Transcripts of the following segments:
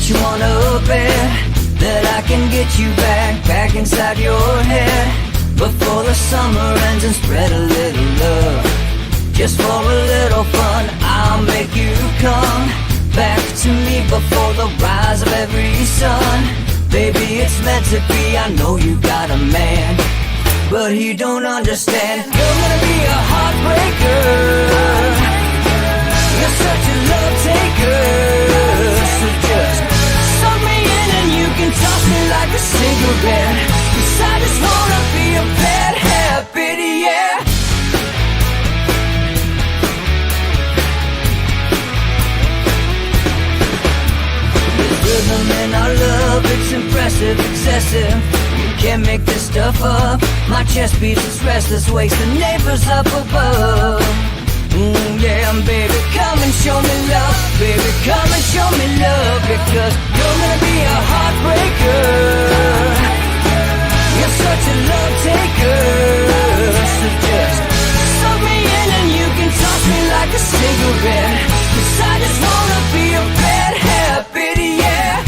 Bet you wanna bet that I can get you back inside your head before the summer ends, and spread a little love. Just for a little fun, I'll make you come back to me before the rise of every sun. Baby, it's meant to be, I know you got a man, but he don't understand. You're gonna be a heartbreaker, you're such a love taker. So just suck me in and you can toss me like a cigarette, 'cause I just wanna be a bad habit, yeah. Rhythm in our love, it's impressive, excessive. You can't make this stuff up. My chest beats, it's restless, wakes the neighbors up above. Yeah, baby, come and show me love. Baby, come and show me love, because you're gonna be a heartbreaker. You're such a love taker. So just suck me in and you can toss me like a cigarette, 'cause I just wanna be a bad habit, yeah.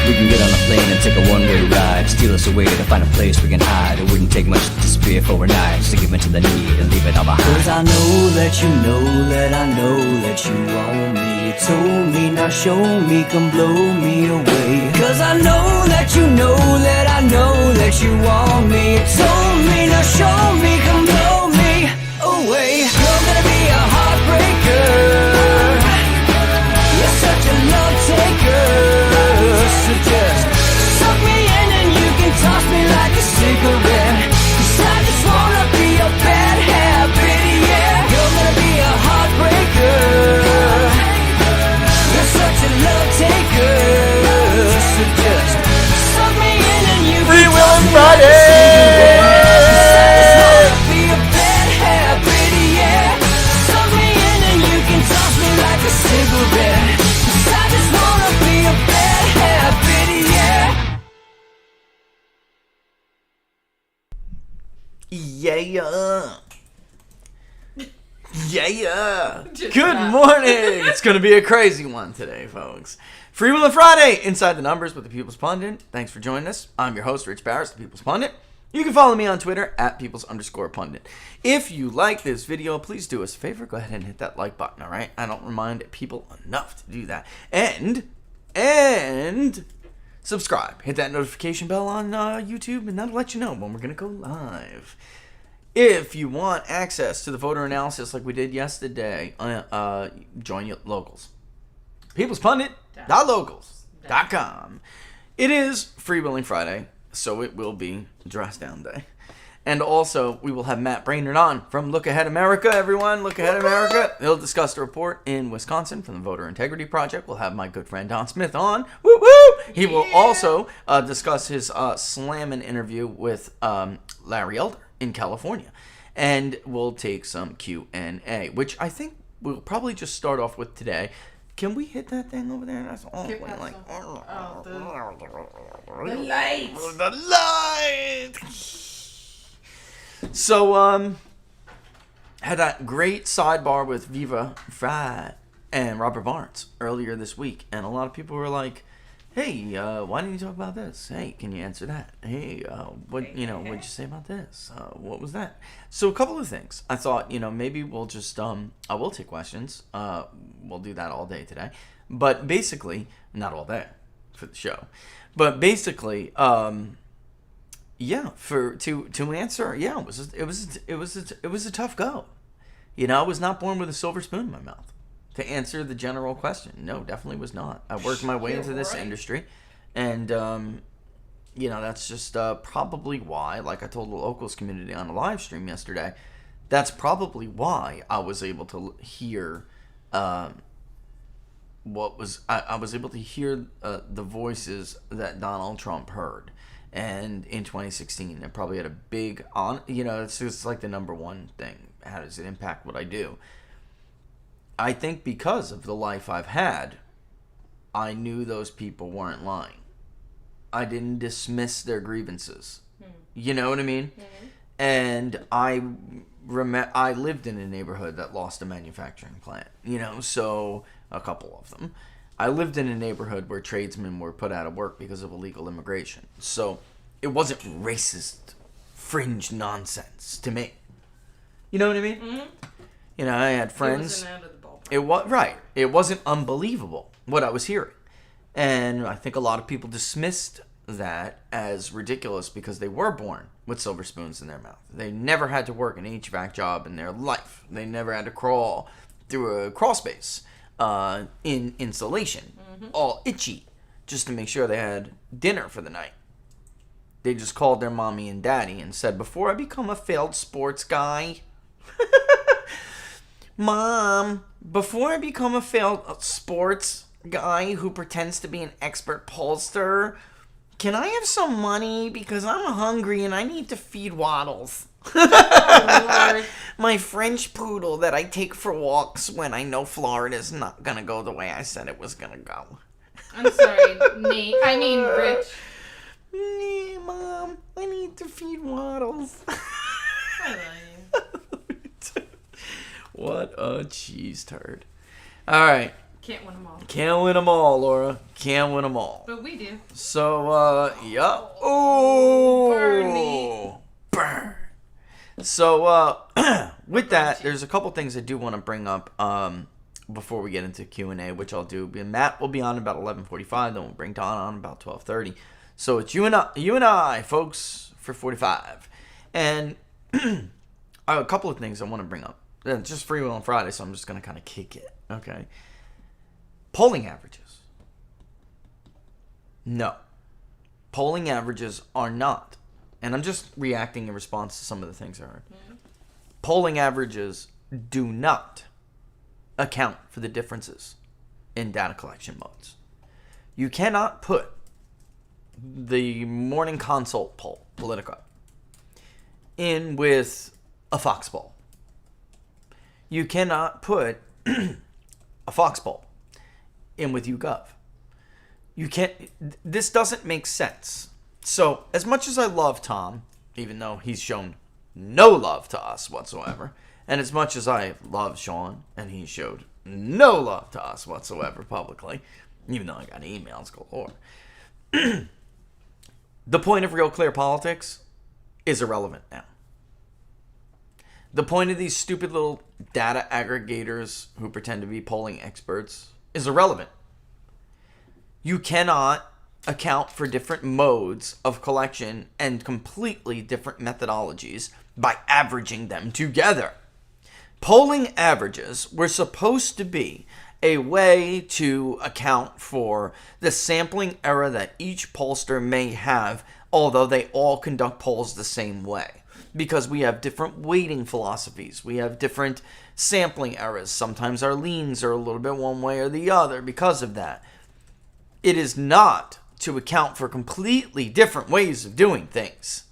We can get on a plane and take a one-way ride, steal us away to find a place we can hide. It wouldn't take much to disappear for a night, just to give into the need and leave it all behind. 'Cause I know that you know that I know that you want me. You told me, now show me, come blow me away. 'Cause I know that you know that I know that you want me. You told me, now show me, come blow me away. You're gonna be a heartbreaker, you're such a love taker. So just suck me in and you can toss me like a cigarette, 'cause I just wanna be a bad habit, yeah. You're gonna be a heartbreaker, you're such a love taker. So just suck me in and you can Free Will toss and me Friday! like a cigarette, 'cause I just wanna be a bad habit, yeah. Suck me in and you can toss me like a cigarette, 'cause I just wanna be a bad habit, yeah. Yeah. Good morning. It's going to be a crazy one today, folks. Free Will and Friday, Inside the Numbers with the People's Pundit. Thanks for joining us. I'm your host, Rich Barris, the People's Pundit. You can follow me on Twitter at Peoples_Pundit. If you like this video, please do us a favor. Go ahead and hit that like button, all right? I don't remind people enough to do that. And subscribe. Hit that notification bell on YouTube, and that'll let you know when we're going to go live. If you want access to the voter analysis like we did yesterday, join your locals. peoplespundit.locals.com. It is Free Willing Friday, so it will be Dress Down Day. And also, we will have Matt Braynard on from Look Ahead America, everyone. Look Ahead America. He'll discuss the report in Wisconsin from the Voter Integrity Project. We'll have my good friend Don Smith on. Woo woo! He will also discuss his slammin' interview with Larry Elder in California. And we'll take some Q&A, which I think we'll probably just start off with today. Can we hit that thing over there? That's all. The lights. The light. So, had that great sidebar with Viva Frei and Robert Barnes earlier this week, and a lot of people were like, "Hey, why didn't you talk about this? Hey, can you answer that? Hey, what'd you say about this? What was that?" So a couple of things. I thought, maybe we'll just, I will take questions. We'll do that all day today. But basically, not all day for the show. But basically, to answer, it was a tough go. I was not born with a silver spoon in my mouth. To answer the general question, no, definitely was not. I worked my way into this industry, and that's just probably why, like I told the locals community on a live stream yesterday, that's probably why I was able to hear I was able to hear the voices that Donald Trump heard. And in 2016, it probably had a big it's just like the number one thing. How does it impact what I do? I think because of the life I've had, I knew those people weren't lying. I didn't dismiss their grievances. You know what I mean? And I lived in a neighborhood that lost a manufacturing plant, so a couple of them. I lived in a neighborhood where tradesmen were put out of work because of illegal immigration. So it wasn't racist, fringe nonsense to me. You know what I mean? Mm-hmm. I had friends. It wasn't out of the ballpark. It was right. It wasn't unbelievable what I was hearing, and I think a lot of people dismissed that as ridiculous because they were born with silver spoons in their mouth. They never had to work an HVAC job in their life. They never had to crawl through a crawl space in insulation, all itchy, just to make sure they had dinner for the night. They just called their mommy and daddy and said, before I become a failed sports guy, Mom, before I become a failed sports guy who pretends to be an expert pollster, can I have some money? Because I'm hungry and I need to feed Waddles. Oh, Lord. My French poodle that I take for walks when I know Florida's not going to go the way I said it was going to go. I'm sorry, Nate. I mean, Rich. Mom, I need to feed Waddles. I love you. What a cheese turd. All right. Can't win them all. Can't win them all, Laura. Can't win them all. But we do. So, yeah. Oh, burn me. Burn. So, with that, there's a couple things I do want to bring up before we get into Q&A, which I'll do. Matt will be on about 11:45. Then we'll bring Don on about 12:30. So it's you and I, folks, for 45. And I have a couple of things I want to bring up. It's just Free Will on Friday, so I'm just going to kind of kick it. Okay. Polling averages. No. Polling averages are not. And I'm just reacting in response to some of the things I heard. Mm-hmm. Polling averages do not account for the differences in data collection modes. You cannot put the Morning Consult poll, Politico, in with a Fox poll. You cannot put a Fox poll in with YouGov. You can't. This doesn't make sense. So, as much as I love Tom, even though he's shown no love to us whatsoever, and as much as I love Sean, and he showed no love to us whatsoever publicly, even though I got emails galore, the point of Real Clear Politics is irrelevant now. The point of these stupid little data aggregators who pretend to be polling experts is irrelevant. You cannot account for different modes of collection and completely different methodologies by averaging them together. Polling averages were supposed to be a way to account for the sampling error that each pollster may have, although they all conduct polls the same way. Because we have different weighting philosophies. We have different sampling errors. Sometimes our leans are a little bit one way or the other because of that. It is not to account for completely different ways of doing things.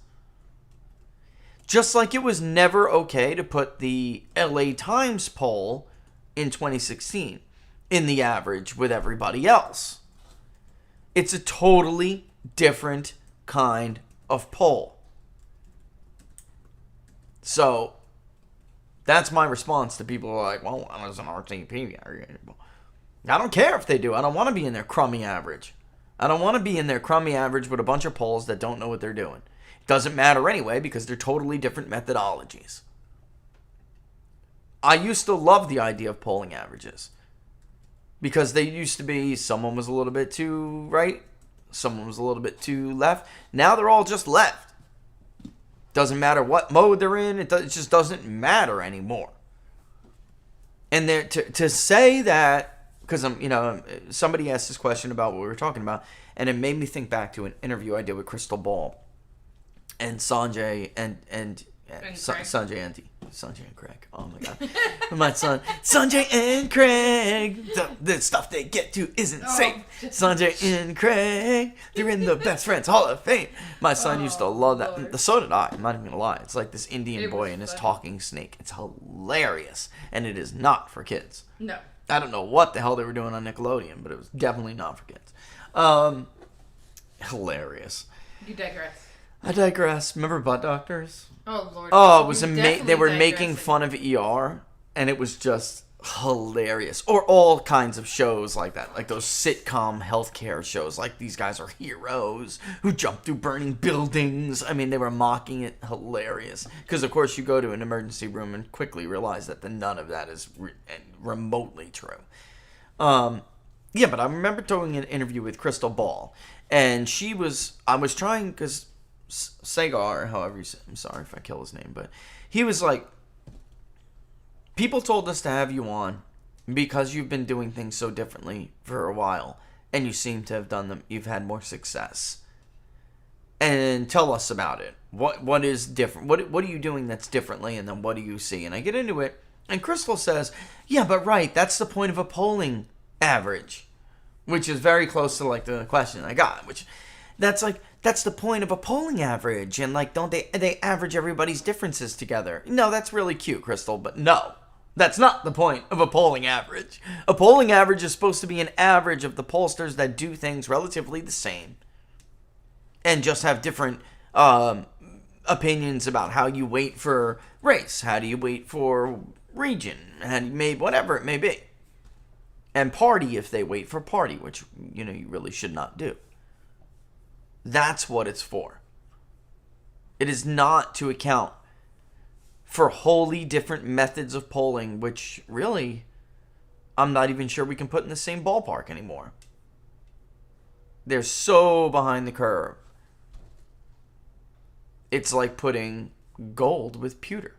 Just like it was never okay to put the LA Times poll in 2016 in the average with everybody else. It's a totally different kind of poll. So, that's my response to people who are like, well, I was an RTP. I don't care if they do. I don't want to be in their crummy average. I don't want to be in their crummy average with a bunch of polls that don't know what they're doing. It doesn't matter anyway because they're totally different methodologies. I used to love the idea of polling averages because they used to be someone was a little bit too right, someone was a little bit too left. Now they're all just left. Doesn't matter what mode they're in. It just doesn't matter anymore. And to say that, because somebody asked this question about what we were talking about, and it made me think back to an interview I did with Crystal Ball and Sanjay and Sanjay and Craig. Oh my God, my son Sanjay and Craig. The stuff they get to isn't safe. Sanjay and Craig, they're in the Best Friends Hall of Fame. My son used to love that. Lord. So did I. I'm not even gonna lie. It's like this Indian It boy was and his funny. talking snake. It's hilarious, and it is not for kids. No. I don't know what the hell they were doing on Nickelodeon, but it was definitely not for kids. Hilarious. You digress. I digress. Remember Butt Doctors? Oh, Lord. Oh, it was You're amazing. They definitely were making digressing. fun of ER, and it was just hilarious. Or all kinds of shows like that, like those sitcom healthcare shows. Like, these guys are heroes who jump through burning buildings. I mean, they were mocking it. Hilarious. Because, of course, you go to an emergency room and quickly realize that none of that is remotely true. Yeah, but I remember doing an interview with Crystal Ball, and I was trying, because Sagar, however you say, I'm sorry if I kill his name, but he was like, people told us to have you on because you've been doing things so differently for a while, and you seem to have done them, you've had more success. And tell us about it. What is different? What are you doing that's differently, and then what do you see? And I get into it, and Crystal says, yeah, but right, that's the point of a polling average, which is very close to like the question I got, which that's the point of a polling average, and like, don't they average everybody's differences together? No, that's really cute, Crystal, but no, that's not the point of a polling average. A polling average is supposed to be an average of the pollsters that do things relatively the same and just have different opinions about how you weight for race, how do you weight for region, and whatever it may be. And party if they wait for party, which, you really should not do. That's what it's for. It is not to account for wholly different methods of polling, which really, I'm not even sure we can put in the same ballpark anymore. They're so behind the curve. It's like putting gold with pewter.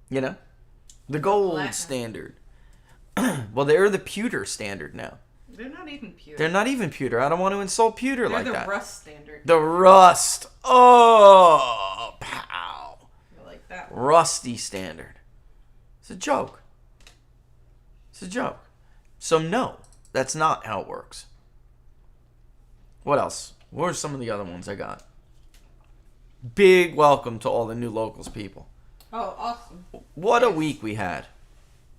The gold Platinum. standard. Well, they're the pewter standard now. They're not even pewter. They're not even pewter. I don't want to insult pewter like They're that. the rust standard. The rust. Oh, pow. I like that one. Rusty standard. It's a joke. It's a joke. So no, that's not how it works. What else? What are some of the other ones I got? Big welcome to all the new locals people. Oh, awesome. What a week we had.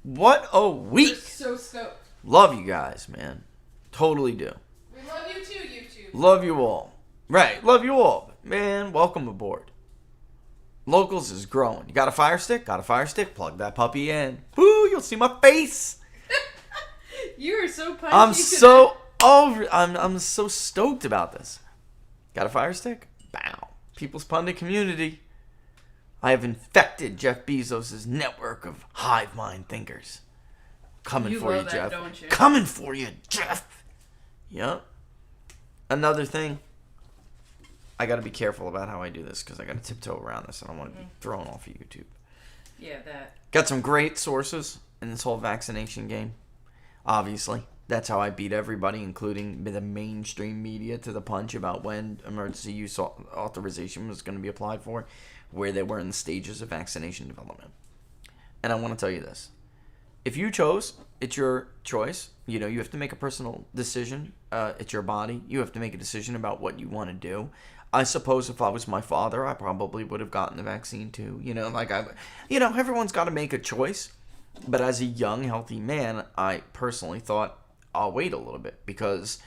What a week. We're so stoked. Love you guys, man. Totally do. We love you too, YouTube. Love you all. Right, love you all. Man, welcome aboard. Locals is growing. You got a Fire Stick? Got a Fire Stick? Plug that puppy in. Woo, you'll see my face. You are so punchy. I'm so I'm so stoked about this. Got a Fire Stick? Bow. People's Pundit community. I have infected Jeff Bezos' network of hive mind thinkers. Coming for you, that, Jeff. don't you? Coming for you, Jeff. Yep. Another thing. I got to be careful about how I do this because I got to tiptoe around this. I don't want to be thrown off of YouTube. Yeah, that. Got some great sources in this whole vaccination game. Obviously. That's how I beat everybody, including the mainstream media, to the punch about when emergency use authorization was going to be applied for, where they were in the stages of vaccination development. And I want to tell you this. If you chose, it's your choice. You have to make a personal decision. It's your body. You have to make a decision about what you want to do. I suppose if I was my father, I probably would have gotten the vaccine too. Everyone's got to make a choice. But as a young, healthy man, I personally thought, I'll wait a little bit because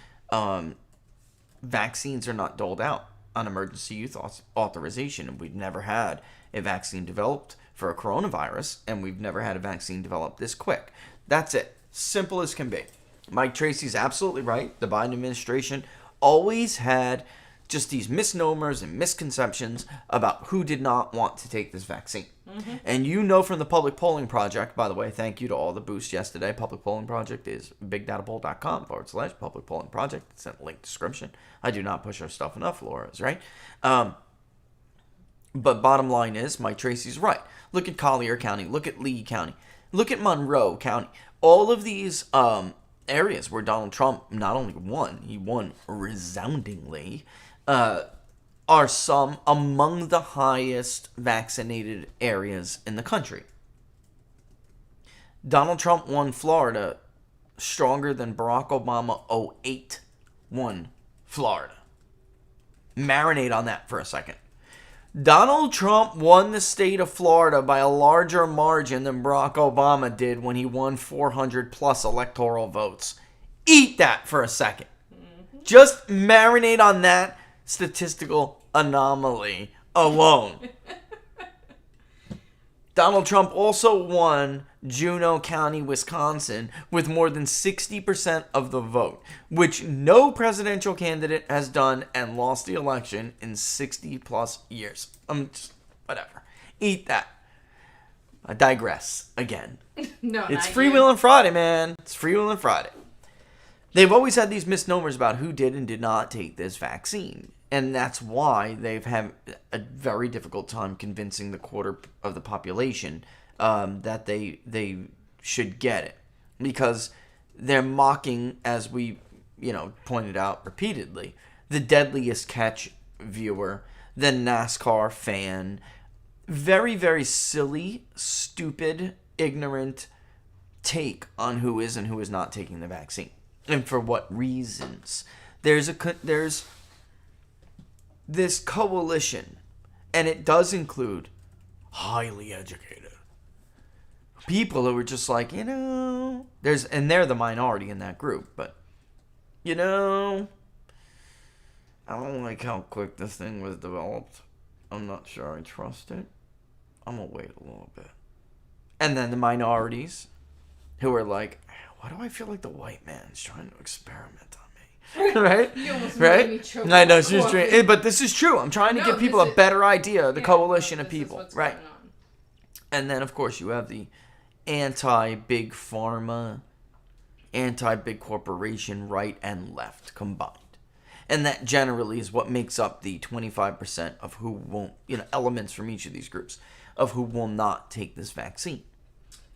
vaccines are not doled out on emergency use authorization. And we've never had a vaccine developed for a coronavirus, and we've never had a vaccine developed this quick. That's it. Simple as can be. Mike Tracy's absolutely right. The Biden administration always had just these misnomers and misconceptions about who did not want to take this vaccine. Mm-hmm. And from the Public Polling Project, by the way, thank you to all the boosts yesterday. Public Polling Project is bigdatapoll.com/Public Polling Project. It's in the link description. I do not push our stuff enough, Laura's right. But bottom line is, Mike Tracy's right. Look at Collier County. Look at Lee County. Look at Monroe County. All of these areas where Donald Trump not only won, he won resoundingly, are some among the highest vaccinated areas in the country. Donald Trump won Florida stronger than Barack Obama 08 won Florida. Marinate on that for a second. Donald Trump won the state of Florida by a larger margin than Barack Obama did when he won 400 plus electoral votes. Eat that for a second. Just marinate on that statistical anomaly alone. Donald Trump also won Juneau County, Wisconsin, with more than 60% of the vote, which no presidential candidate has done, and lost the election in 60 plus years. Whatever. Eat that. I digress again. No, It's not Freewheeling Friday, man. It's Freewheeling Friday. They've always had these misnomers about who did and did not take this vaccine. And that's why they've had a very difficult time convincing the quarter of the population that they should get it. Because they're mocking, as we pointed out repeatedly, the deadliest catch viewer, the NASCAR fan. Very, very silly, stupid, ignorant take on who is and who is not taking the vaccine. And for what reasons. There's this coalition, and it does include highly educated people who are just like, and they're the minority in that group, but I don't like how quick this thing was developed. I'm not sure I trust it. I'm gonna wait a little bit. And then the minorities who are like, why do I feel like the white man's trying to experiment on me? Right? You almost Right? made me choke I know, on she's coffee. trying, but this is true. I'm trying to give people a better idea of the coalition of this is people. what's Right. going on. And then, of course, you have the anti-big pharma, anti-big corporation, right and left combined. And that generally is what makes up the 25% of who won't, elements from each of these groups, of who will not take this vaccine.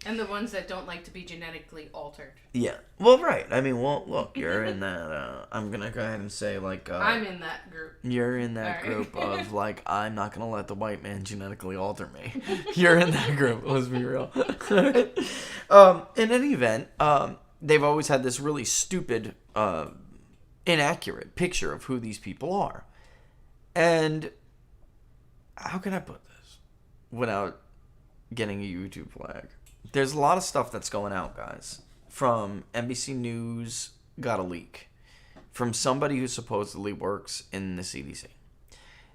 And the ones that don't like to be genetically altered. Yeah. Well, right. I mean, look, you're in that, I'm going to go ahead and say, I'm in that group. You're in that All right. group of, I'm not going to let the white man genetically alter me. You're in that group. Let's be real. In any event, they've always had this really stupid, inaccurate picture of who these people are. And how can I put this without getting a YouTube flag? There's a lot of stuff that's going out, guys. From NBC News got a leak from somebody who supposedly works in the CDC.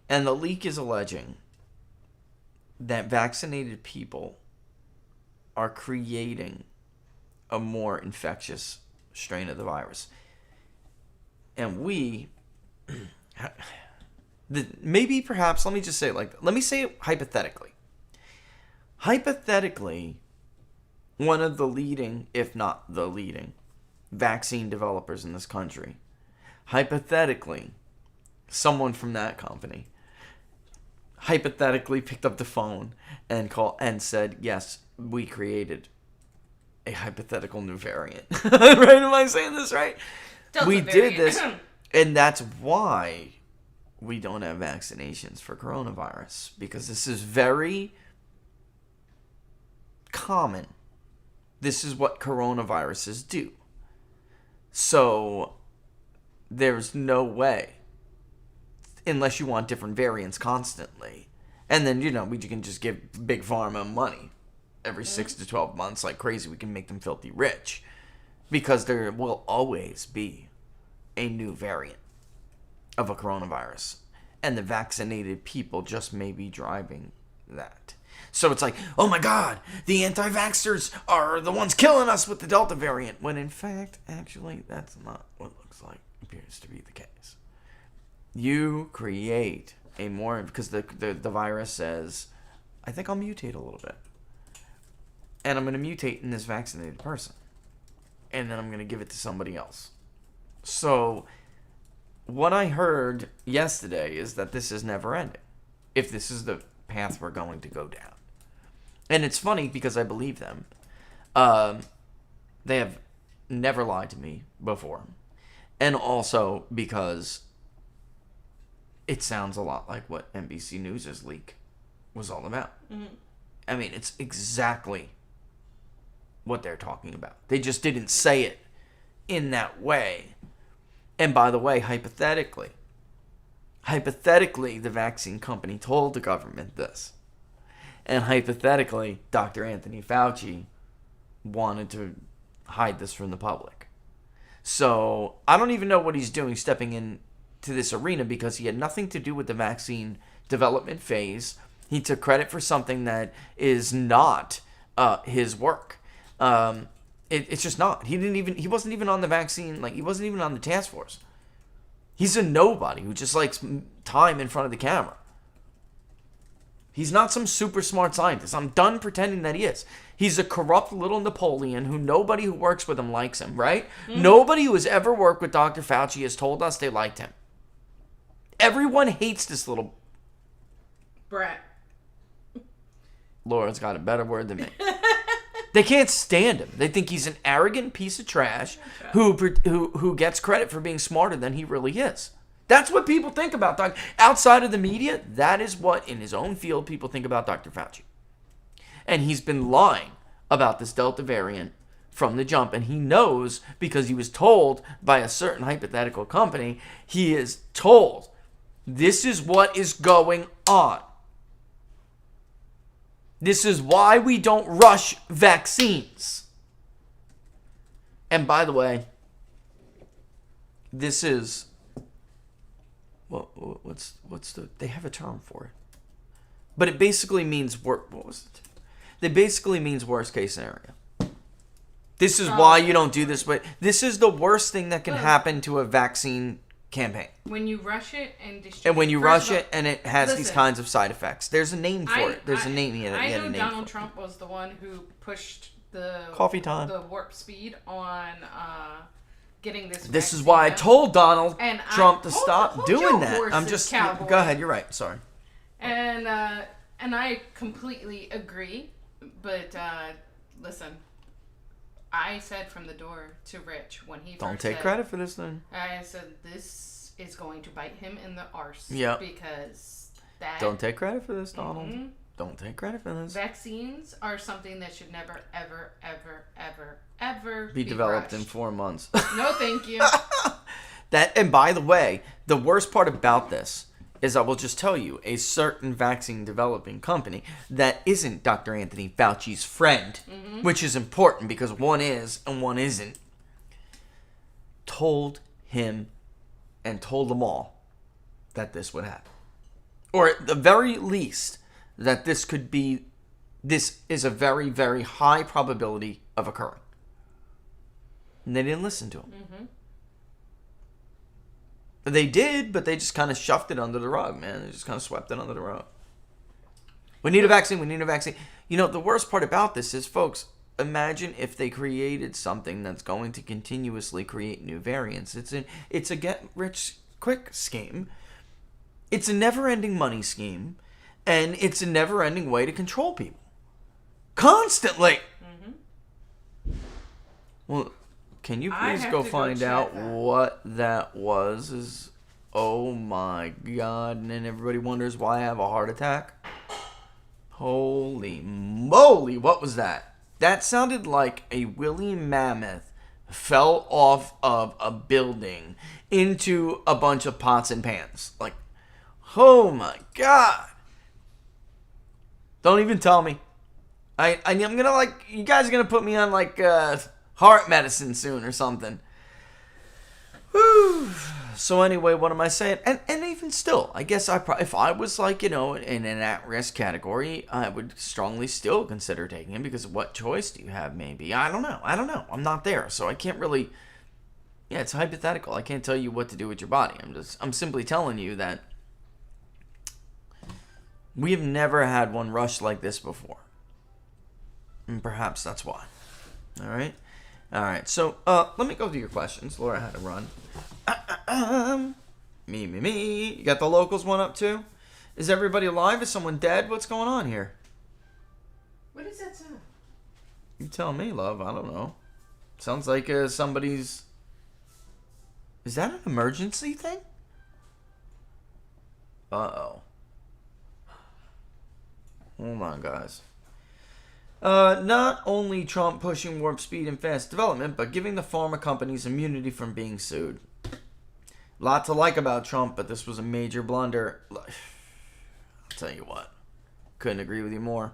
And the leak is alleging that vaccinated people are creating a more infectious strain of the virus. And maybe perhaps, let me just say it like that. Let me say it hypothetically. Hypothetically, one of the leading, if not the leading, vaccine developers in this country, hypothetically, someone from that company, hypothetically picked up the phone and said, yes, we created a hypothetical new variant. Right? Am I saying this right? Delta we variant. did this, and that's why we don't have vaccinations for coronavirus, because this is very common. This is what coronaviruses do. So there's no way, unless you want different variants constantly, and then we can just give big pharma money every 6 to 12 months like crazy. We can make them filthy rich, because there will always be a new variant of a coronavirus, and the vaccinated people just may be driving that. So it's like, oh my God, the anti-vaxxers are the ones killing us with the Delta variant, when in fact, actually, that's not what looks like appears to be the case. You create a more, because the virus says, I think I'll mutate a little bit, and I'm going to mutate in this vaccinated person, and then I'm going to give it to somebody else. So what I heard yesterday is that this is never ending, if this is the path we're going to go down. And it's funny because I believe them. They have never lied to me before. And also because it sounds a lot like what NBC News' leak was all about. Mm-hmm. I mean, it's exactly what they're talking about. They just didn't say it in that way. And by the way, hypothetically, the vaccine company told the government this. And hypothetically, Dr. Anthony Fauci wanted to hide this from the public. So I don't even know what he's doing stepping into this arena, because he had nothing to do with the vaccine development phase. He took credit for something that is not his work. It's just not. He wasn't even on the vaccine. Like, he wasn't even on the task force. He's a nobody who just likes time in front of the camera. He's not some super smart scientist. I'm done pretending that he is. He's a corrupt little Napoleon who nobody who works with him likes him, right? Mm-hmm. Nobody who has ever worked with Dr. Fauci has told us they liked him. Everyone hates this little brat. Laura's got a better word than me. They can't stand him. They think he's an arrogant piece of trash who gets credit for being smarter than he really is. That's what people think about Dr. Outside of the media, that is what, in his own field, people think about Dr. Fauci. And he's been lying about this Delta variant from the jump. And he knows, because he was told by a certain hypothetical company, he is told, this is what is going on. This is why we don't rush vaccines. And by the way, this is... What's the... They have a term for it. But it basically means... What was it? It basically means worst case scenario. This is why you don't do this, but this is the worst thing that can happen to a vaccine campaign. When you rush it and distribute... And when you rush it and it has these kinds of side effects. There's a name for it. There's a name. I know Donald Trump was the one who pushed the... Coffee time. The warp speed on... getting this. This is why I told Donald Trump to stop doing that. I'm just cowboy. Go ahead. You're right. Sorry. And I completely agree. But listen, I said from the door to Rich when he don't take credit for this then. I said this is going to bite him in the arse. Yeah. Because that. Don't take credit for this, Donald. Mm-hmm. Don't take credit for this. Vaccines are something that should never, ever, ever, ever, ever be developed rushed. in 4 months. No, thank you. And by the way, the worst part about this is I will just tell you, a certain vaccine developing company that isn't Dr. Anthony Fauci's friend, which is important because one is and one isn't, told him and told them all that this would happen. Or at the very least, that this is a very, very high probability of occurring. And they didn't listen to him. Mm-hmm. They did, but they just kind of shoved it under the rug, man. They just kind of swept it under the rug. We need a vaccine. We need a vaccine. You know, the worst part about this is, folks, imagine if they created something that's going to continuously create new variants. It's a get-rich-quick scheme. It's a never-ending money scheme. And it's a never-ending way to control people. Constantly. Mm-hmm. Well... Can you please go find out what that was? Oh my God. And then everybody wonders why I have a heart attack. Holy moly, what was that? That sounded like a woolly mammoth fell off of a building into a bunch of pots and pans. Like, oh my God. Don't even tell me. I'm gonna you guys are gonna put me on heart medicine soon or something. Whew. So anyway, what am I saying? And even still, I guess if I was in an at-risk category, I would strongly still consider taking him, because what choice do you have? Maybe I don't know. I'm not there, so I can't really. Yeah, it's hypothetical. I can't tell you what to do with your body. I'm simply telling you that we have never had one rush like this before, and perhaps that's why. All right. All right, so let me go through your questions. Laura had to run. Me. You got the locals one up too? Is everybody alive? Is someone dead? What's going on here? What is that sound? You tell me, love. I don't know. Sounds like somebody's... Is that an emergency thing? Uh-oh. Hold on, guys. Not only Trump pushing warp speed and fast development, but giving the pharma companies immunity from being sued. Lot to like about Trump, but this was a major blunder. I'll tell you what. Couldn't agree with you more.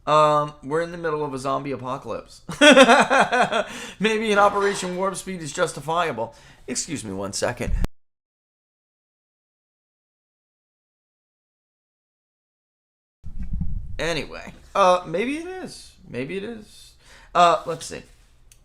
We're in the middle of a zombie apocalypse. Maybe an Operation Warp Speed is justifiable. Excuse me 1 second. Anyway, maybe it is. Maybe it is. Let's see.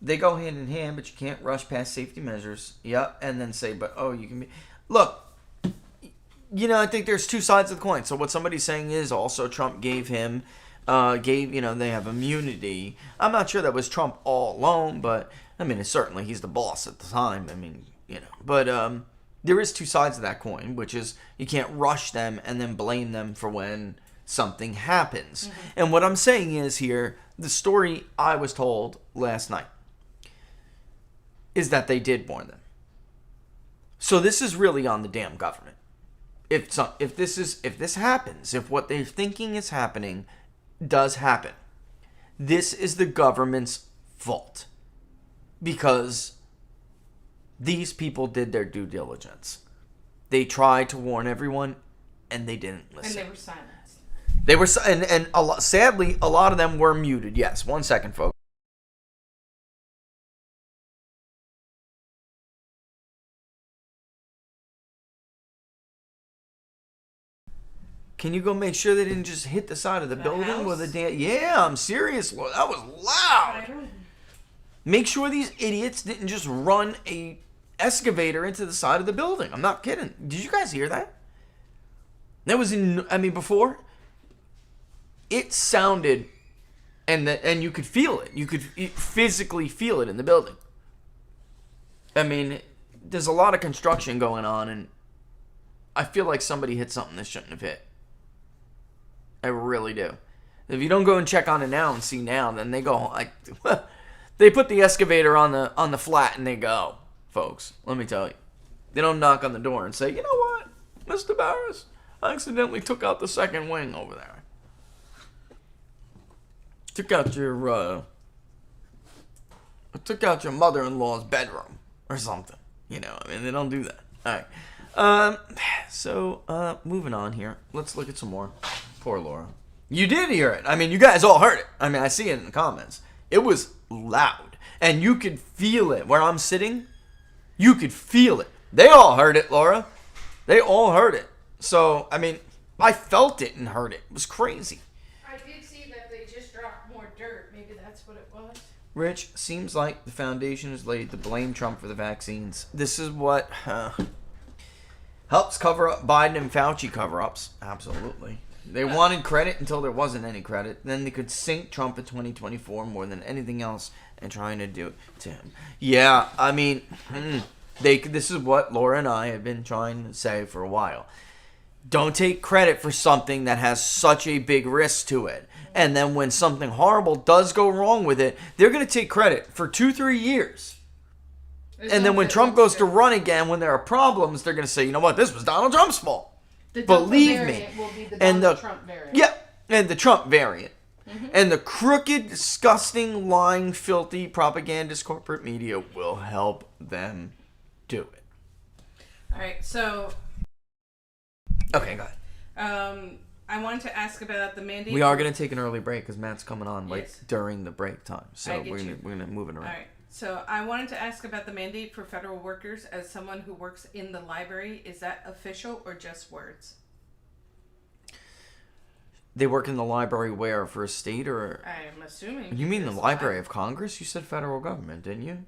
They go hand in hand, but you can't rush past safety measures. Yep, and then say, but you can be. Look, I think there's two sides of the coin. So what somebody's saying is also Trump gave him, they have immunity. I'm not sure that was Trump all alone, but I mean, certainly he's the boss at the time. I mean, but there is two sides of that coin, which is you can't rush them and then blame them for when something happens. Mm-hmm. And what I'm saying is here, the story I was told last night is that they did warn them. So this is really on the damn government. If this happens, if what they're thinking is happening does happen, this is the government's fault. Because these people did their due diligence. They tried to warn everyone, and they didn't listen. And they were silenced. They were, and sadly, a lot of them were muted. Yes, 1 second, folks. Can you go make sure they didn't just hit the side of the building with a damn... Yeah, I'm serious. That was loud. Make sure these idiots didn't just run a excavator into the side of the building. I'm not kidding. Did you guys hear that? That was before... It sounded, and you could feel it. You could physically feel it in the building. I mean, there's a lot of construction going on, and I feel like somebody hit something they shouldn't have hit. I really do. If you don't go and check on it now and see now, then they go like, they put the excavator on the flat and they go, folks. Let me tell you, they don't knock on the door and say, you know what, Mr. Barris, I accidentally took out the second wing over there. Took out your mother-in-law's bedroom or something. They don't do that. All right. So moving on here. Let's look at some more. Poor Laura. You did hear it. I mean, you guys all heard it. I mean, I see it in the comments. It was loud. And you could feel it. Where I'm sitting, you could feel it. They all heard it, Laura. They all heard it. So, I mean, I felt it and heard it. It was crazy. Rich, seems like the foundation is laid to blame Trump for the vaccines. This is what helps cover up Biden and Fauci cover-ups. Absolutely. They wanted credit until there wasn't any credit. Then they could sink Trump in 2024 more than anything else and trying to do it to him. Yeah, I mean, this is what Laura and I have been trying to say for a while. Don't take credit for something that has such a big risk to it. And then when something horrible does go wrong with it, they're going to take credit for 2-3 years. And then when Trump goes to run again, when there are problems, they're going to say, you know what, this was Donald Trump's fault. Believe me. Will be the Donald Trump variant. Yeah, and the Trump variant. Mm-hmm. And the crooked, disgusting, lying, filthy, propagandist corporate media will help them do it. All right, so... Okay, go ahead. I wanted to ask about the mandate. We are going to take an early break because Matt's coming on yes. during the break time. So we're going to move it around. All right. So I wanted to ask about the mandate for federal workers. As someone who works in the library, is that official or just words? They work in the library where? For a state or? I'm assuming. You mean the Library of Congress? You said federal government, didn't you?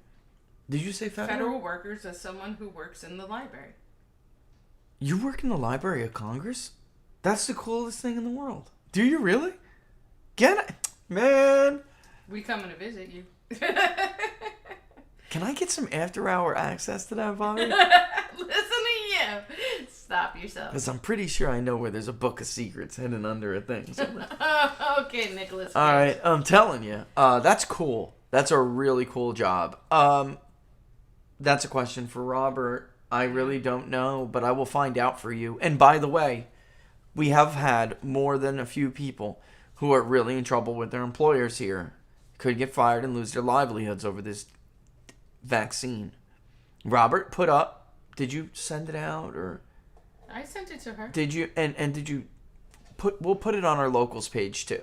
Did you say federal? Federal workers as someone who works in the library. You work in the Library of Congress? That's the coolest thing in the world. Do you really? Get it? Man. We coming to visit you. Can I get some after-hour access to that, Bobby? Listen to you. Stop yourself. Because I'm pretty sure I know where there's a book of secrets hidden under a thing. Okay, Nicholas. All right, I'm telling you. That's cool. That's a really cool job. That's a question for Robert. I really don't know, but I will find out for you. And by the way, we have had more than a few people who are really in trouble with their employers here. Could get fired and lose their livelihoods over this vaccine. Robert put up, did you send it out or? I sent it to her. Did you, and did you we'll put it on our locals page too.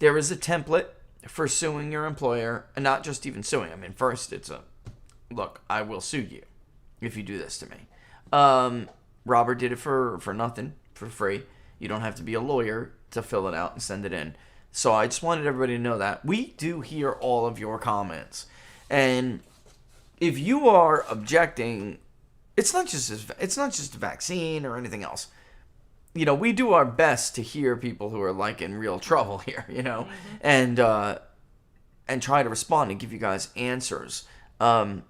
there is a template for suing your employer, and not just even suing. I mean, first it's look, I will sue you if you do this to me. Robert did it for nothing, for free. You don't have to be a lawyer to fill it out and send it in. So I just wanted everybody to know that. We do hear all of your comments. And if you are objecting, it's not just a vaccine or anything else. We do our best to hear people who are like in real trouble here, and try to respond and give you guys answers. I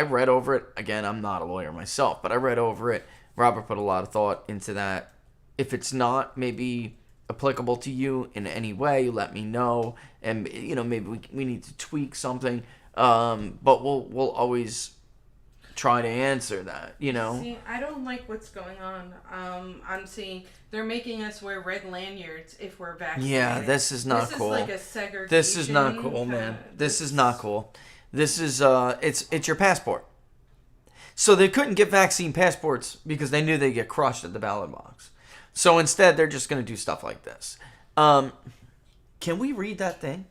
read over it. Again, I'm not a lawyer myself, but I read over it. Robert put a lot of thought into that. If it's not maybe applicable to you in any way, let me know, and maybe we need to tweak something. But we'll always try to answer that. See, I don't like what's going on. I'm seeing they're making us wear red lanyards if we're vaccinated. Yeah, this is not cool. This is like a segregation. This is not cool, man. This is not cool. This is it's your passport. So they couldn't get vaccine passports because they knew they'd get crushed at the ballot box. So instead, they're just going to do stuff like this. Can we read that thing?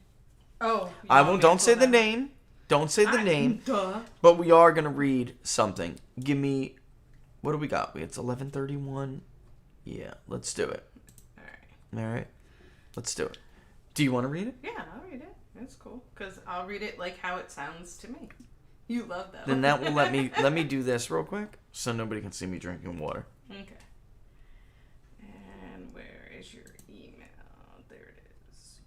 Oh, I won't. Don't say the name. Don't say the name. Duh. But we are going to read something. Give me. What do we got? It's 11:31. Yeah, let's do it. All right. Let's do it. Do you want to read it? Yeah, I'll read it. That's cool. Because I'll read it like how it sounds to me. You love that. Then that will let me do this real quick so nobody can see me drinking water. Okay. And where is your email? There it is.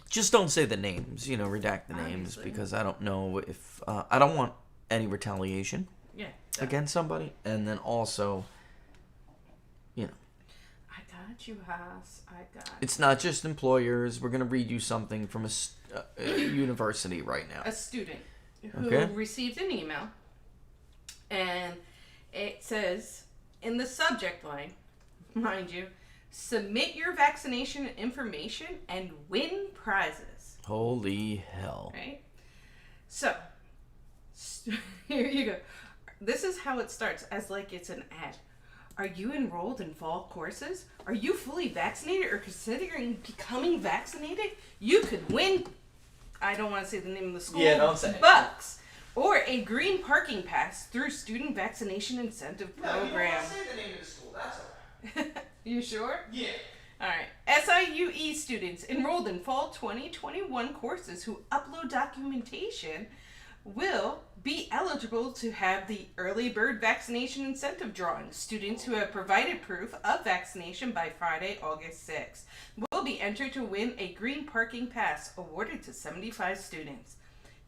Just don't say the names, redact the names, Obviously. because I don't know if I don't want any retaliation against somebody, and then also, I got you, Haas. I got you. it's not just employers. We're gonna read you something from a university right now. A student who Okay. received an email, and it says in the subject line, mind you, submit your vaccination information and win prizes. Holy hell! Right? So, here you go. This is how it starts, as like it's an ad. Are you enrolled in fall courses? Are you fully vaccinated or considering becoming vaccinated? You could win, I don't want to say the name of the school. Yeah, don't say it. Bucks. Or a green parking pass through Student Vaccination Incentive Program. say the name of the school. That's all right. You sure? Yeah. Alright. SIUE students enrolled in fall 2021 courses who upload documentation will be eligible to have the early bird vaccination incentive drawing. Students who have provided proof of vaccination by Friday, August 6th will be entered to win a green parking pass awarded to 75 students.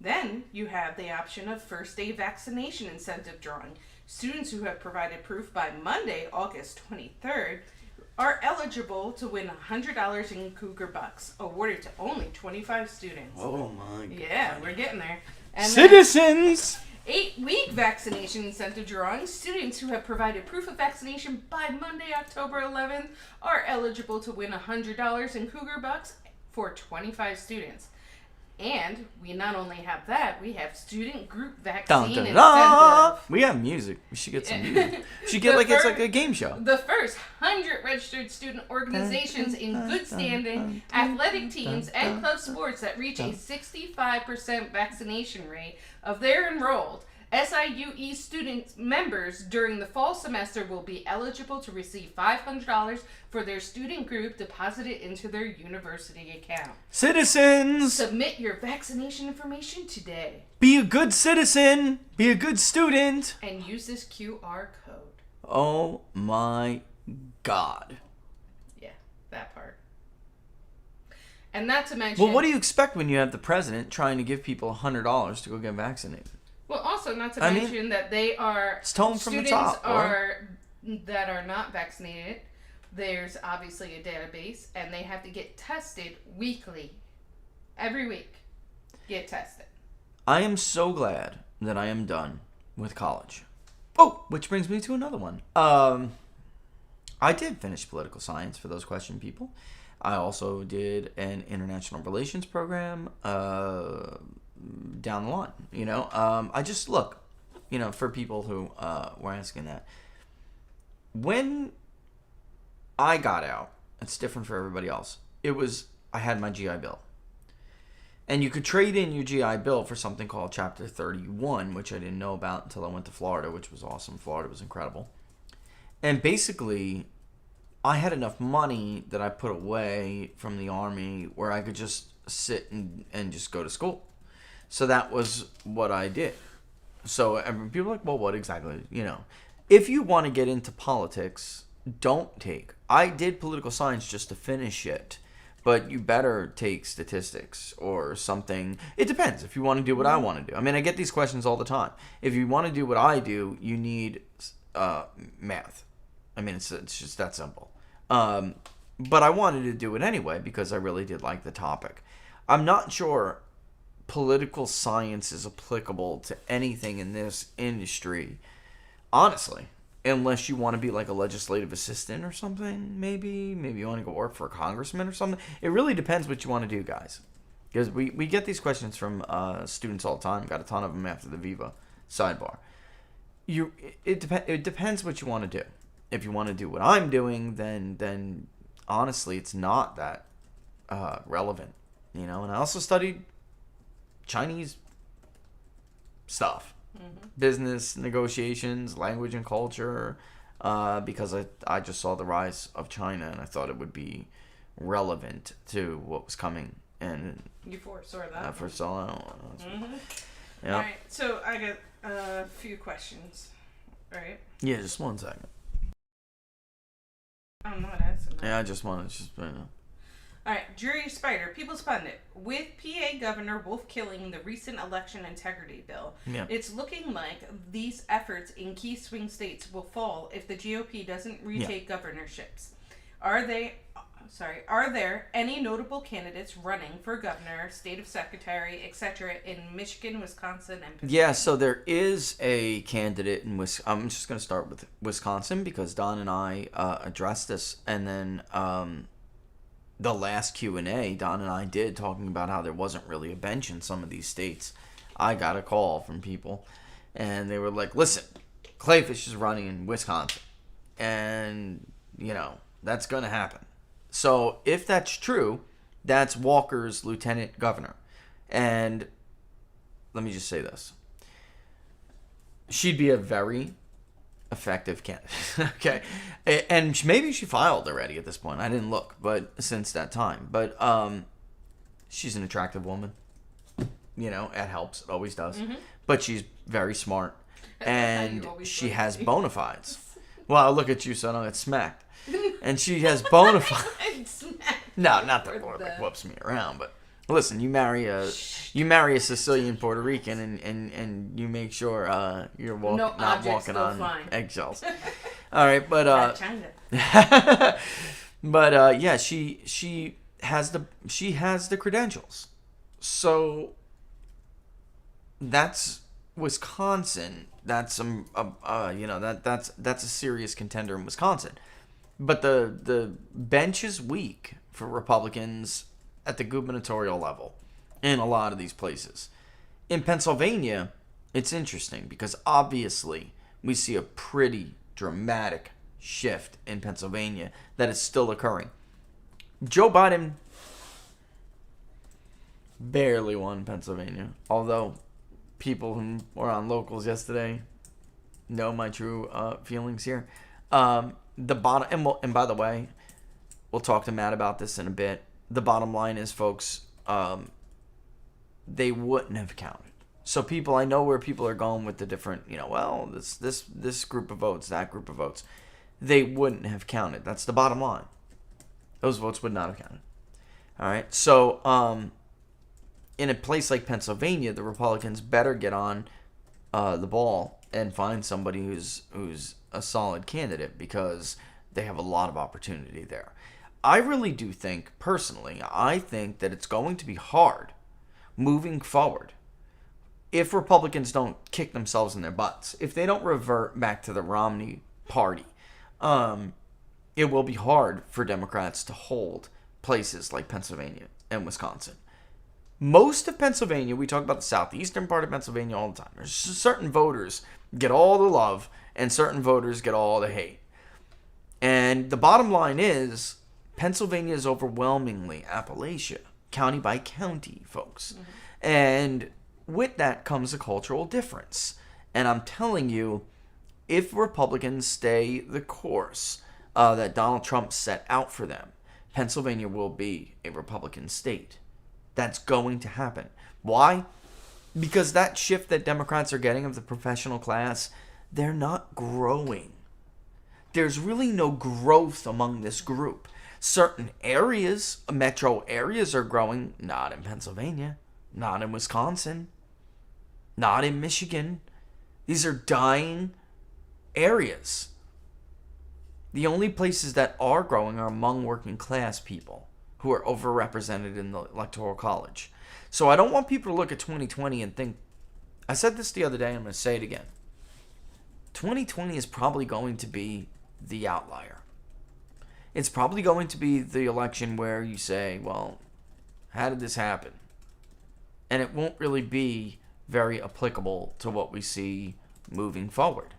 Then you have the option of first day vaccination incentive drawing. Students who have provided proof by Monday, August 23rd are eligible to win $100 in Cougar Bucks, awarded to only 25 students. Oh my god. Yeah, we're getting there. And Citizens! 8-week vaccination incentive drawing. Students who have provided proof of vaccination by Monday, October 11th are eligible to win $100 in Cougar Bucks for 25 students. And we not only have that, we have student group vaccine incentive. We have music. We should get some music. We should get it's like a game show. The first 100 registered student organizations in good standing, athletic teams, and club sports that reach a 65% vaccination rate of their enrolled SIUE student members during the fall semester will be eligible to receive $500 for their student group deposited into their university account. Citizens! Submit your vaccination information today. Be a good citizen! Be a good student! And use this QR code. Oh my god. Yeah, that part. And not to mention... Well, what do you expect when you have the president trying to give people $100 to go get vaccinated? Well, also not to mention that they are... It's tone from the top, that are not vaccinated. There's obviously a database, and they have to get tested weekly. Every week. Get tested. I am so glad that I am done with college. Oh, which brings me to another one. I did finish political science for those question people. I also did an international relations program down the line. I just look, for people who were asking that. When I got out, it's different for everybody else. I had my GI Bill. And you could trade in your GI Bill for something called Chapter 31, which I didn't know about until I went to Florida, which was awesome. Florida was incredible. And basically, I had enough money that I put away from the Army where I could just sit and just go to school. So that was what I did. So people are like, well, what exactly? If you want to get into politics, don't take. I did political science just to finish it. But you better take statistics or something. It depends if you want to do what I want to do. I mean, I get these questions all the time. If you want to do what I do, you need math. I mean, it's just that simple. But I wanted to do it anyway because I really did like the topic. I'm not sure political science is applicable to anything in this industry, honestly. Unless you want to be like a legislative assistant or something, maybe you want to go work for a congressman or something. It really depends what you want to do, guys. Because we get these questions from students all the time. Got a ton of them after the Viva sidebar. It depends what you want to do. If you want to do what I'm doing, then honestly, it's not that relevant, And I also studied Chinese stuff. Mm-hmm. Business, negotiations, language and culture, because I just saw the rise of China and I thought it would be relevant to what was coming. And you foresaw that. Foresaw. Mm-hmm. Yeah. All right, so I got a few questions. All right. Yeah, just 1 second. I'm not asking that. Yeah, I just wanted to All right, Jury Spider, People's Pundit. With PA Governor Wolf killing the recent election integrity bill, it's looking like these efforts in key swing states will fall if the GOP doesn't retake governorships. Are there any notable candidates running for governor, state of secretary, etc. in Michigan, Wisconsin, and Pennsylvania? Yeah, so there is a candidate in Wisconsin. I'm just going to start with Wisconsin because Don and I addressed this, and then the last Q&A Don and I did talking about how there wasn't really a bench in some of these states. I got a call from people, and they were like, listen, Clayfish is running in Wisconsin, and, that's going to happen. So if that's true, that's Walker's lieutenant governor. And let me just say this. She'd be a very effective candidate. Okay. And maybe she filed already at this point. I didn't look, but since that time. But she's an attractive woman. It helps. It always does. Mm-hmm. But she's very smart. And she has bona fides. Well, I'll look at you so I don't get smacked. And she has bona fides. No, not the Lord that whoops me around, but listen, you marry a Sicilian Puerto Rican and you make sure you're not walking on eggshells. All right, but but yeah, she has the credentials. So that's Wisconsin. That's that's a serious contender in Wisconsin. But the bench is weak for Republicans at the gubernatorial level in a lot of these places. In Pennsylvania, it's interesting because obviously we see a pretty dramatic shift in Pennsylvania that is still occurring. Joe Biden barely won Pennsylvania, although people who were on locals yesterday know my true feelings here. The bottom, and by the way, we'll talk to Matt about this in a bit. The bottom line is, folks, they wouldn't have counted. So I know where people are going with the different, this group of votes, that group of votes. They wouldn't have counted. That's the bottom line. Those votes would not have counted. All right. So, in a place like Pennsylvania, the Republicans better get on the ball and find somebody who's a solid candidate because they have a lot of opportunity there. I really do think, personally, that it's going to be hard moving forward if Republicans don't kick themselves in their butts. If they don't revert back to the Romney party, it will be hard for Democrats to hold places like Pennsylvania and Wisconsin. Most of Pennsylvania, we talk about the southeastern part of Pennsylvania all the time. There's certain voters get all the love and certain voters get all the hate. And the bottom line is Pennsylvania is overwhelmingly Appalachia, county by county, folks. And with that comes a cultural difference. And I'm telling you, if Republicans stay the course that Donald Trump set out for them, Pennsylvania will be a Republican state. That's going to happen. Why? Because that shift that Democrats are getting of the professional class, they're not growing. There's really no growth among this group. Certain areas, metro areas, are growing. Not in Pennsylvania. Not in Wisconsin. Not in Michigan. These are dying areas. The only places that are growing are among working class people who are overrepresented in the electoral college. So I don't want people to look at 2020 and think, I said this the other day, I'm going to say it again. 2020 is probably going to be the outlier. It's probably going to be the election where you say, well, how did this happen? And it won't really be very applicable to what we see moving forward.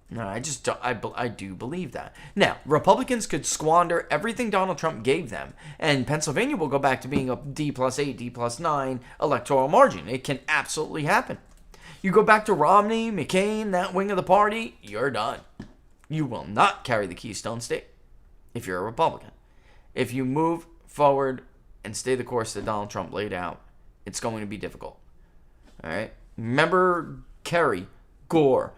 No, I do believe that. Now, Republicans could squander everything Donald Trump gave them, and Pennsylvania will go back to being a D+8, D+9 electoral margin. It can absolutely happen. You go back to Romney, McCain, that wing of the party, you're done. You will not carry the Keystone State if you're a Republican. If you move forward and stay the course that Donald Trump laid out, it's going to be difficult. All right? Remember Kerry, Gore.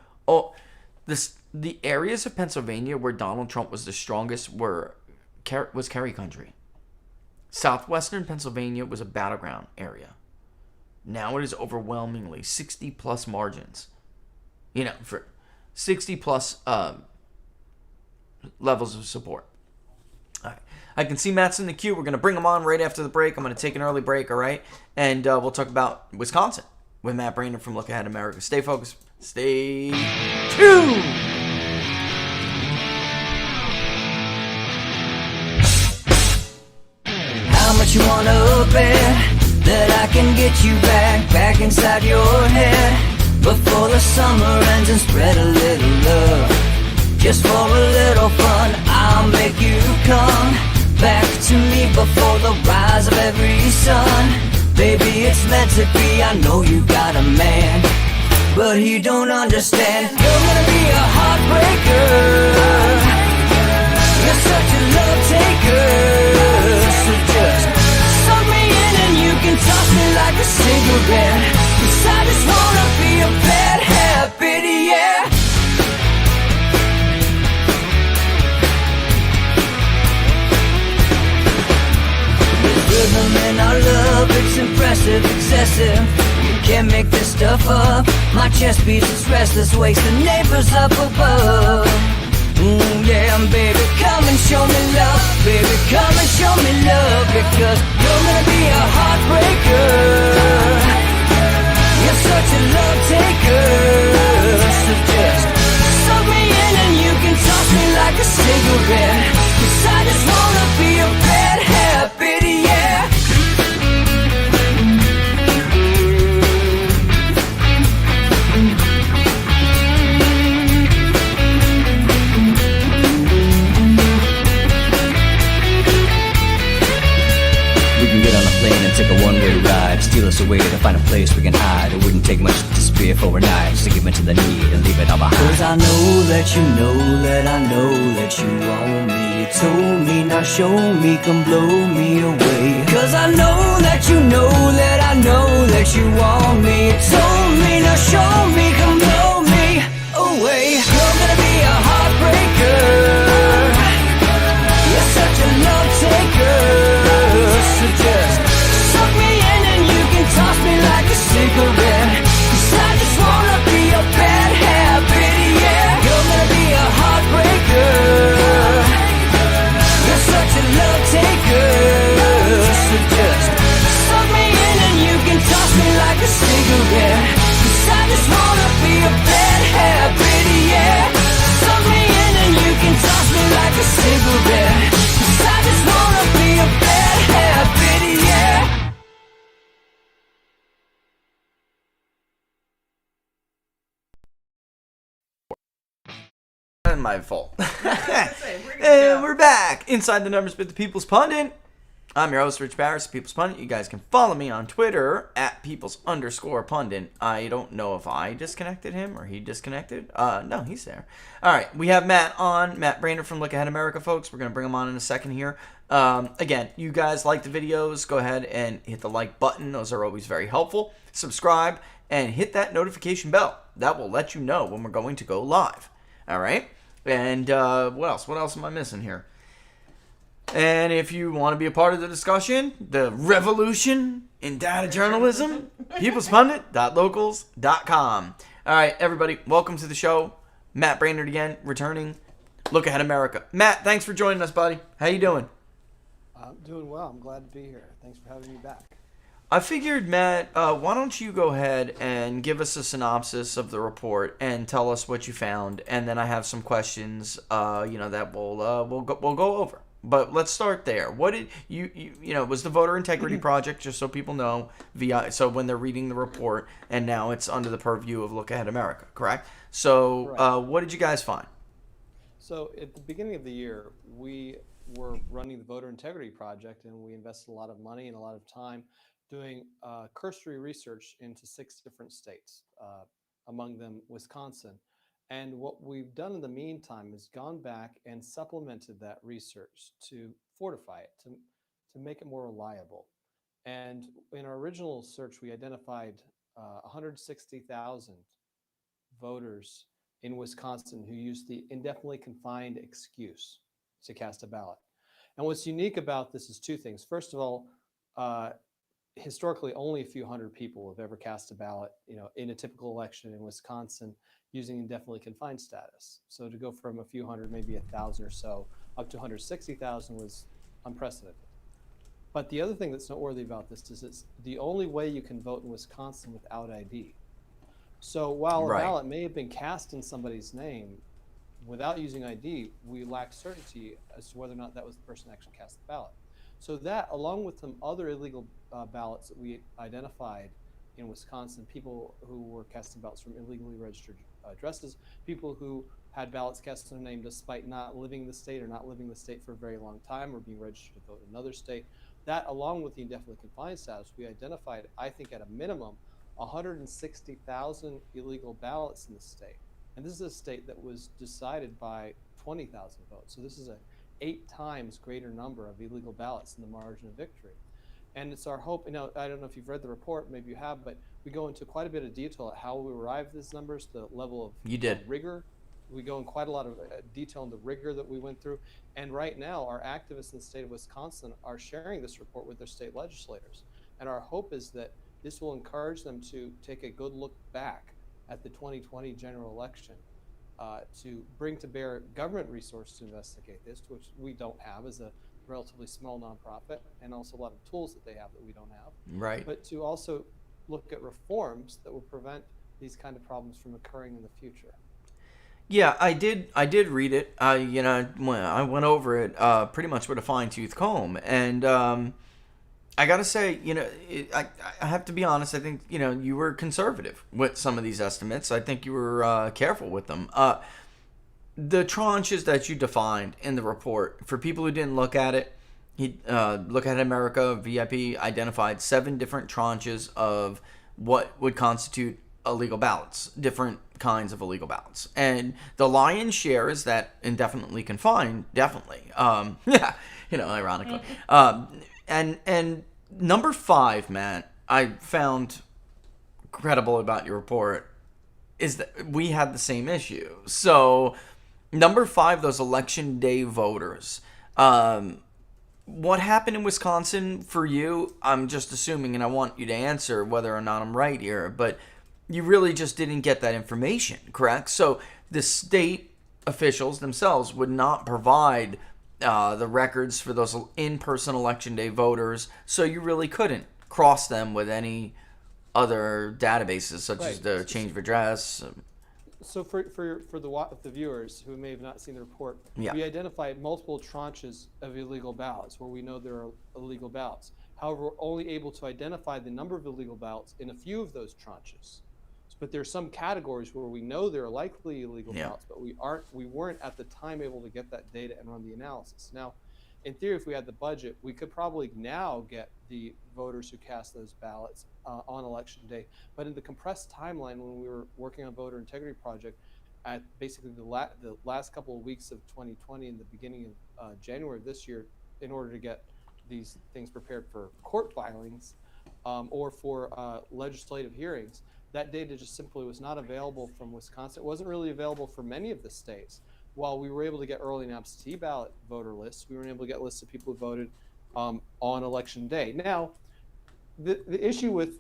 The areas of Pennsylvania where Donald Trump was the strongest was Kerry country. Southwestern Pennsylvania was a battleground area. Now it is overwhelmingly 60-plus margins. For 60-plus levels of support. All right. I can see Matt's in the queue. We're going to bring him on right after the break. I'm going to take an early break, all right? And we'll talk about Wisconsin with Matt Braynard from Look Ahead America. Stay focused. Stay tuned. How much you wanna bet that I can get you back inside your head before the summer ends and spread a little love. Just for a little fun, I'll make you come back to me before the rise of every sun. Baby, it's meant to be. I know you got a man, but he don't understand. You're gonna be a heartbreaker. You're such a love taker. So just suck me in and you can toss me like a cigarette. 'Cause I just wanna be a bad habit, yeah. There's rhythm in our love, it's impressive, excessive. Can't make this stuff up. My chest beats, it's restless, wakes the neighbors up above. Yeah, baby, come and show me love. Baby, come and show me love. Because you're gonna be a heartbreaker. You're such a love taker. So just suck me in and you can toss me like a cigarette. 'Cause I just wanna be a bad habit, yeah. Take a one-way ride, steal us away to find a place we can hide. It wouldn't take much to spear for knives to give in to the need and leave it all behind. 'Cause I know that you know that I know that you want me. You told me, now show me, come blow me away. 'Cause I know that you know that I know that you want me. You told me, now show me, come blow me away. You're gonna be a heartbreaker. You're such a love taker. So just suck me in and you can toss me like a cigarette. 'Cause I just wanna be a bad habit, yeah. You're gonna be a heartbreaker. You're such a love taker. So just suck me in and you can toss me like a cigarette. 'Cause I just wanna be a my fault. Where'd you And go? we're back. Inside the Numbers with the People's Pundit. I'm your host, Rich Barris, People's Pundit. You guys can follow me on Twitter at Peoples_Pundit. I don't know if I disconnected him or he disconnected. No, he's there. All right, we have Matt on. Matt Braynard from Look Ahead America, folks. We're going to bring him on in a second here. Again, you guys like the videos, go ahead and hit the like button. Those are always very helpful. Subscribe and hit that notification bell. That will let you know when we're going to go live. All right? And what else? What else am I missing here? And if you want to be a part of the discussion, the revolution in data journalism, peoplespundit.locals.com. All right, everybody, welcome to the show. Matt Braynard again, returning. Look Ahead America. Matt, thanks for joining us, buddy. How you doing? I'm doing well. I'm glad to be here. Thanks for having me back. I figured, Matt, why don't you go ahead and give us a synopsis of the report and tell us what you found, and then I have some questions, that we'll go over. But let's start there. What did it was the Voter Integrity Project, just so people know, so when they're reading the report, and now it's under the purview of Look Ahead America, correct? So Right. what did you guys find? So at the beginning of the year, we were running the Voter Integrity Project, and we invested a lot of money and a lot of time doing cursory research into 6 different states, among them Wisconsin. And what we've done in the meantime is gone back and supplemented that research to fortify it, to make it more reliable. And in our original search, we identified 160,000 voters in Wisconsin who used the indefinitely confined excuse to cast a ballot. And what's unique about this is 2 things. First of all, historically, only a few hundred people have ever cast a ballot, in a typical election in Wisconsin using indefinitely confined status. So to go from a few hundred, maybe 1,000 or so, up to 160,000 was unprecedented. But the other thing that's noteworthy about this is it's the only way you can vote in Wisconsin without ID. So while Right. a ballot may have been cast in somebody's name without using ID, we lack certainty as to whether or not that was the person who actually cast the ballot. So that, along with some other illegal ballots that we identified in Wisconsin, people who were casting ballots from illegally registered addresses, people who had ballots cast in their name despite not living in the state or not living in the state for a very long time or being registered to vote in another state. That, along with the indefinitely confined status, we identified, I think at a minimum, 160,000 illegal ballots in the state. And this is a state that was decided by 20,000 votes. So this is a 8 times greater number of illegal ballots in the margin of victory. And it's our hope, I don't know if you've read the report, maybe you have, but we go into quite a bit of detail at how we arrived at these numbers, the level of rigor. We go in quite a lot of detail in the rigor that we went through. And right now, our activists in the state of Wisconsin are sharing this report with their state legislators. And our hope is that this will encourage them to take a good look back at the 2020 general election, to bring to bear government resources to investigate this, which we don't have as a relatively small nonprofit, and also a lot of tools that they have that we don't have. Right. But to also look at reforms that will prevent these kind of problems from occurring in the future. Yeah, I did read it. I went over it pretty much with a fine-tooth comb, and I gotta say, I have to be honest. I think you were conservative with some of these estimates. I think you were careful with them. The tranches that you defined in the report, for people who didn't look at it, Look Ahead America VIP identified 7 different tranches of what would constitute illegal ballots, different kinds of illegal ballots, and the lion's share is that indefinitely confined, definitely. Ironically, and number 5, Matt, I found credible about your report is that we had the same issue. So number 5, those election day voters. What happened in Wisconsin for you? I'm just assuming, and I want you to answer whether or not I'm right here, but you really just didn't get that information, correct? So the state officials themselves would not provide the records for those in-person election day voters, so you really couldn't cross them with any other databases, such as the change of address. So for the viewers who may have not seen the report, we identified multiple tranches of illegal ballots where we know there are illegal ballots. However, we're only able to identify the number of illegal ballots in a few of those tranches. So But there's some categories where we know there are likely illegal Yeah. ballots, but we weren't at the time able to get that data and run the analysis. Now, in theory, if we had the budget, we could probably now get the voters who cast those ballots on election day. But in the compressed timeline, when we were working on voter integrity project, at basically the last couple of weeks of 2020 and the beginning of January of this year, in order to get these things prepared for court filings or for legislative hearings, that data just simply was not available from Wisconsin. It wasn't really available for many of the states. While we were able to get early and absentee ballot voter lists, we weren't able to get lists of people who voted on election day. Now, the issue with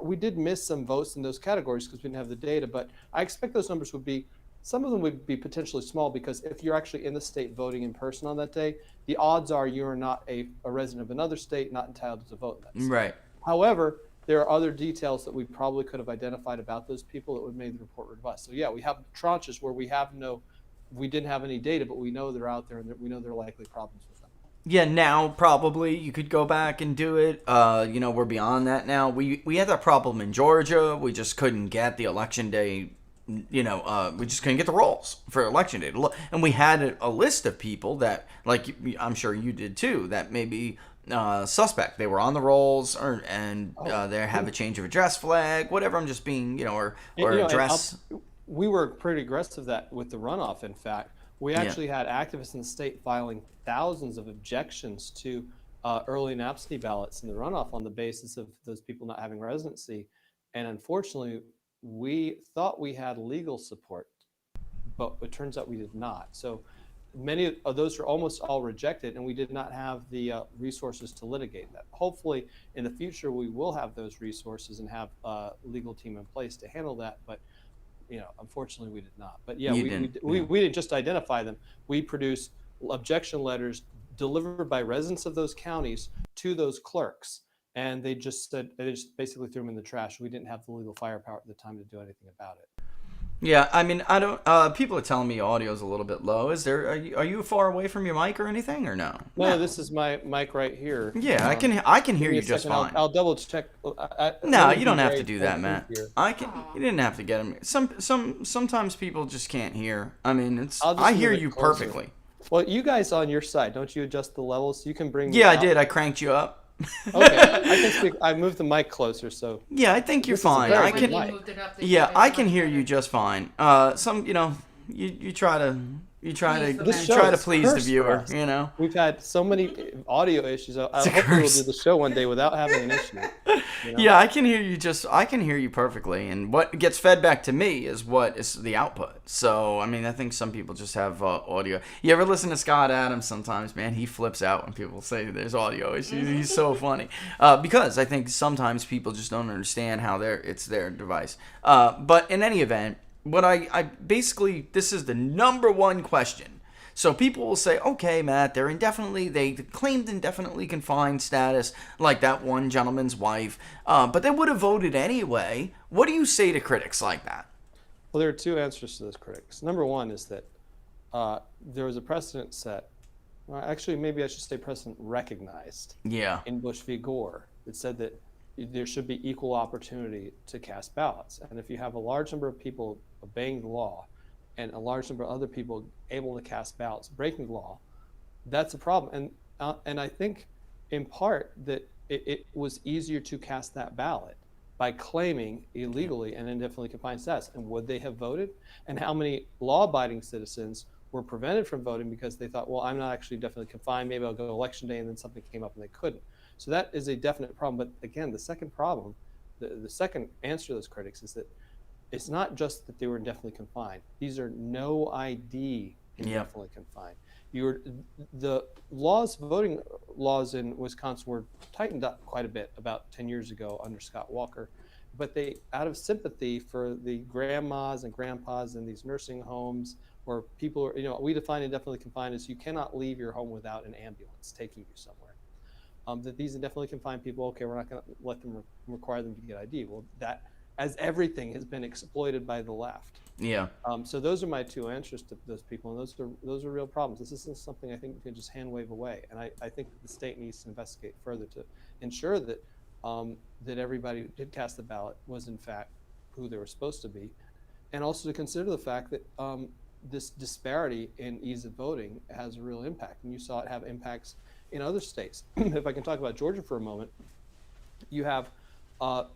we did miss some votes in those categories because we didn't have the data, but I expect those numbers would be, some of them would be potentially small, because if you're actually in the state voting in person on that day, the odds are you're not a resident of another state, not entitled to vote in that state. Right. However, there are other details that we probably could have identified about those people that would have made the report robust. So yeah, we have tranches where we didn't have any data, but we know they're out there and we know there are likely problems with them. Yeah, now probably you could go back and do it. We're beyond that now. We had that problem in Georgia. We just couldn't get the election day. We just couldn't get the rolls for election day. And we had a list of people that, like I'm sure you did too, that maybe suspect. They were on the rolls, they have a change of address flag, whatever. I'm just being, or address. We were pretty aggressive with the runoff. In fact, we actually had activists in the state filing thousands of objections to early and absentee ballots in the runoff on the basis of those people not having residency. And unfortunately, we thought we had legal support, but it turns out we did not. So many of those are almost all rejected, and we did not have the resources to litigate that. Hopefully, in the future, we will have those resources and have a legal team in place to handle that. But unfortunately, we did not. But yeah, we didn't just identify them. We produced objection letters delivered by residents of those counties to those clerks, and they just basically threw them in the trash. We didn't have the legal firepower at the time to do anything about it. Yeah, I mean, I don't. People are telling me audio's a little bit low. Are you far away from your mic or anything, or no? No, this is my mic right here. Yeah, I can hear you just fine. I'll double check. No, you don't have to do that, Matt. You didn't have to get him. Sometimes people just can't hear. I mean, I hear you perfectly. Well, you guys on your side, don't you adjust the levels? You can bring. Yeah, I did. I cranked you up. Okay, I can speak. I moved the mic closer, so. Yeah, I think you're fine. I can. I can hear you just fine. You try to please the viewer. We've had so many audio issues. Hopefully we'll do the show one day without having an issue. Yeah, I can hear you I can hear you perfectly, and what gets fed back to me is what is the output. So I mean, I think some people just have audio. You ever listen to Scott Adams? Sometimes, man, he flips out when people say there's audio issues. He's so funny because I think sometimes people just don't understand how it's their device. But in any event, what I basically, this is the number one question. So people will say, okay, Matt, they claimed indefinitely confined status, like that one gentleman's wife, but they would have voted anyway. What do you say to critics like that? Well, there are two answers to those critics. Number one is that there was a precedent set. Well, actually, maybe I should say precedent recognized. Yeah. In Bush v. Gore, it said that there should be equal opportunity to cast ballots. And if you have a large number of people obeying the law and a large number of other people able to cast ballots breaking the law, that's a problem. And I think in part that it was easier to cast that ballot by claiming illegally and indefinitely confined status. And would they have voted? And how many law-abiding citizens were prevented from voting because they thought, well, I'm not actually definitely confined, maybe I'll go election day, and then something came up and they couldn't. So that is a definite problem. But again, the second problem, the second answer to those critics is that it's not just that they were indefinitely confined. These are no ID indefinitely confined. The voting laws in Wisconsin were tightened up quite a bit about 10 years ago under Scott Walker, but they, out of sympathy for the grandmas and grandpas in these nursing homes where people are, we define indefinitely confined as you cannot leave your home without an ambulance taking you somewhere. That these indefinitely confined people, okay, we're not going to require them to get ID. Well, that, as everything, has been exploited by the left. Yeah. So those are my two answers to those people, and those are real problems. This isn't something I think we can just hand wave away, and I think that the state needs to investigate further to ensure that that everybody who did cast the ballot was in fact who they were supposed to be, and also to consider the fact that this disparity in ease of voting has a real impact, and you saw it have impacts in other states. If I can talk about Georgia for a moment, you have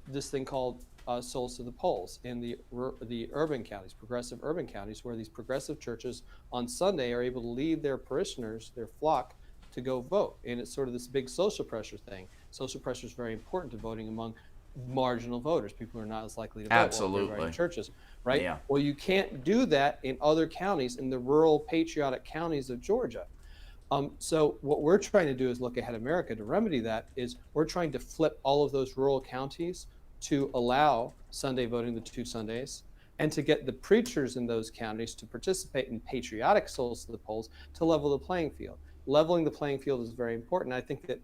this thing called souls to the polls in the urban counties, progressive urban counties, where these progressive churches on Sunday are able to lead their parishioners, their flock, to go vote. And it's sort of this big social pressure thing. Social pressure is very important to voting among marginal voters, people who are not as likely to vote. Absolutely. In churches, right? Yeah. Well, you can't do that in other counties, in the rural patriotic counties of Georgia. So what we're trying to do is Look Ahead America to remedy that. Is we're trying to flip all of those rural counties to allow Sunday voting the 2 Sundays, and to get the preachers in those counties to participate in patriotic souls to the polls to level the playing field. Leveling the playing field is very important. I think that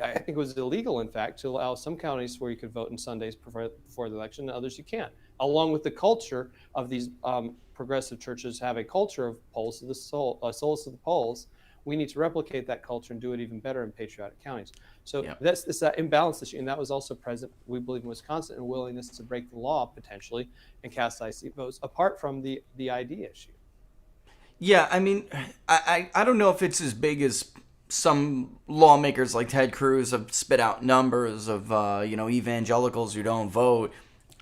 I think it was illegal, in fact, to allow some counties where you could vote on Sundays before the election, and others you can't. Along with the culture of these progressive churches have a culture of polls to the souls to the polls. We need to replicate that culture and do it even better in patriotic counties. So that's this imbalance issue, and that was also present, we believe, in Wisconsin, and willingness to break the law potentially and cast IC votes, apart from the ID issue. Yeah, I mean, I don't know if it's as big as some lawmakers like Ted Cruz have spit out numbers of evangelicals who don't vote.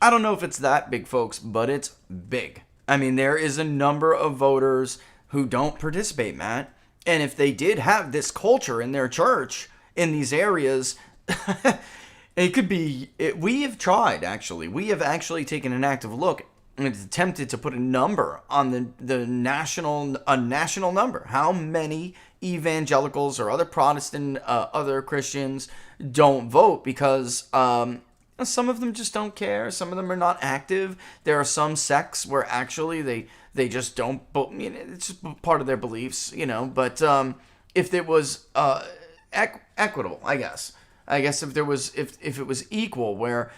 I don't know if it's that big, folks, but it's big. I mean, there is a number of voters who don't participate, Matt. And if they did have this culture in their church in these areas, it could be. We have tried, actually. We have actually taken an active look and attempted to put a number on the national number. How many evangelicals or other Protestant, other Christians don't vote because some of them just don't care. Some of them are not active. There are some sects where actually they just don't. It's just part of their beliefs, But if it was equitable, I guess if it was equal, where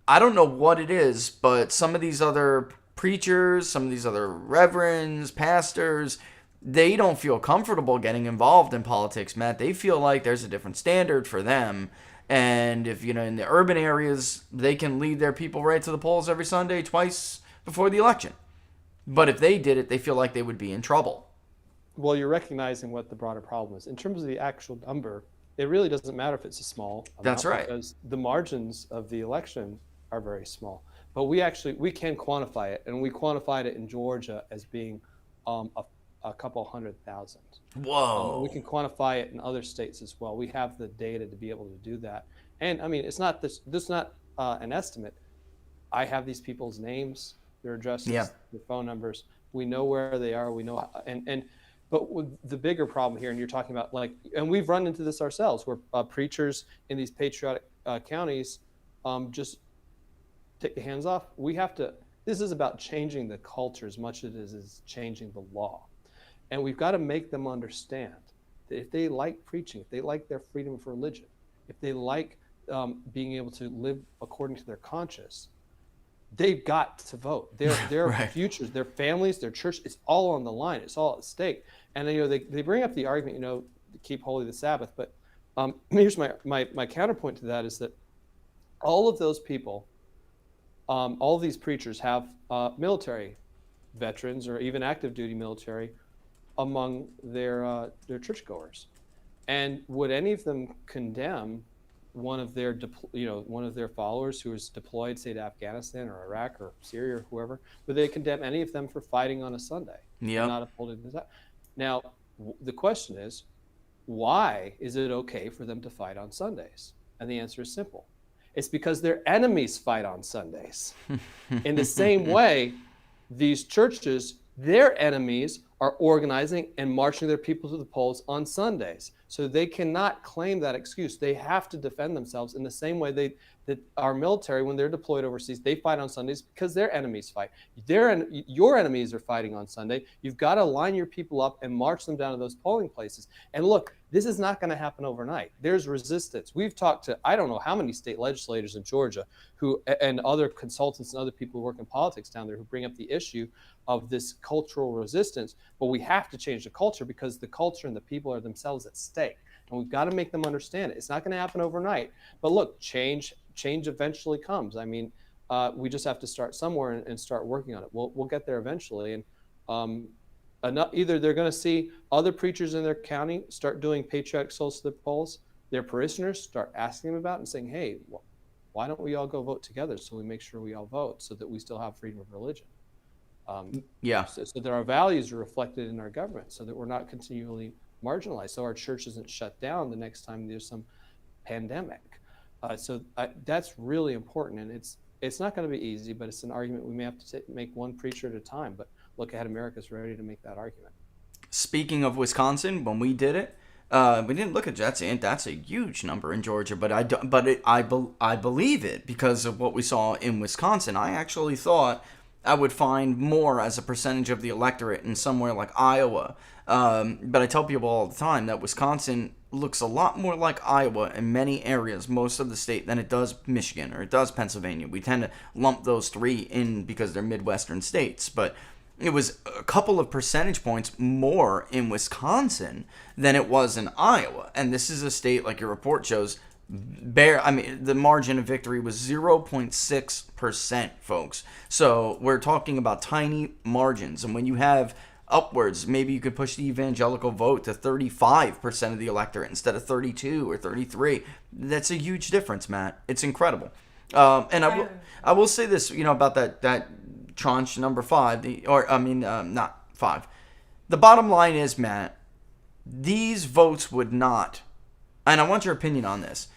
I don't know what it is, but some of these other preachers, some of these other reverends, pastors, they don't feel comfortable getting involved in politics, Matt. They feel like there's a different standard for them. And if, in the urban areas, they can lead their people right to the polls every Sunday, twice before the election. But if they did it, they feel like they would be in trouble. Well, you're recognizing what the broader problem is. In terms of the actual number, it really doesn't matter if it's a small amount. That's right. Because the margins of the election are very small. But we can quantify it, and we quantified it in Georgia as being a couple 100,000. Whoa. We can quantify it in other states as well. We have the data to be able to do that. And I mean, it's not this is not an estimate. I have these people's names, their addresses, their phone numbers. We know where they are. We know, but with the bigger problem here, and you're talking about and we've run into this ourselves, where preachers in these patriotic counties just take the hands off. This is about changing the culture as much as it is changing the law. And we've got to make them understand that if they like preaching, if they like their freedom of religion, if they like being able to live according to their conscience, they've got to vote. Their right. futures, their families, their church, it's all on the line. It's all at stake. And they bring up the argument, to keep holy the Sabbath. But here's my counterpoint to that is that all of those people, all of these preachers have military veterans or even active duty military among their churchgoers. And would any of them condemn one of their followers who is deployed, say, to Afghanistan or Iraq or Syria or whoever? Would they condemn any of them for fighting on a Sunday? Yeah. Not upholding the Sabbath? Now, the question is, why is it okay for them to fight on Sundays? And the answer is simple. It's because their enemies fight on Sundays. In the same way, these churches, their enemies are organizing and marching their people to the polls on Sundays. So they cannot claim that excuse. They have to defend themselves in the same way that our military, when they're deployed overseas, they fight on Sundays because their enemies fight. Your enemies are fighting on Sunday. You've got to line your people up and march them down to those polling places. And look, this is not going to happen overnight. There's resistance. We've talked to, I don't know how many state legislators in Georgia and other consultants and other people who work in politics down there who bring up the issue of this cultural resistance. But we have to change the culture because the culture and the people are themselves at stake. And we've got to make them understand it. It's not going to happen overnight. But look, change eventually comes. I mean, we just have to start somewhere and start working on it. We'll get there eventually. And either they're going to see other preachers in their county start doing patriotic soul slip polls, their parishioners start asking them about it and saying, hey, why don't we all go vote together so we make sure we all vote so that we still have freedom of religion? So that our values are reflected in our government, so that we're not continually marginalized, so our church isn't shut down the next time there's some pandemic. That's really important, and it's not going to be easy, but it's an argument we may have to make one preacher at a time. But Look Ahead America's ready to make that argument. Speaking of Wisconsin, when we did it, we didn't look at Jets, and that's a huge number in Georgia. But I believe it because of what we saw in Wisconsin. I actually thought I would find more as a percentage of the electorate in somewhere like Iowa. But I tell people all the time that Wisconsin looks a lot more like Iowa in many areas, most of the state, than it does Michigan or it does Pennsylvania. We tend to lump those three in because they're Midwestern states. But it was a couple of percentage points more in Wisconsin than it was in Iowa. And this is a state, like your report shows, the margin of victory was 0.6%, folks. So we're talking about tiny margins. And when you have upwards, maybe you could push the evangelical vote to 35% of the electorate instead of 32 or 33. That's a huge difference, Matt. It's incredible. And I will say this, about that tranche number 5, not 5. The bottom line is, Matt, these votes would not, and I want your opinion on this.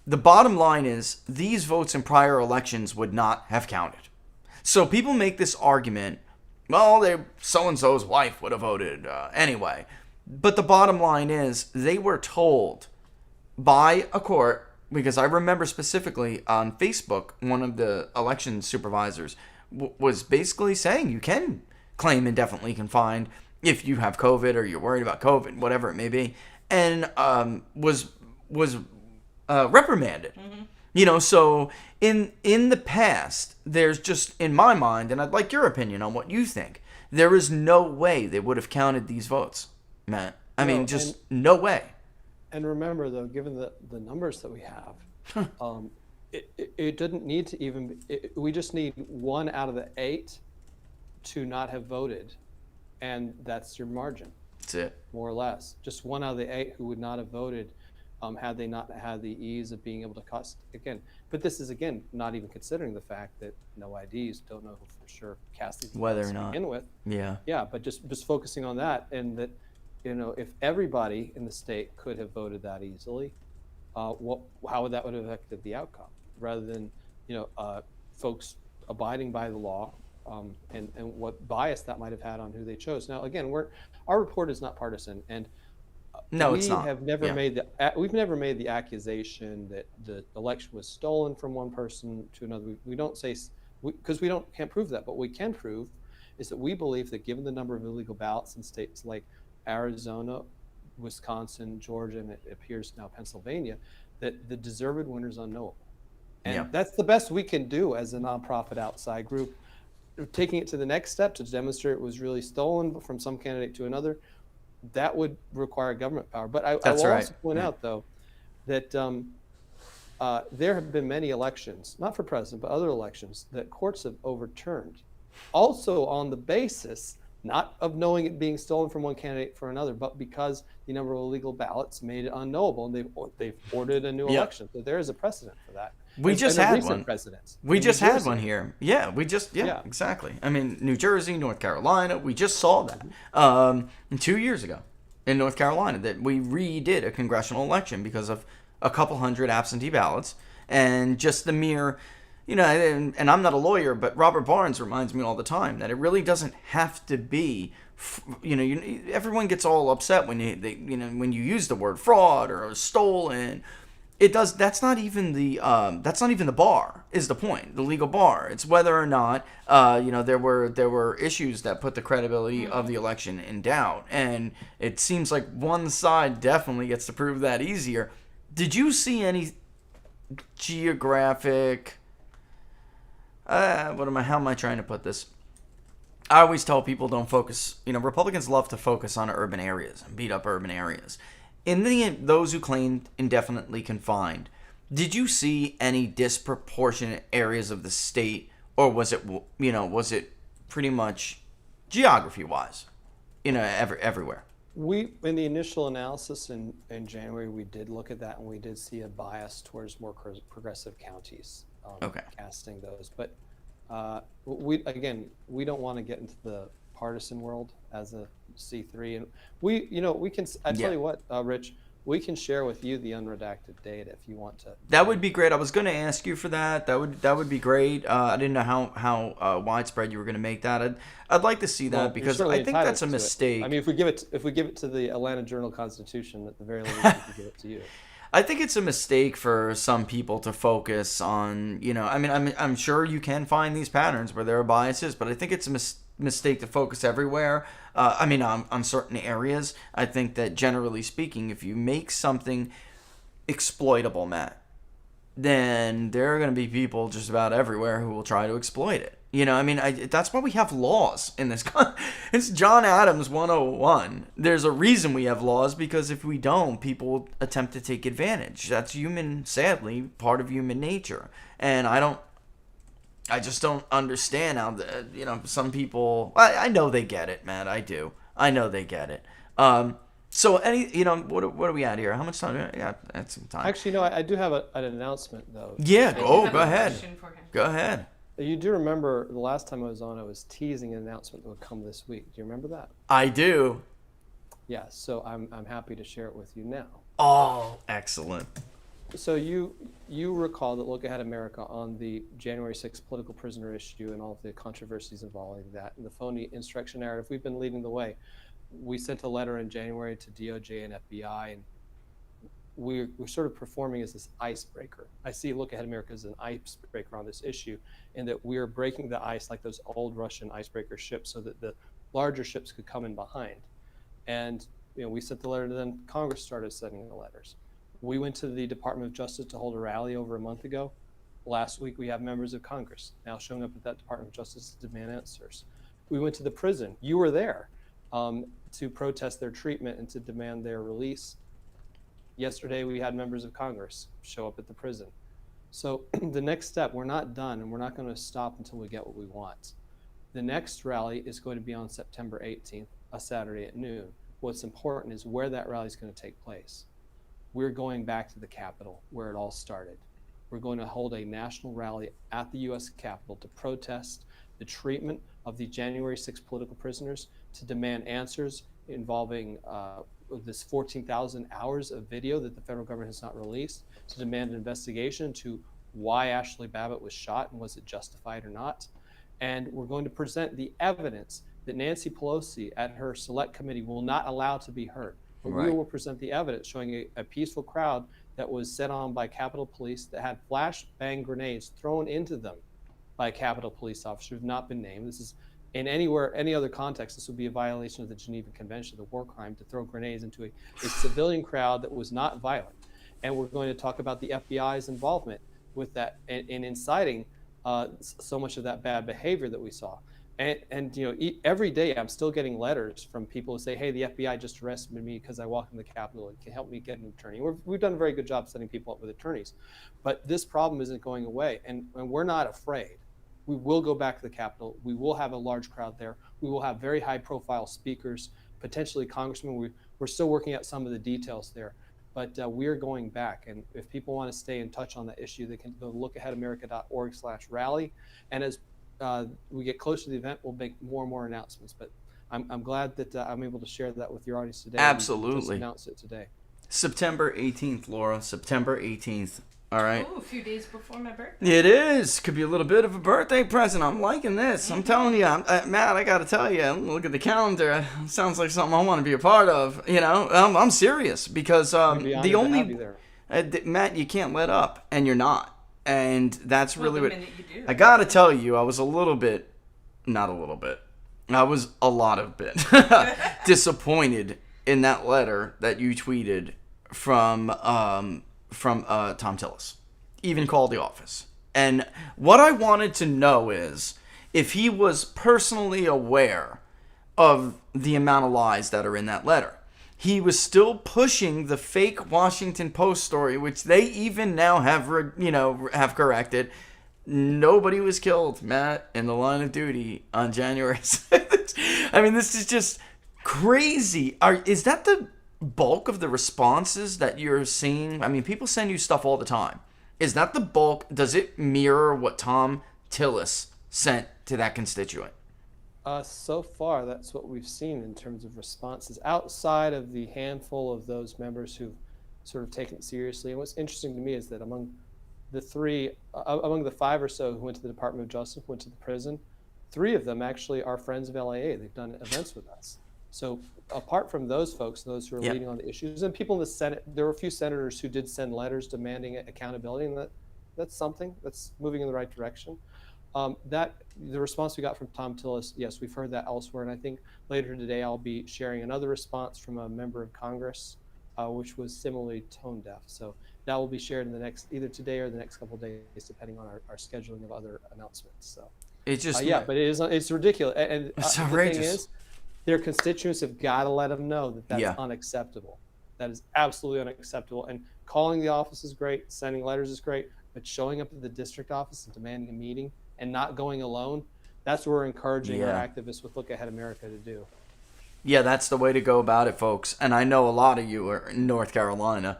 The bottom line is these votes in prior elections would not have counted. So people make this argument, well, so-and-so's wife would have voted anyway. But the bottom line is they were told by a court, because I remember specifically on Facebook, one of the election supervisors was basically saying you can claim indefinitely confined if you have COVID or you're worried about COVID, whatever it may be, and was reprimanded. Mm-hmm. So in the past, there's just, in my mind, and I'd like your opinion on what you think, there is no way they would have counted these votes, Matt. No way. And remember, though, given the numbers that we have, it didn't need to even we just need 1 out of the 8 to not have voted, and that's your margin. That's it. More or less. Just 1 out of the 8 who would not have voted had they not had the ease of being able to cost again. But this is, again, not even considering the fact that no IDs, don't know who for sure cast these whether votes or to not begin with. Yeah, but just focusing on that, and that, if everybody in the state could have voted that easily, how would that have affected the outcome, rather than folks abiding by the law, and what bias that might have had on who they chose. Now, again, our report is not partisan, and no, it's not. We've never made the accusation that the election was stolen from one person to another. We don't say, because we can't prove that. But what we can prove is that we believe that, given the number of illegal ballots in states like Arizona, Wisconsin, Georgia, and it appears now Pennsylvania, that the deserved winner is unknowable. And that's the best we can do as a nonprofit outside group. Taking it to the next step to demonstrate it was really stolen from some candidate to another, that would require government power. But I will also point out, though, that there have been many elections, not for president, but other elections, that courts have overturned, also on the basis not of knowing it being stolen from one candidate for another, but because the number of illegal ballots made it unknowable, and they've ordered a new election. So there is a precedent for that. We just had one. We just had one here. Yeah, exactly. I mean, New Jersey, North Carolina, we just saw that 2 years ago in North Carolina, that we redid a congressional election because of a couple hundred absentee ballots, and just the mere, and I'm not a lawyer, but Robert Barnes reminds me all the time that it really doesn't have to be, everyone gets all upset when when you use the word fraud or stolen. It does. That's not even the bar, is the point. The legal bar. It's whether or not there were issues that put the credibility of the election in doubt, and it seems like one side definitely gets to prove that easier. Did you see any geographic? How am I trying to put this? I always tell people don't focus. Republicans love to focus on urban areas and beat up urban areas. in those who claimed indefinitely confined, did you see any disproportionate areas of the state, or was it pretty much geography-wise, everywhere? We, in the initial analysis in January, we did look at that, and we did see a bias towards more progressive counties, casting those. But we don't want to get into the partisan world as a C3, and we can. I tell you what, Rich, we can share with you the unredacted data if you want to. That would be great. I was going to ask you for that. That would be great. I didn't know how widespread you were going to make that. I'd like to see that, because I think that's a mistake. I mean, if we give it to the Atlanta Journal-Constitution, at the very least, we could give it to you. I think it's a mistake for some people to focus on, I'm sure you can find these patterns where there are biases, but I think it's a mistake to focus everywhere. On certain areas. I think that generally speaking, if you make something exploitable, Matt, then there are going to be people just about everywhere who will try to exploit it. That's why we have laws in this country. It's John Adams 101. There's a reason we have laws, because if we don't, people will attempt to take advantage. That's sadly, part of human nature. And I just don't understand how some people. I know they get it, man. I do. I know they get it. So what are we at here? How much time? Yeah, that's some time. Actually, no. I do have an announcement though. Yeah. Go have a ahead. question for him. Go ahead. You do remember the last time I was on, I was teasing an announcement that would come this week. Do you remember that? I do. Yeah. So I'm happy to share it with you now. Oh, excellent. So you recall that Look Ahead America, on the January 6th political prisoner issue and all of the controversies involving that and the phony insurrection narrative, we've been leading the way. We sent a letter in January to DOJ and FBI, and we're sort of performing as this icebreaker. I see Look Ahead America as an icebreaker on this issue, in that we're breaking the ice like those old Russian icebreaker ships so that the larger ships could come in behind. And we sent the letter to them. Congress started sending the letters. We went to the Department of Justice to hold a rally over a month ago. Last week, we have members of Congress now showing up at that Department of Justice to demand answers. We went to the prison. You were there to protest their treatment and to demand their release. Yesterday, we had members of Congress show up at the prison. So the next step, we're not done, and we're not going to stop until we get what we want. The next rally is going to be on September 18th, a Saturday at noon. What's important is where that rally is going to take place. We're going back to the Capitol, where it all started. We're going to hold a national rally at the U.S. Capitol to protest the treatment of the January 6 political prisoners, to demand answers involving this 14,000 hours of video that the federal government has not released, to demand an investigation to why Ashley Babbitt was shot and was it justified or not. And we're going to present the evidence that Nancy Pelosi at her select committee will not allow to be heard. But we will present the evidence showing a peaceful crowd that was set on by Capitol Police, that had flashbang grenades thrown into them by Capitol Police officers who have not been named. This is in any other context, this would be a violation of the Geneva Convention, the war crime, to throw grenades into a civilian crowd that was not violent. And we're going to talk about the FBI's involvement with that and inciting so much of that bad behavior that we saw. And every day I'm still getting letters from people who say, hey, the FBI just arrested me because I walked in the Capitol and can help me get an attorney. We've done a very good job setting people up with attorneys. But this problem isn't going away, and we're not afraid. We will go back to the Capitol. We will have a large crowd there. We will have very high-profile speakers, potentially congressmen. We're still working out some of the details there. But we're going back. And if people want to stay in touch on that issue, they can go to lookaheadamerica.org/rally. And as we get closer to the event, we'll make more and more announcements. But I'm glad that I'm able to share that with your audience today. Absolutely. We just announced it today. September 18th, Laura. September 18th. All right. Ooh, a few days before my birthday. It is. Could be a little bit of a birthday present. I'm liking this. I'm telling you, Matt, I got to tell you, look at the calendar. It sounds like something I want to be a part of. I'm serious because the only Matt, you can't let up, and you're not. And that's really what I got to tell you. I was a little bit, not a little bit. I was a lot of bit disappointed in that letter that you tweeted from Tom Tillis, even called the office. And what I wanted to know is if he was personally aware of the amount of lies that are in that letter. he was still pushing the fake Washington Post story, which they even now have corrected. Nobody was killed, Matt, in the line of duty on January 6th. I mean, this is just crazy. Is that the bulk of the responses that you're seeing? I mean, people send you stuff all the time. Is that the bulk? Does it mirror what Tom Tillis sent to that constituent? So far, that's what we've seen in terms of responses, outside of the handful of those members who've sort of taken it seriously. And what's interesting to me is that among the five or so who went to the Department of Justice, went to the prison, 3 of them actually are friends of LAA. They've done events with us. So apart from those folks, those who are leading on the issues, and people in the Senate, there were a few senators who did send letters demanding accountability, and that's something that's moving in the right direction. That the response we got from Tom Tillis, yes, we've heard that elsewhere, and I think later today I'll be sharing another response from a member of Congress, which was similarly tone deaf. So that will be shared in the next, either today or the next couple of days, depending on our scheduling of other announcements. So it's just but it's ridiculous, and it's outrageous. outrageous. The thing is, their constituents have got to let them know that that's unacceptable. That is absolutely unacceptable. And calling the office is great, sending letters is great, but showing up at the district office and demanding a meeting and not going alone, that's what we're encouraging our activists with Look Ahead America to do. Yeah, that's the way to go about it, folks. And I know a lot of you are in North Carolina.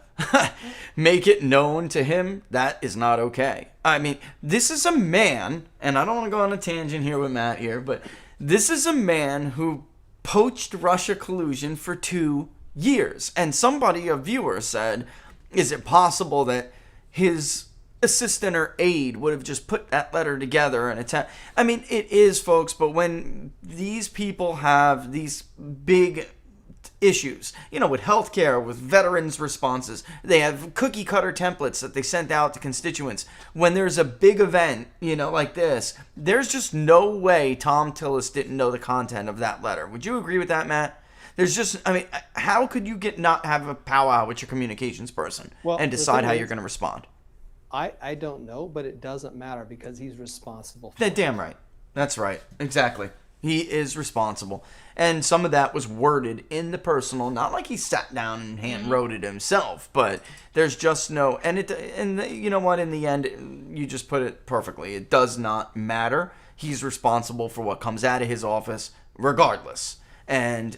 Make it known to him that is not okay. I mean, this is a man, and I don't want to go on a tangent here with Matt here, but this is a man who poached Russia collusion for 2 years. And a viewer said, is it possible that his assistant or aide would have just put that letter together and attempt? I mean, it is, folks, but when these people have these big issues, with healthcare, with veterans responses, they have cookie cutter templates that they sent out to constituents. When there's a big event, like this, there's just no way Tom Tillis didn't know the content of that letter. Would you agree with that, Matt? There's just, how could you not have a powwow with your communications person and decide how you're going to respond? I don't know, but it doesn't matter because he's responsible. Damn right. That's right. Exactly. He is responsible. And some of that was worded in the personal, not like he sat down and hand wrote it himself, but there's just no, and you know what, in the end, you just put it perfectly. It does not matter. He's responsible for what comes out of his office regardless. And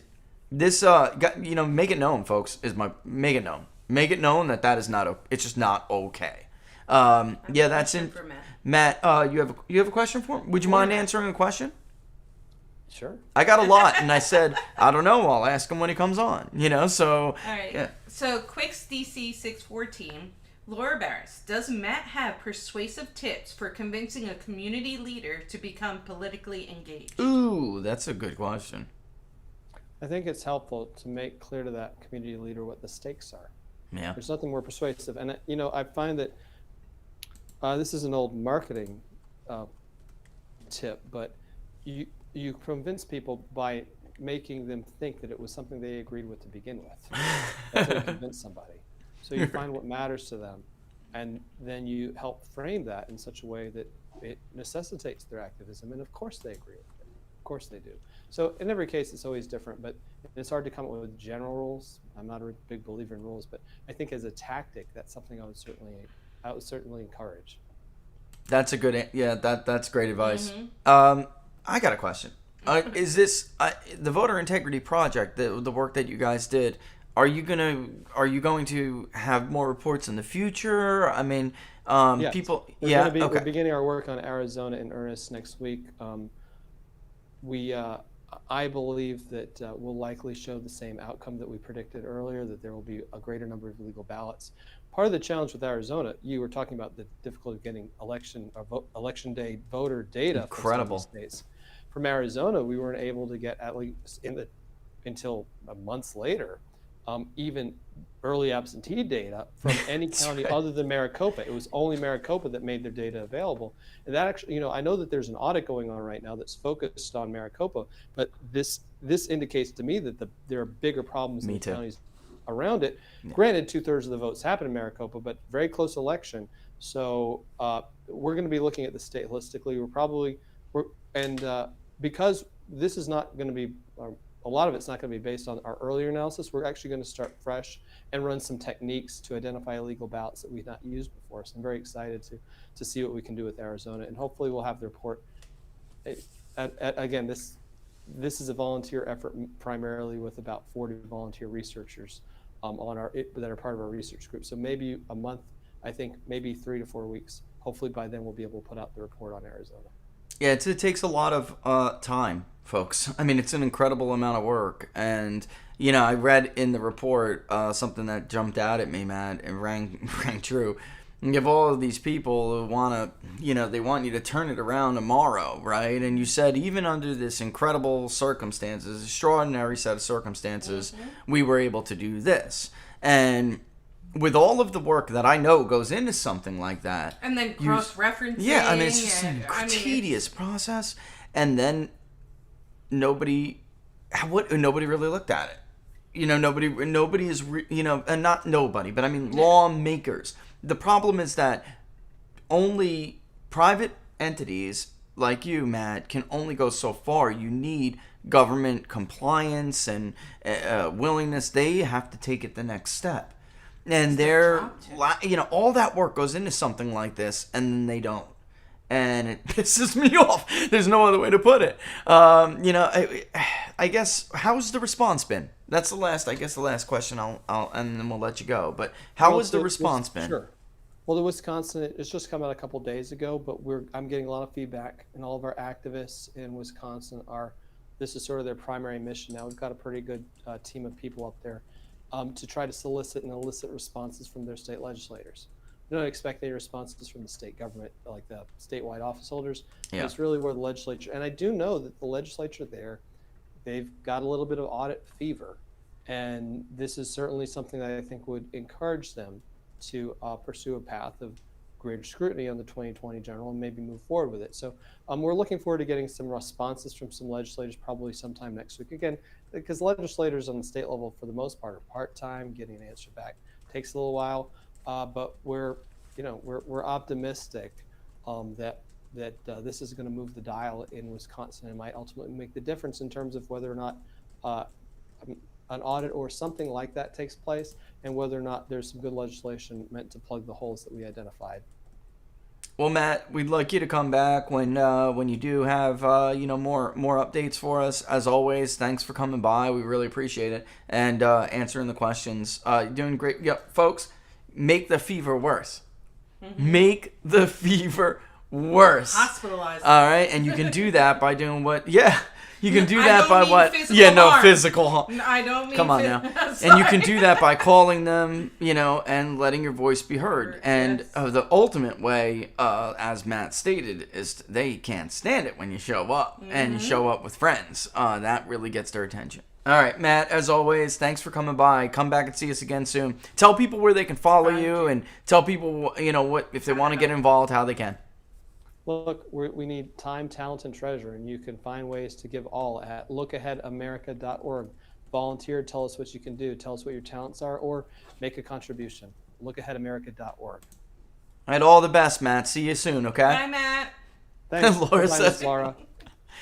this, make it known, folks, make it known. Make it known that is not, it's just not okay. That's in. Matt, you have a question for him? Would you mind answering a question? Sure. I got a lot, and I said, I don't know. I'll ask him when he comes on. So. All right. Yeah. So, Quicks DC 614, Laura Barris, does Matt have persuasive tips for convincing a community leader to become politically engaged? Ooh, that's a good question. I think it's helpful to make clear to that community leader what the stakes are. Yeah. There's nothing more persuasive, and I find that this is an old marketing tip, but you convince people by making them think that it was something they agreed with to begin with. That's how you convince somebody. So you find what matters to them, and then you help frame that in such a way that it necessitates their activism. And of course they agree with it. Of course they do. So in every case, it's always different, but it's hard to come up with general rules. I'm not a big believer in rules, but I think as a tactic, that's something I would certainly encourage. That's a good, that's great advice. I got a question. Is this the Voter Integrity Project, the work that you guys did? Are you going to have more reports in the future? I mean, yes. People. We're beginning our work on Arizona in earnest next week. I believe that we'll likely show the same outcome that we predicted earlier, that there will be a greater number of illegal ballots. Part of the challenge with Arizona, you were talking about the difficulty of getting election day voter data from some states. From Arizona, we weren't able to get, at least until months later, even early absentee data from any county other than Maricopa. It was only Maricopa that made their data available. And that actually, I know that there's an audit going on right now that's focused on Maricopa, but this indicates to me that there are bigger problems in the counties around it. Yeah. Granted, 2/3 of the votes happen in Maricopa, but very close election. So we're going to be looking at the state holistically. Because this is not going to be a lot of it's not going to be based on our earlier analysis. We're actually going to start fresh and run some techniques to identify illegal ballots that we've not used before. So I'm very excited to see what we can do with Arizona, and hopefully we'll have the report. Again, this is a volunteer effort primarily with about 40 volunteer researchers that are part of our research group. So maybe a month, I think maybe 3 to 4 weeks. Hopefully by then we'll be able to put out the report on Arizona. Yeah, it takes a lot of time, folks. I mean, it's an incredible amount of work. And, you know, I read in the report something that jumped out at me, Matt, and rang true. You have all of these people who want to, you know, they want you to turn it around tomorrow, right? And you said even under this incredible circumstances, extraordinary set of circumstances, we were able to do this. And with all of the work that I know goes into something like that. And then cross-referencing. Yeah, I mean, it's just a tedious process. And then nobody really looked at it. You know, nobody is, and not nobody, but I mean lawmakers. The problem is that only private entities like you, Matt, can only go so far. You need government compliance and willingness. They have to take it the next step. And all that work goes into something like this, and then they don't. And it pisses me off. There's no other way to put it. I guess, how's the response been? That's the last question. I'll and then we'll let you go. But how has the response been? Sure. Well, the Wisconsin, it's just come out a couple days ago, but I'm getting a lot of feedback, and all of our activists in Wisconsin this is sort of their primary mission now. We've got a pretty good team of people up there to try to solicit and elicit responses from their state legislators. We don't expect any responses from the state government, like the statewide office holders. Yeah. It's really where the legislature, and I do know that the legislature there, they've got a little bit of audit fever, and this is certainly something that I think would encourage them to pursue a path of greater scrutiny on the 2020 general and maybe move forward with it. So we're looking forward to getting some responses from some legislators probably sometime next week. Again, because legislators on the state level, for the most part, are part-time. Getting an answer back takes a little while, but we're optimistic that this is going to move the dial in Wisconsin and might ultimately make the difference in terms of whether or not an audit or something like that takes place, and whether or not there's some good legislation meant to plug the holes that we identified. Well, Matt, we'd like you to come back when you do have more updates for us. As always, thanks for coming by. We really appreciate it, and answering the questions. You're doing great. Yeah, folks, make the fever worse. Mm-hmm. Make the fever worse. Hospitalized. All right, and you can do that by doing what? Yeah. You can do that by what? Physical harm. No, I don't mean Come on now. And you can do that by calling them, and letting your voice be heard. And the ultimate way, as Matt stated, is they can't stand it when you show up and you show up with friends. That really gets their attention. All right, Matt, as always, thanks for coming by. Come back and see us again soon. Tell people where they can follow you, and tell people, what if they want to get involved, how they can. Look, we need time, talent, and treasure, and you can find ways to give all at lookaheadamerica.org. Volunteer, tell us what you can do, tell us what your talents are, or make a contribution. Lookaheadamerica.org. And all the best, Matt. See you soon, okay? Bye, Matt. Thanks. Laura says. Laura.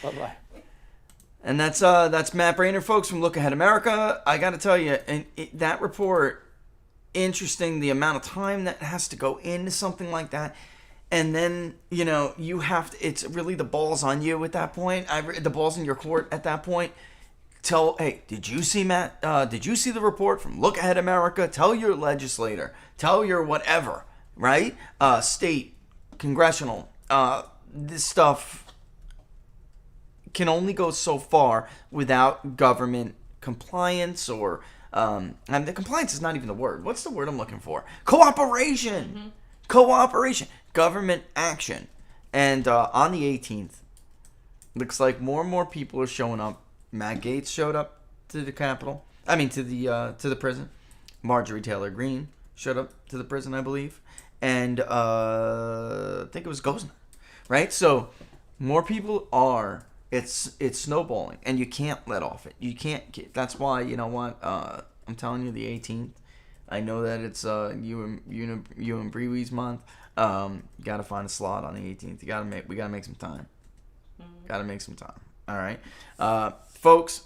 Bye-bye. And that's Matt Braynard, folks, from Look Ahead America. I got to tell you, that report, interesting, the amount of time that has to go into something like that. And then, you have to, it's really the ball's on you at that point. The ball's in your court at that point. Hey, did you see Matt? Did you see the report from Look Ahead America? Tell your legislator. Tell your whatever, right? State, congressional. This stuff can only go so far without government compliance or, and the compliance is not even the word. What's the word I'm looking for? Cooperation. Mm-hmm. Cooperation. Government action. And on the 18th, looks like more and more people are showing up. Matt Gaetz showed up to the Capitol. I mean, to the prison. Marjorie Taylor Greene showed up to the prison, I believe. And I think it was Gosner, right? So more people are. It's snowballing, and you can't let off it. You can't. That's why, you know what? I'm telling you, the 18th. I know that it's you and Brewee's month. You gotta find a slot on the 18th. We gotta make some time. Gotta make some time. All right, folks.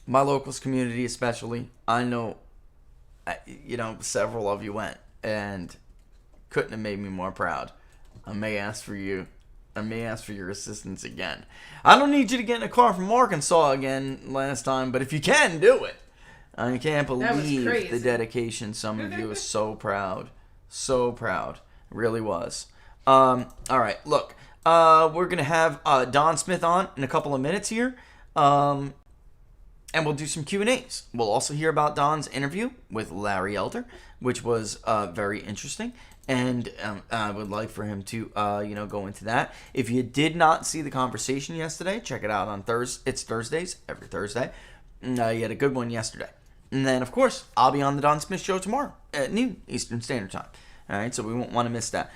my locals community especially, I know, several of you went, and couldn't have made me more proud. I may ask for you. I may ask for your assistance again. I don't need you to get in a car from Arkansas again last time, but if you can, do it. I can't believe the dedication. Some of you are so proud. So proud. Really was. All right, look. We're going to have Don Smith on in a couple of minutes here. And we'll do some Q&As. We'll also hear about Don's interview with Larry Elder, which was very interesting. And I would like for him to, go into that. If you did not see the conversation yesterday, check it out on Thursday. It's Thursdays, every Thursday. You had a good one yesterday. And then, of course, I'll be on the Don Smith Show tomorrow at noon Eastern Standard Time. All right, so we won't want to miss that.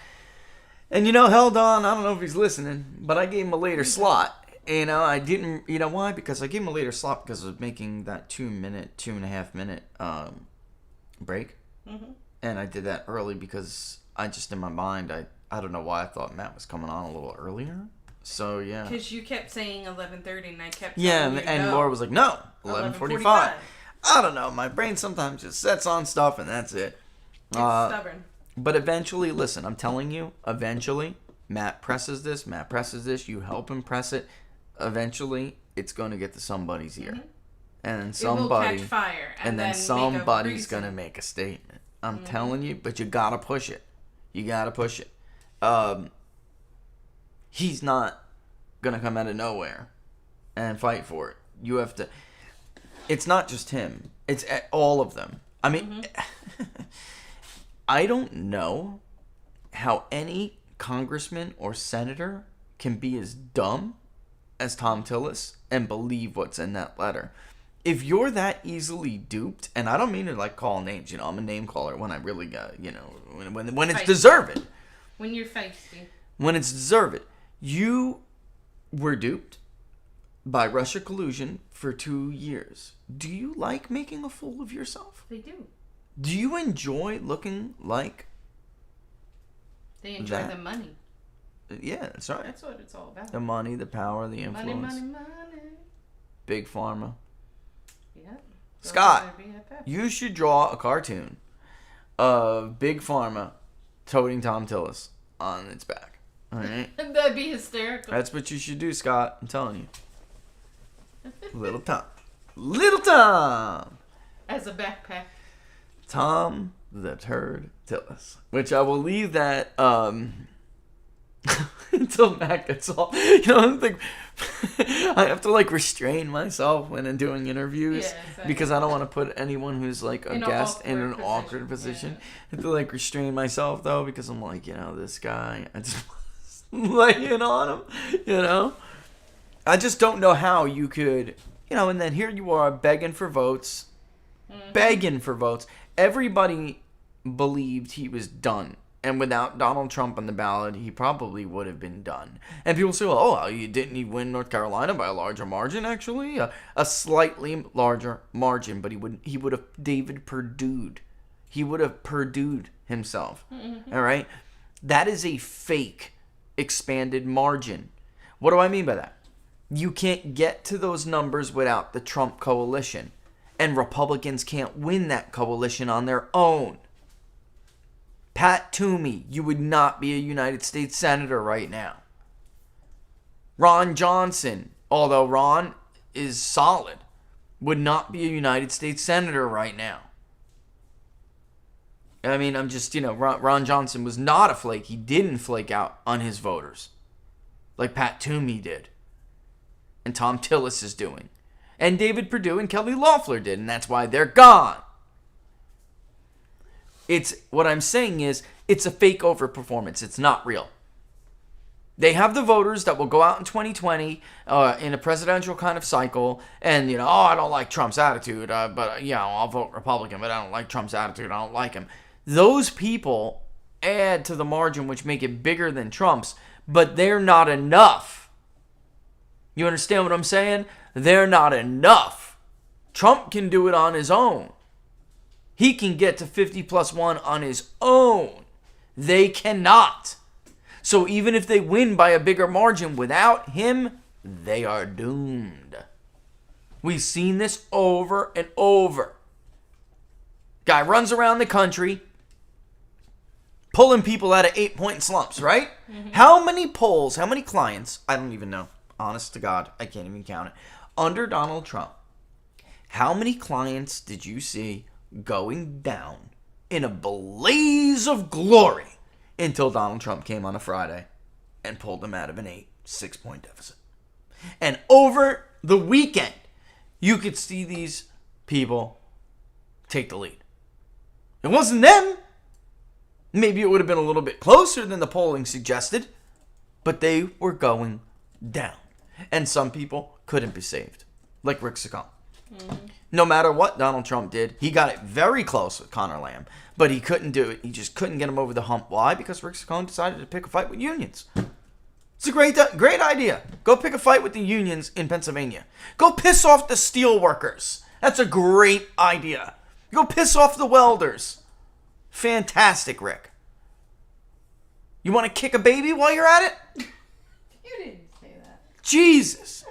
And hell, Don, I don't know if he's listening, but I gave him a later slot. I didn't, why? Because I gave him a later slot because I was making that 2.5 minute break. Mm-hmm. And I did that early because I just, in my mind, I don't know why I thought Matt was coming on a little earlier. So, yeah. Because you kept saying 11:30 and I kept telling you and no. Laura was like, no, 11:45. I don't know. My brain sometimes just sets on stuff and that's it. It's stubborn. But eventually, listen, I'm telling you, eventually, Matt presses this, you help him press it. Eventually, it's going to get to somebody's ear. Mm-hmm. And then somebody, it will catch fire. And then somebody's going to make a statement. I'm telling you, but you got to push it. You got to push it. He's not going to come out of nowhere and fight for it. You have to. It's not just him. It's all of them. I mean, I don't know how any congressman or senator can be as dumb as Tom Tillis and believe what's in that letter. If you're that easily duped, and I don't mean to call names, I'm a name caller when I really got, when it's deserved. When you're feisty. When it's deserved. You were duped by Russia collusion for 2 years. Do you like making a fool of yourself? They do. Do you enjoy looking like They enjoy that? The money. Yeah, that's right. That's what it's all about. The money, the power, the influence. Money. Big pharma. Yep. Scott, you should draw a cartoon of Big Pharma toting Tom Tillis on its back. All right? That'd be hysterical. That's what you should do, Scott. I'm telling you. Little Tom. As a backpack. Tom the Turd Tillis. Which I will leave that until Matt gets off. I think I have to restrain myself when I'm doing interviews, exactly. Because I don't want to put anyone who's a guest in an awkward position. Yeah. I have to restrain myself though, because I'm this guy, I just lay in on him, I just don't know how you could, and then here you are begging for votes. Everybody believed he was done. And without Donald Trump on the ballot, he probably would have been done. And people say, well, didn't he win North Carolina by a larger margin, actually? A slightly larger margin, but he would have David Perdued. He would have Perdued himself. Mm-hmm. All right? That is a fake expanded margin. What do I mean by that? You can't get to those numbers without the Trump coalition. And Republicans can't win that coalition on their own. Pat Toomey, you would not be a United States Senator right now. Ron Johnson, although Ron is solid, would not be a United States Senator right now. I mean, I'm just, Ron Johnson was not a flake. He didn't flake out on his voters like Pat Toomey did. And Tom Tillis is doing. And David Perdue and Kelly Loeffler did, and that's why they're gone. What I'm saying is, it's a fake overperformance. It's not real. They have the voters that will go out in 2020 in a presidential kind of cycle and, I don't like Trump's attitude, but, I'll vote Republican, but I don't like Trump's attitude. I don't like him. Those people add to the margin, which make it bigger than Trump's, but they're not enough. You understand what I'm saying? They're not enough. Trump can do it on his own. He can get to 50+1 on his own. They cannot. So even if they win by a bigger margin without him, they are doomed. We've seen this over and over. Guy runs around the country pulling people out of 8-point slumps, right? Mm-hmm. How many polls, how many clients, I don't even know. Honest to God, I can't even count it. Under Donald Trump, how many clients did you see going down in a blaze of glory until Donald Trump came on a Friday and pulled them out of an 6-point deficit? And over the weekend, you could see these people take the lead. It wasn't them. Maybe it would have been a little bit closer than the polling suggested, but they were going down. And some people couldn't be saved, like Rick Saccone. Mm-hmm. No matter what Donald Trump did, he got it very close with Conor Lamb, but he couldn't do it. He just couldn't get him over the hump. Why? Because Rick Saccone decided to pick a fight with unions. It's a great idea. Go pick a fight with the unions in Pennsylvania. Go piss off the steel workers. That's a great idea. Go piss off the welders. Fantastic, Rick. You want to kick a baby while you're at it? You didn't say that. Jesus.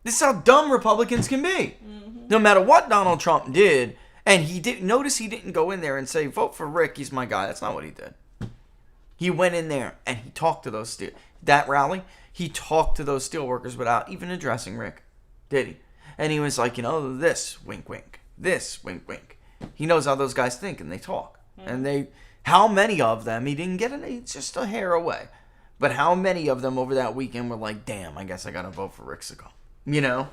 This is how dumb Republicans can be. Mm-hmm. No matter what Donald Trump did, and he didn't go in there and say, vote for Rick, he's my guy. That's not what he did. He went in there and he talked to those that rally. He talked to those steelworkers without even addressing Rick, did he? And he was like, this wink, wink, this wink, wink. He knows how those guys think and they talk. Mm-hmm. And how many of them, he didn't get it's just a hair away. But how many of them over that weekend were like, damn, I guess I got to vote for Rick Saccone. A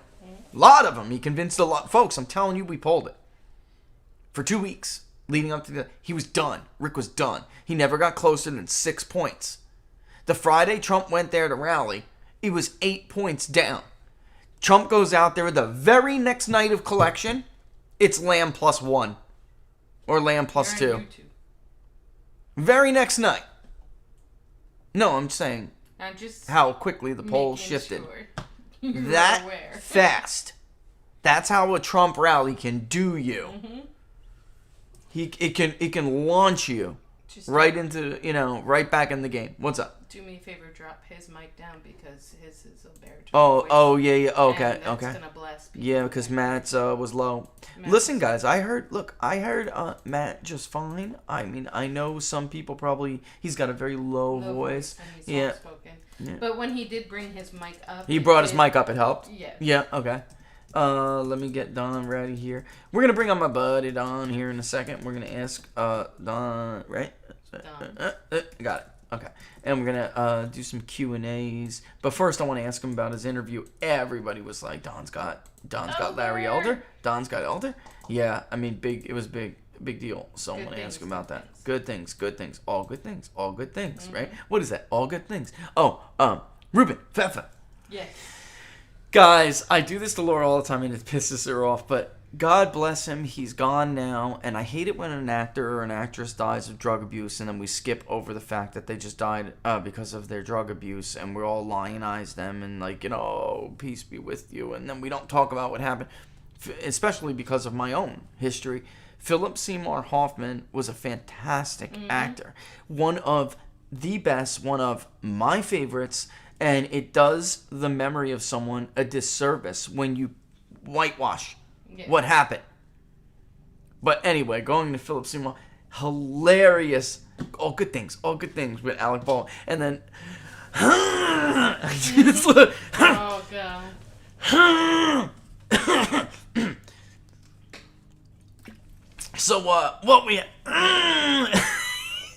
lot of them. He convinced a lot. Folks, I'm telling you, we polled it. For 2 weeks leading up to he was done. Rick was done. He never got closer than 6 points. The Friday Trump went there to rally, it was 8 points down. Trump goes out there the very next night of collection, it's Lamb +1. Or Lamb +2. Very next night. No, I'm saying how quickly the polls shifted. Sure that fast. That's how a Trump rally can do you. Mm-hmm. It can launch you right into, right back in the game. What's up? Do me a favor, drop his mic down because his is a baritone. Oh, yeah, okay, and that's gonna bless people. Yeah, because Matt's was low. Listen, guys, I heard Matt just fine. I mean, I know some people probably, he's got a very low voice. And he's soft-spoken. Yeah. But when he did bring his mic up, he brought his mic up. It helped. Yeah. Yeah. Okay. Let me get Don ready here. We're gonna bring on my buddy Don here in a second. We're gonna ask Don, right? Don. Got it. Okay. And we're gonna do some Q&As. But first, I want to ask him about his interview. Everybody was like, Don's got Larry Elder. Don's got Elder. Yeah. I mean, big. It was big deal. So I want to ask him about that. Good things. All good things. All good things. Mm-hmm. Right? What is that? All good things. Oh, Ruben Fefa. Yes. Guys, I do this to Laura all the time and it pisses her off, but God bless him, he's gone now, and I hate it when an actor or an actress dies of drug abuse and then we skip over the fact that they just died because of their drug abuse, and we all lionize them and peace be with you, and then we don't talk about what happened, especially because of my own history. Philip Seymour Hoffman was a fantastic actor, one of the best, one of my favorites. And it does the memory of someone a disservice when you whitewash what happened. But anyway, going to Philip Seymour, hilarious. All good things with Alec Baldwin. And then... oh, God. So, what we...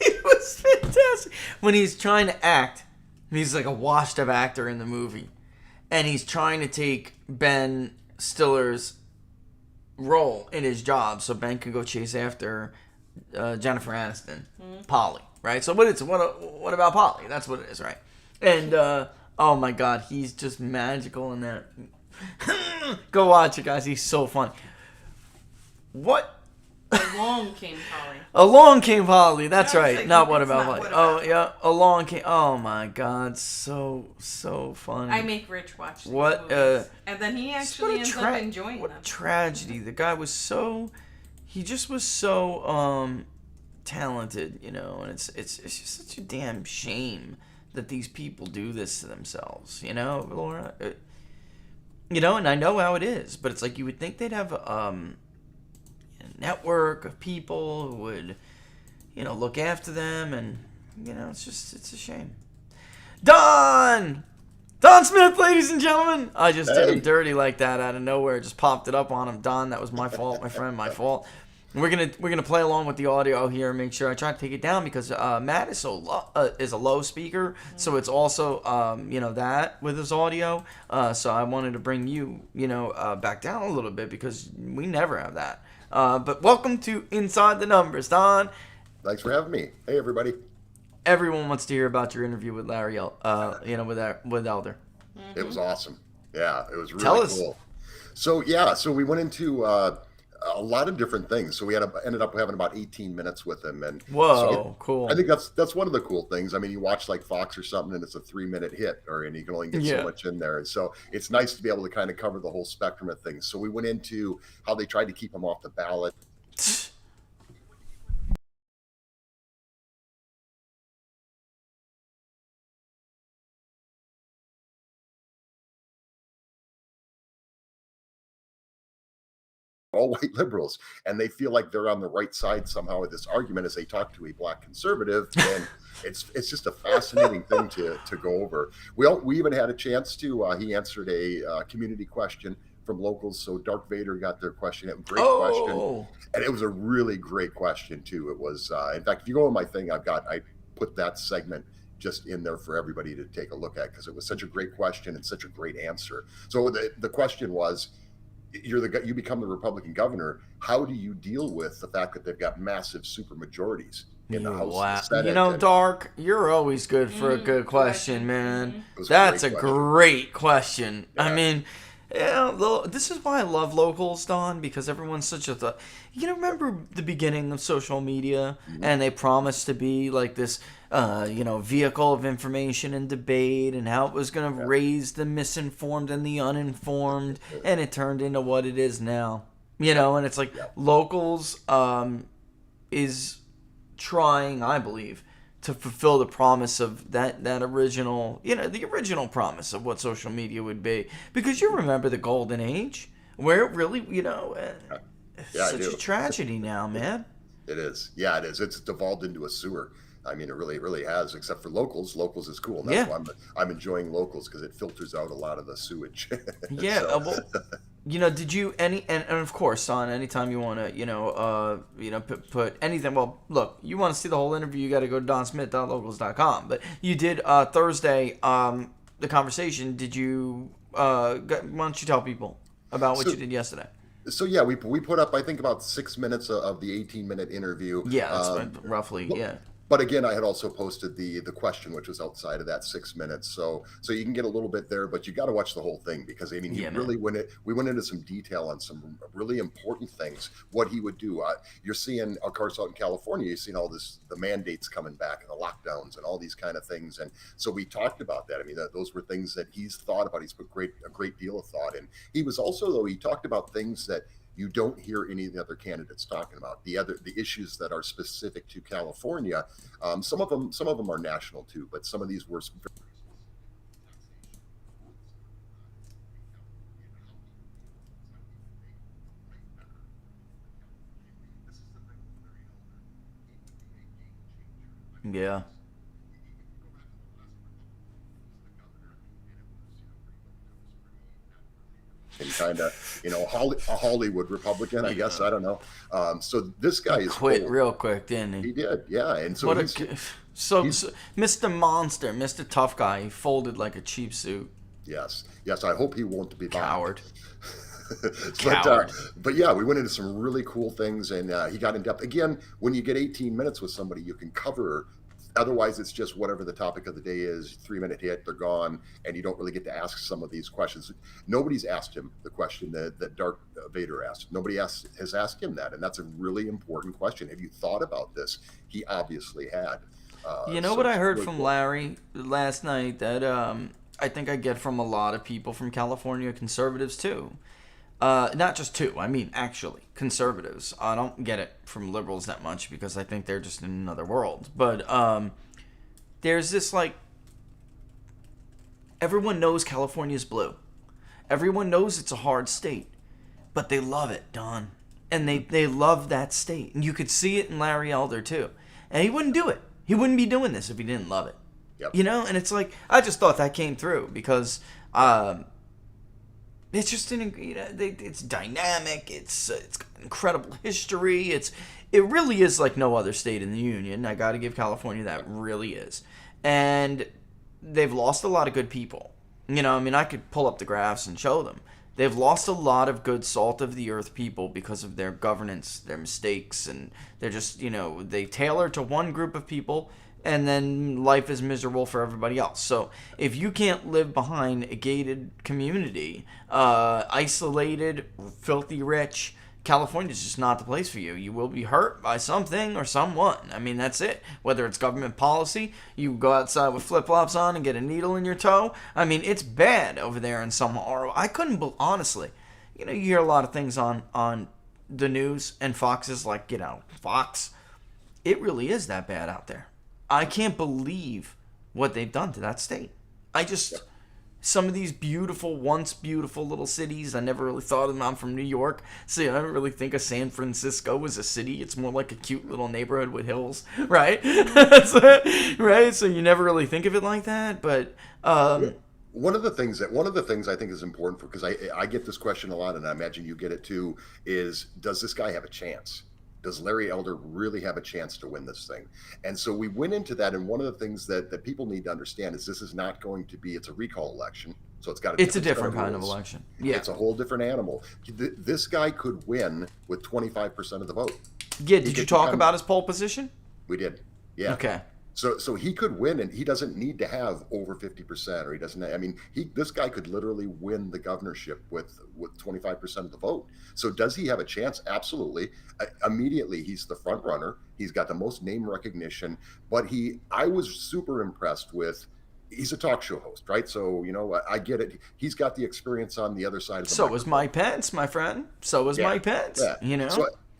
It was fantastic. When he's trying to act... He's like a washed-up actor in the movie. And he's trying to take Ben Stiller's role in his job so Ben can go chase after Jennifer Aniston, Polly, right? So what about Polly? That's what it is, right? And, oh my God, he's just magical in that. Go watch it, guys. He's so fun. What? Along Came Polly. Along Came Polly. That's right. Like, not What About Polly. Polly. Oh yeah. Along Came. Oh my God. So funny. I make Rich watch these what? movies. And then he actually ends up enjoying what them. What a tragedy. The guy was so. He just was so talented, and it's just such a damn shame that these people do this to themselves, Laura. You know, and I know how it is, but it's like you would think they'd have a network of people who would, you know, look after them, and, you know, it's a shame. Don Smith, ladies and gentlemen. I just did him dirty like that out of nowhere. Just popped it up on him. Don, that was my fault, my friend, my fault. And we're gonna play along with the audio here and make sure I try to take it down because Matt is is a low speaker, so it's also you know, that with his audio. So I wanted to bring you know, back down a little bit because we never have that. But welcome to Inside the Numbers, Don. Thanks for having me. Hey, everybody. Everyone wants to hear about your interview with Larry, you know, with Elder. It was awesome. Yeah, it was really Tell us. cool. So we went into a lot of different things. So we ended up having about 18 minutes with him, and Whoa, cool. I think that's one of the cool things. I mean, you watch like Fox or something, and it's a 3-minute hit, and you can only get so much in there. And so it's nice to be able to kind of cover the whole spectrum of things. So we went into how they tried to keep him off the ballot. All white liberals, and they feel like they're on the right side somehow of this argument as they talk to a black conservative, and it's just a fascinating thing to go over. We even had a chance to he answered a community question from locals, so Dark Vader got their question. Great question, and it was a really great question too. It was in fact, if you go on my thing, I put that segment just in there for everybody to take a look at because it was such a great question and such a great answer. So the question was, you become the Republican governor. How do you deal with the fact that they've got massive supermajorities in the House and the Senate? You know, Dark, you're always good for a good question, man. Mm-hmm. That's a great question. Yeah. I mean, yeah, this is why I love locals, Don, because everyone's such a... You know, remember the beginning of social media, and they promised to be like this, you know, vehicle of information and debate, and how it was going to raise the misinformed and the uninformed, and it turned into what it is now. You know, and it's like locals is trying, I believe, to fulfill the promise of that original, you know, the original promise of what social media would be. Because you remember the golden age, where it really, you know, it's such a tragedy now, man. It is. Yeah, it is. It's devolved into a sewer. I mean, it really has, except for locals. Locals is cool. And that's why I'm enjoying locals, because it filters out a lot of the sewage. Yeah. Well, you know, did you and of course, Son, anytime you want to, put anything. Well, look, you want to see the whole interview, you got to go to donsmith.locals.com. But you did Thursday, the conversation. Did you? Why don't you tell people about what you did yesterday? So yeah, we put up, I think, about 6 minutes of the 18-minute interview. Yeah, that's roughly. Yeah. But again, I had also posted the question, which was outside of that 6 minutes. So you can get a little bit there, but you got to watch the whole thing, because I mean, we went into some detail on some really important things, what he would do. You're seeing, of course, out in California, you're seeing all the mandates coming back and the lockdowns and all these kind of things. And so we talked about that. I mean, those were things that he's thought about. He's put a great deal of thought in. He was also, though, he talked about things that you don't hear any of the other candidates talking about, the issues that are specific to California. Some of them are national too, but some of these were. Yeah. And kind of, a Hollywood Republican, I guess. I don't know. So this guy is quit real quick, didn't he? He did, yeah. And so so Mr. Monster, Mr. Tough Guy, he folded like a cheap suit. Yes. I hope he won't be coward. But yeah, we went into some really cool things, and he got in depth. Again, when you get 18 minutes with somebody, you can cover. Otherwise, it's just whatever the topic of the day is, 3-minute hit, they're gone, and you don't really get to ask some of these questions. Nobody's asked him the question that Dark Vader asked. Nobody has asked him that, and that's a really important question. Have you thought about this? He obviously had. What I heard from Larry last night that I think I get from a lot of people from California, conservatives too. Not just two, I mean actually conservatives. I don't get it from liberals that much because I think they're just in another world. But there's this, like, everyone knows California's blue. Everyone knows it's a hard state, but they love it, Don. And they love that state. And you could see it in Larry Elder, too. And he wouldn't do it. He wouldn't be doing this if he didn't love it. Yep. You know? And it's like, I just thought that came through because it's just it's dynamic. It's got incredible history. It really is like no other state in the union. I got to give California that, really is. And they've lost a lot of good people. You know, I mean, I could pull up the graphs and show them. They've lost a lot of good salt of the earth people because of their governance, their mistakes, and they're just, they tailor to one group of people, and then life is miserable for everybody else. So if you can't live behind a gated community, isolated, filthy rich, California's just not the place for you. You will be hurt by something or someone. I mean, that's it. Whether it's government policy, you go outside with flip-flops on and get a needle in your toe. I mean, it's bad over there in some... I couldn't... Honestly, you hear a lot of things on the news, and Fox is like, Fox. It really is that bad out there. I can't believe what they've done to that state. Some of these once beautiful little cities, I never really thought of them. I'm from New York, so I don't really think of San Francisco as a city. It's more like a cute little neighborhood with hills, right? Right? So you never really think of it like that, but... One of the things I think is important, because I get this question a lot, and I imagine you get it too, is does this guy have a chance? Does Larry Elder really have a chance to win this thing? And so we went into that, and one of the things that people need to understand is this is not going to be, it's a recall election, so it's a different kind of election. Yeah. It's a whole different animal. This guy could win with 25% of the vote. Yeah, did you talk about his pole position? We did, yeah. Okay. So he could win, and he doesn't need to have over 50%, or he doesn't. I mean, this guy could literally win the governorship with 25% of the vote. So does he have a chance? Absolutely. Immediately, he's the front runner. He's got the most name recognition. But I was super impressed with. He's a talk show host, right? So I get it. He's got the experience on the other side of the. So was Mike Pence, my friend. So was Mike Pence. Yeah.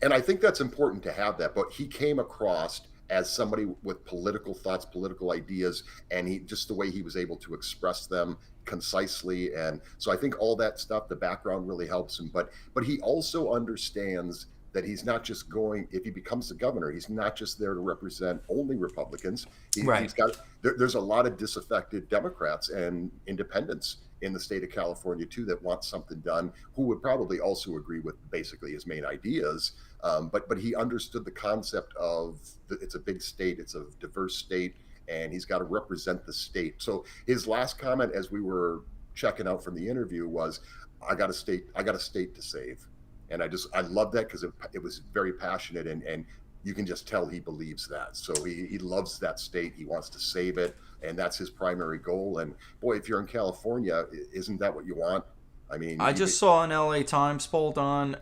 And I think that's important to have that. But he came across as somebody with political thoughts, political ideas, and just the way he was able to express them concisely. And so I think all that stuff, the background really helps him. But he also understands that he's not just going, if he becomes the governor, he's not just there to represent only Republicans. There's a lot of disaffected Democrats and independents in the state of California too that want something done, who would probably also agree with basically his main ideas. But he understood the concept of it's a big state, it's a diverse state, and he's got to represent the state. So his last comment as we were checking out from the interview was, I got a state to save. And I love that because it was very passionate, and you can just tell he believes that. So he loves that state. He wants to save it, and that's his primary goal. And boy, if you're in California, isn't that what you want? I mean, I just saw an LA Times poll on.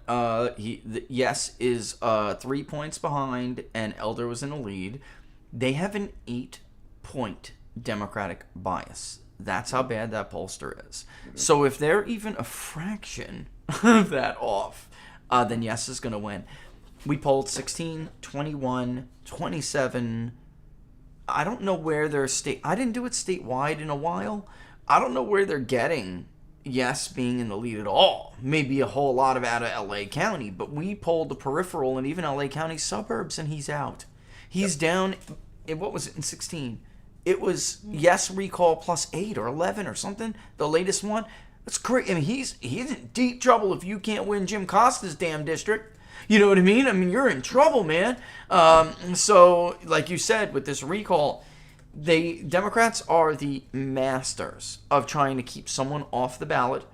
Yes is 3 points behind, and Elder was in the lead. They have an 8-point Democratic bias. That's how bad that pollster is. Mm-hmm. So if they're even a fraction of that off, then yes is going to win. We polled 16, 21, 27. I don't know where they're I didn't do it statewide in a while. I don't know where they're getting yes being in the lead at all. Maybe a whole lot of out of LA County, but we polled the peripheral and even LA County suburbs, and he's out. He's down. What was it in 16? It was yes recall plus 8 or 11 or something. The latest one. That's crazy. I mean, he's in deep trouble if you can't win Jim Costa's damn district. You know what I mean? I mean, you're in trouble, man. So, like you said, with this recall, Democrats are the masters of trying to keep someone off the ballot.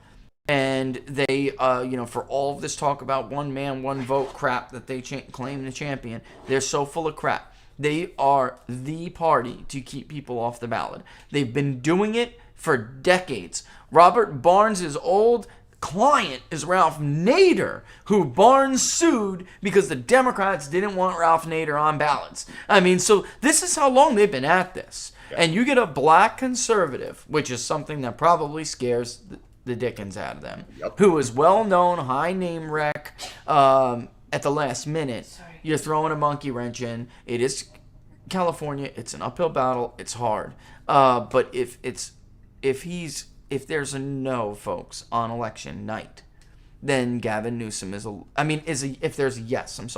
And they, for all of this talk about one man, one vote crap that they claim to champion, they're so full of crap. They are the party to keep people off the ballot. They've been doing it for decades. Robert Barnes' old client is Ralph Nader, who Barnes sued because the Democrats didn't want Ralph Nader on ballots. I mean, so this is how long they've been at this. Yeah. And you get a black conservative, which is something that probably scares the dickens out of them, who is well-known, high name rec, at the last minute. Sorry. You're throwing a monkey wrench in. It is California. It's an uphill battle. It's hard. But if he's if there's a no, folks, on election night, then Gavin Newsom if there's a yes,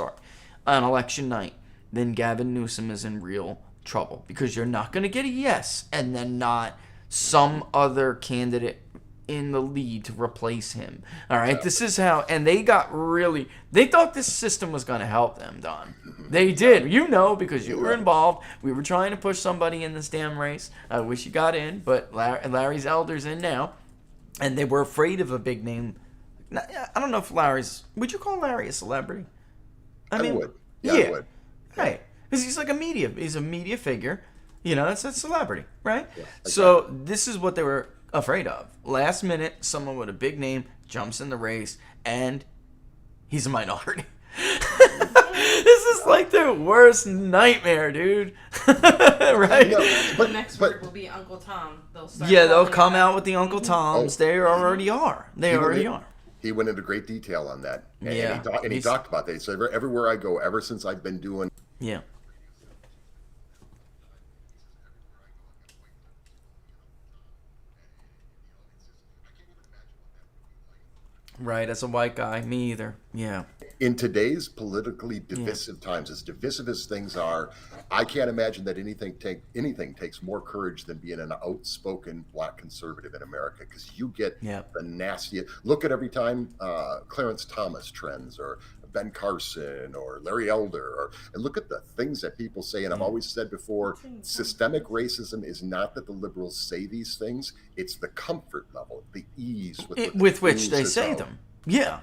on election night, then Gavin Newsom is in real trouble, because you're not going to get a yes and then not some other candidate in the lead to replace him. All right, this is how, and they thought this system was going to help them, Don. They did, because you were involved. We were trying to push somebody in this damn race. I wish you got in, but Larry's Elder's in now, and they were afraid of a big name. I don't know if would you call Larry a celebrity? I would. Yeah, I would. Right, because he's like he's a media figure. That's a celebrity, right? Yeah, exactly. So this is what they were afraid of. Last minute, someone with a big name jumps in the race, and he's a minority. This is like their worst nightmare, dude. Right? The next word will be Uncle Tom. They'll come out with the Uncle Toms. They already are. They already are. He went into great detail on that. And he talked about that. He said, everywhere I go, ever since I've been doing... Yeah. Right, as a white guy, me either. Yeah. In today's politically divisive times, as divisive as things are, I can't imagine that anything takes more courage than being an outspoken black conservative in America, because you get the nastiest. Look at every time Clarence Thomas trends, or Ben Carson, or Larry Elder, and look at the things that people say. And I've always said before, systemic racism is not that the liberals say these things; it's the comfort level, the ease with which they say them. Yeah.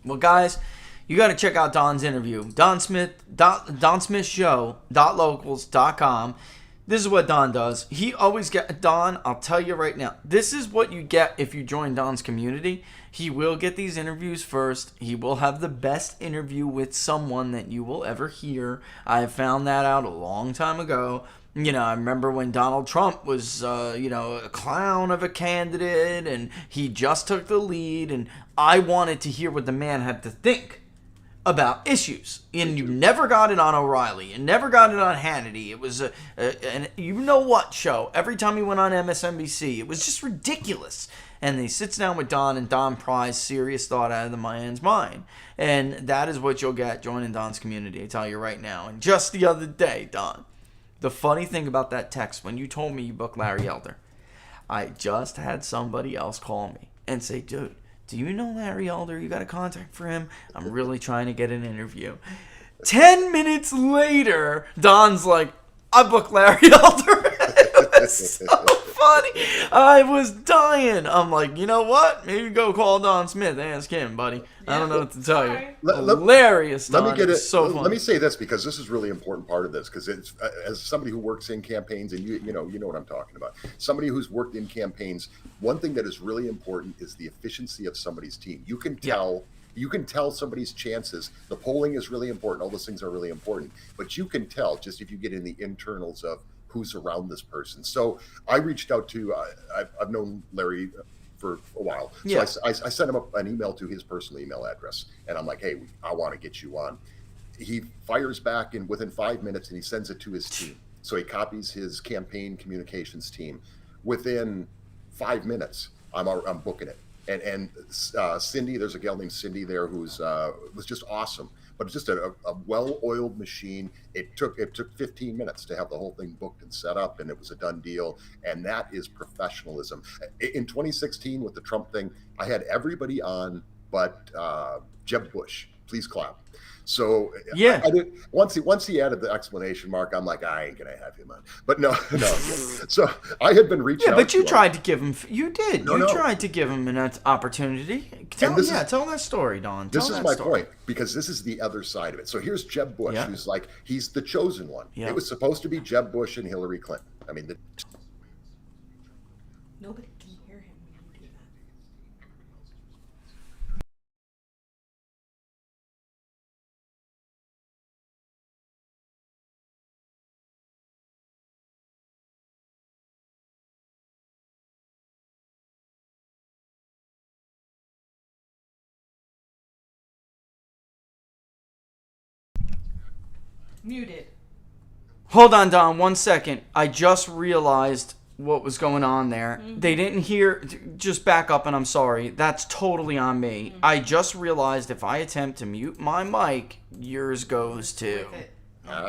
Well, guys, you got to check out Don's interview. Don Smith Show .locals.com. This is what Don does. He always Don, I'll tell you right now, this is what you get if you join Don's community. He will get these interviews first. He will have the best interview with someone that you will ever hear. I found that out a long time ago. I remember when Donald Trump was, a clown of a candidate, and he just took the lead, and I wanted to hear what the man had to think about issues. And you never got it on O'Reilly. You never got it on Hannity. It was an you-know-what show. Every time he went on MSNBC, it was just ridiculous. And he sits down with Don, and Don pries serious thought out of the man's mind. And that is what you'll get joining Don's community, I tell you right now. And just the other day, Don, the funny thing about that text, when you told me you booked Larry Elder, I just had somebody else call me and say, dude, do you know Larry Elder? You got a contact for him? I'm really trying to get an interview. 10 minutes later, Don's like, I booked Larry Elder. It was so funny. I was dying. I'm like, you know what? Maybe go call Don Smith. Ask him, buddy. I don't know what to tell you. Hilarious, Don. Let me get it. So funny. Let me say this, because this is really important part of this, because it's as somebody who works in campaigns, and you know what I'm talking about. Somebody who's worked in campaigns, one thing that is really important is the efficiency of somebody's team. You can tell. You can tell somebody's chances. The polling is really important. All those things are really important. But you can tell just if you get in the internals of who's around this person. So I reached out to, I've known Larry for a while. So I sent him an email to his personal email address. And I'm like, hey, I want to get you on. He fires back in within 5 minutes, and he sends it to his team. So he copies his campaign communications team. Within 5 minutes, I'm booking it. And Cindy, there's a gal named Cindy there who's was just awesome, but it's just a well-oiled machine. It took 15 minutes to have the whole thing booked and set up, and it was a done deal. And that is professionalism. In 2016 with the Trump thing, I had everybody on but Jeb Bush. Please clap. So I did, once he added the exclamation mark, I'm like, I ain't gonna have him on. But no. So I had been reaching out. But you tried to give him. You did. You tried to give him an opportunity. Tell that story, Don. This is my point, because this is the other side of it. So here's Jeb Bush, who's like, he's the chosen one. It was supposed to be Jeb Bush and Hillary Clinton. I mean, nobody can hear him when you do that. Muted. Hold on, Don, 1 second. I just realized what was going on there. They didn't hear. Just back up, and I'm sorry. That's totally on me. I just realized if I attempt to mute my mic, yours goes too. With it.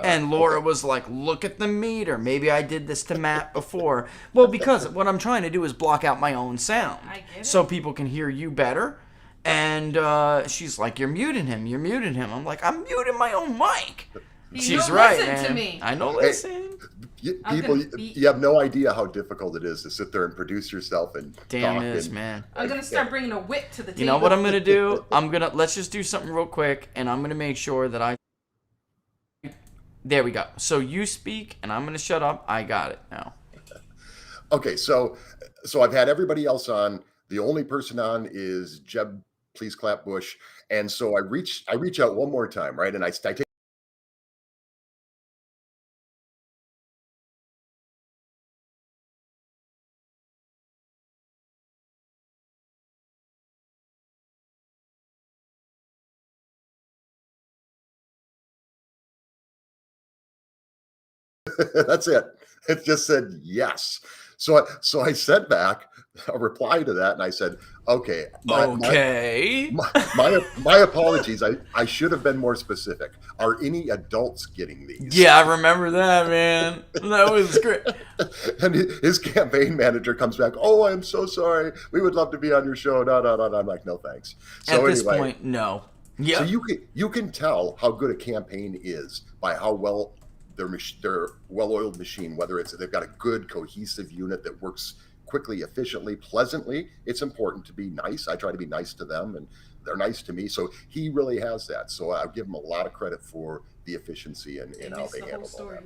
And Laura was like, look at the meter. Maybe I did this to Matt before. Well, because what I'm trying to do is block out my own sound. I get it. So people can hear you better. And she's like, you're muting him. You're muting him. I'm like, I'm muting my own mic. She's don't right, listen man. to me. I know, listen. I'm People, gonna beat you have no idea how difficult it is to sit there and produce yourself and Damn talk it is, and- man. I'm gonna start bringing a whip to the table. You know what I'm going to do? Let's just do something real quick. And I'm going to make sure that there we go. So you speak, and I'm going to shut up. I got it now. Okay, so I've had everybody else on. The only person on is Jeb. Please clap Bush. And so I reach out one more time, right? And I take. That's it. It just said yes. So I sent back a reply to that, and I said, "Okay, my apologies. I should have been more specific. Are any adults getting these?" Yeah, I remember that, man. That was great. And his campaign manager comes back, "Oh, I'm so sorry. We would love to be on your show." No. I'm like, "No, thanks." So At this anyway, point, no. Yeah. so you can tell how good a campaign is by how well their well-oiled machine, whether they've got a good cohesive unit that works quickly, efficiently, pleasantly. It's important to be nice. I try to be nice to them, and they're nice to me. So he really has that. So I give him a lot of credit for the efficiency and how they handle all that.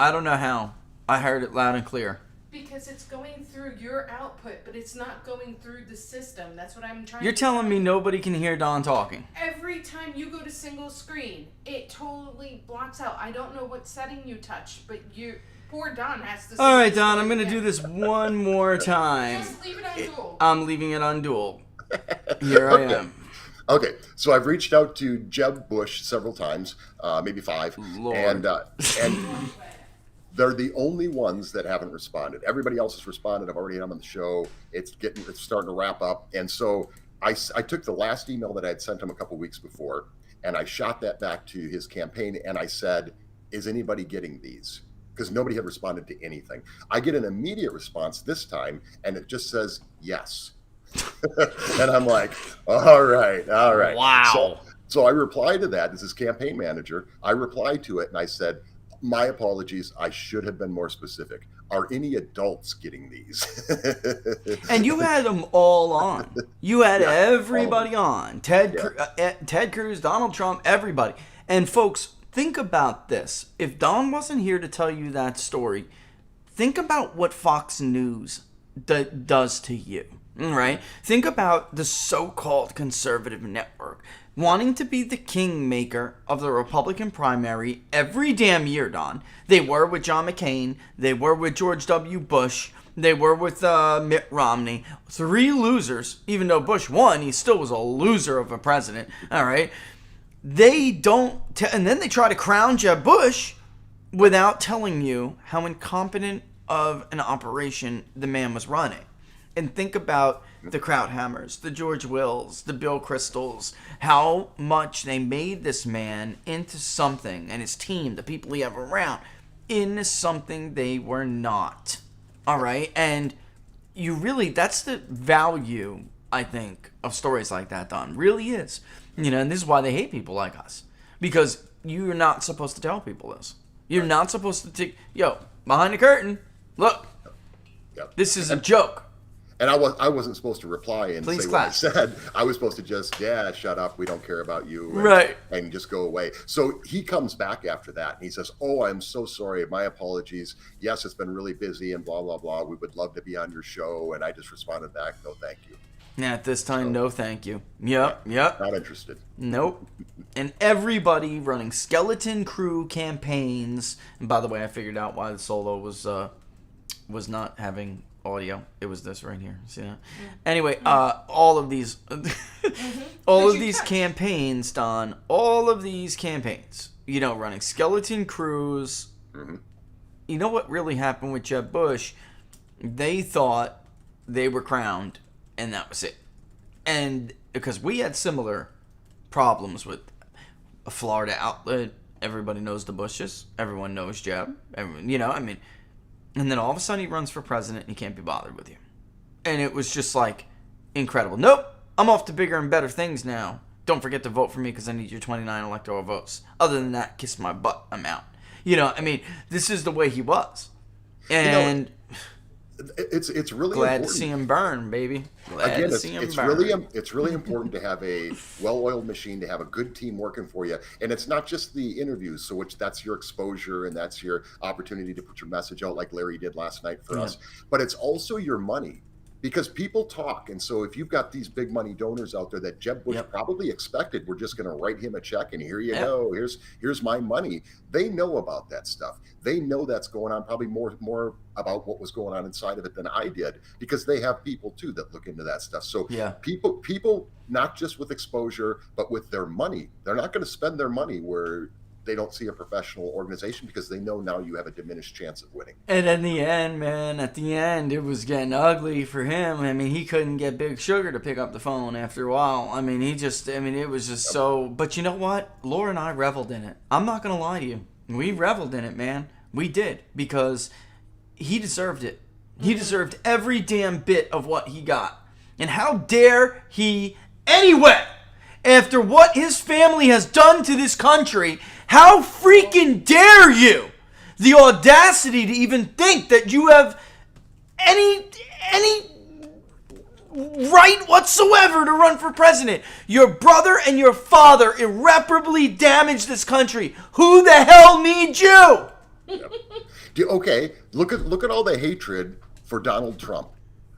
I don't know how. I heard it loud and clear. Because it's going through your output, but it's not going through the system. That's what I'm trying You're to telling me tell you. nobody can hear Don talking? Every time you go to single screen, it totally blocks out. I don't know what setting you touched, but poor Don has to. All right, Don, I'm going to do this one more time. Just leave it on dual. I'm leaving it on dual. Here I am. Okay, so I've reached out to Jeb Bush several times, maybe 5, Lord. and they're the only ones that haven't responded. Everybody else has responded. I've already had them on the show. It's starting to wrap up, and so I took the last email that I had sent him a couple weeks before, and I shot that back to his campaign, and I said, "Is anybody getting these?" Because nobody had responded to anything. I get an immediate response this time, and it just says yes. And I'm like, all right. Wow. So I replied to that as his campaign manager. I replied to it, and I said, "My apologies. I should have been more specific. Are any adults getting these?" And you had them all on. You had everybody on. Ted Cruz, Donald Trump, everybody. And folks, think about this. If Don wasn't here to tell you that story, think about what Fox News does to you. Right? Think about the so-called conservative network wanting to be the kingmaker of the Republican primary every damn year, Don. They were with John McCain. They were with George W. Bush. They were with Mitt Romney. 3 losers. Even though Bush won, he still was a loser of a president. All right? They don't... and then they try to crown Jeb Bush without telling you how incompetent of an operation the man was running. And think about the Krauthammers, the George Wills, the Bill Cristols, how much they made this man into something, and his team, the people he have around, into something they were not. All right? And you really, that's the value, I think, of stories like that, Don. Really is. You know, and this is why they hate people like us. Because you're not supposed to tell people this. You're not supposed to take, behind the curtain, look, this is a joke. And I wasn't supposed to reply and Please say clap. what I said. I was supposed to just, shut up. We don't care about you. And, Right. And just go away. So he comes back after that and he says, "Oh, I'm so sorry. My apologies. Yes, it's been really busy and blah, blah, blah. We would love to be on your show." And I just responded back, "No, thank you." Yeah, at this time, no thank you. Yep. Not interested. Nope. And everybody running skeleton crew campaigns. And by the way, I figured out why the solo was not having audio. It was this right here. See that? Anyway, all of these campaigns, Don, all of these campaigns, running skeleton crews, you know what really happened with Jeb Bush? They thought they were crowned, and that was it. And because we had similar problems with a Florida outlet, everybody knows the Bushes, everyone knows Jeb, everyone, and then all of a sudden he runs for president and he can't be bothered with you. And it was just like incredible. Nope, I'm off to bigger and better things now. Don't forget to vote for me because I need your 29 electoral votes. Other than that, kiss my butt, I'm out. This is the way he was. And it's really glad important. to see him burn, baby. Glad Again, to see him it's burn. really important to have a well-oiled machine, to have a good team working for you. And it's not just the interviews, so that's your exposure and that's your opportunity to put your message out like Larry did last night for us. But it's also your money. Because people talk, and so if you've got these big money donors out there that Jeb Bush probably expected, we're just going to write him a check and here you go, here's my money. They know about that stuff. They know that's going on, probably more about what was going on inside of it than I did, because they have people too that look into that stuff. So people not just with exposure, but with their money, they're not going to spend their money where they don't see a professional organization, because they know now you have a diminished chance of winning. And in the end, man, it was getting ugly for him. I mean, he couldn't get Big Sugar to pick up the phone after a while. I mean, it was just so. But you know what? Laura and I reveled in it. I'm not going to lie to you. We reveled in it, man. We did, because he deserved it. He deserved every damn bit of what he got. And how dare he anyway? After what his family has done to this country, how freaking dare you? The audacity to even think that you have any right whatsoever to run for president. Your brother and your father irreparably damaged this country. Who the hell needs you? Okay, look at all the hatred for Donald Trump.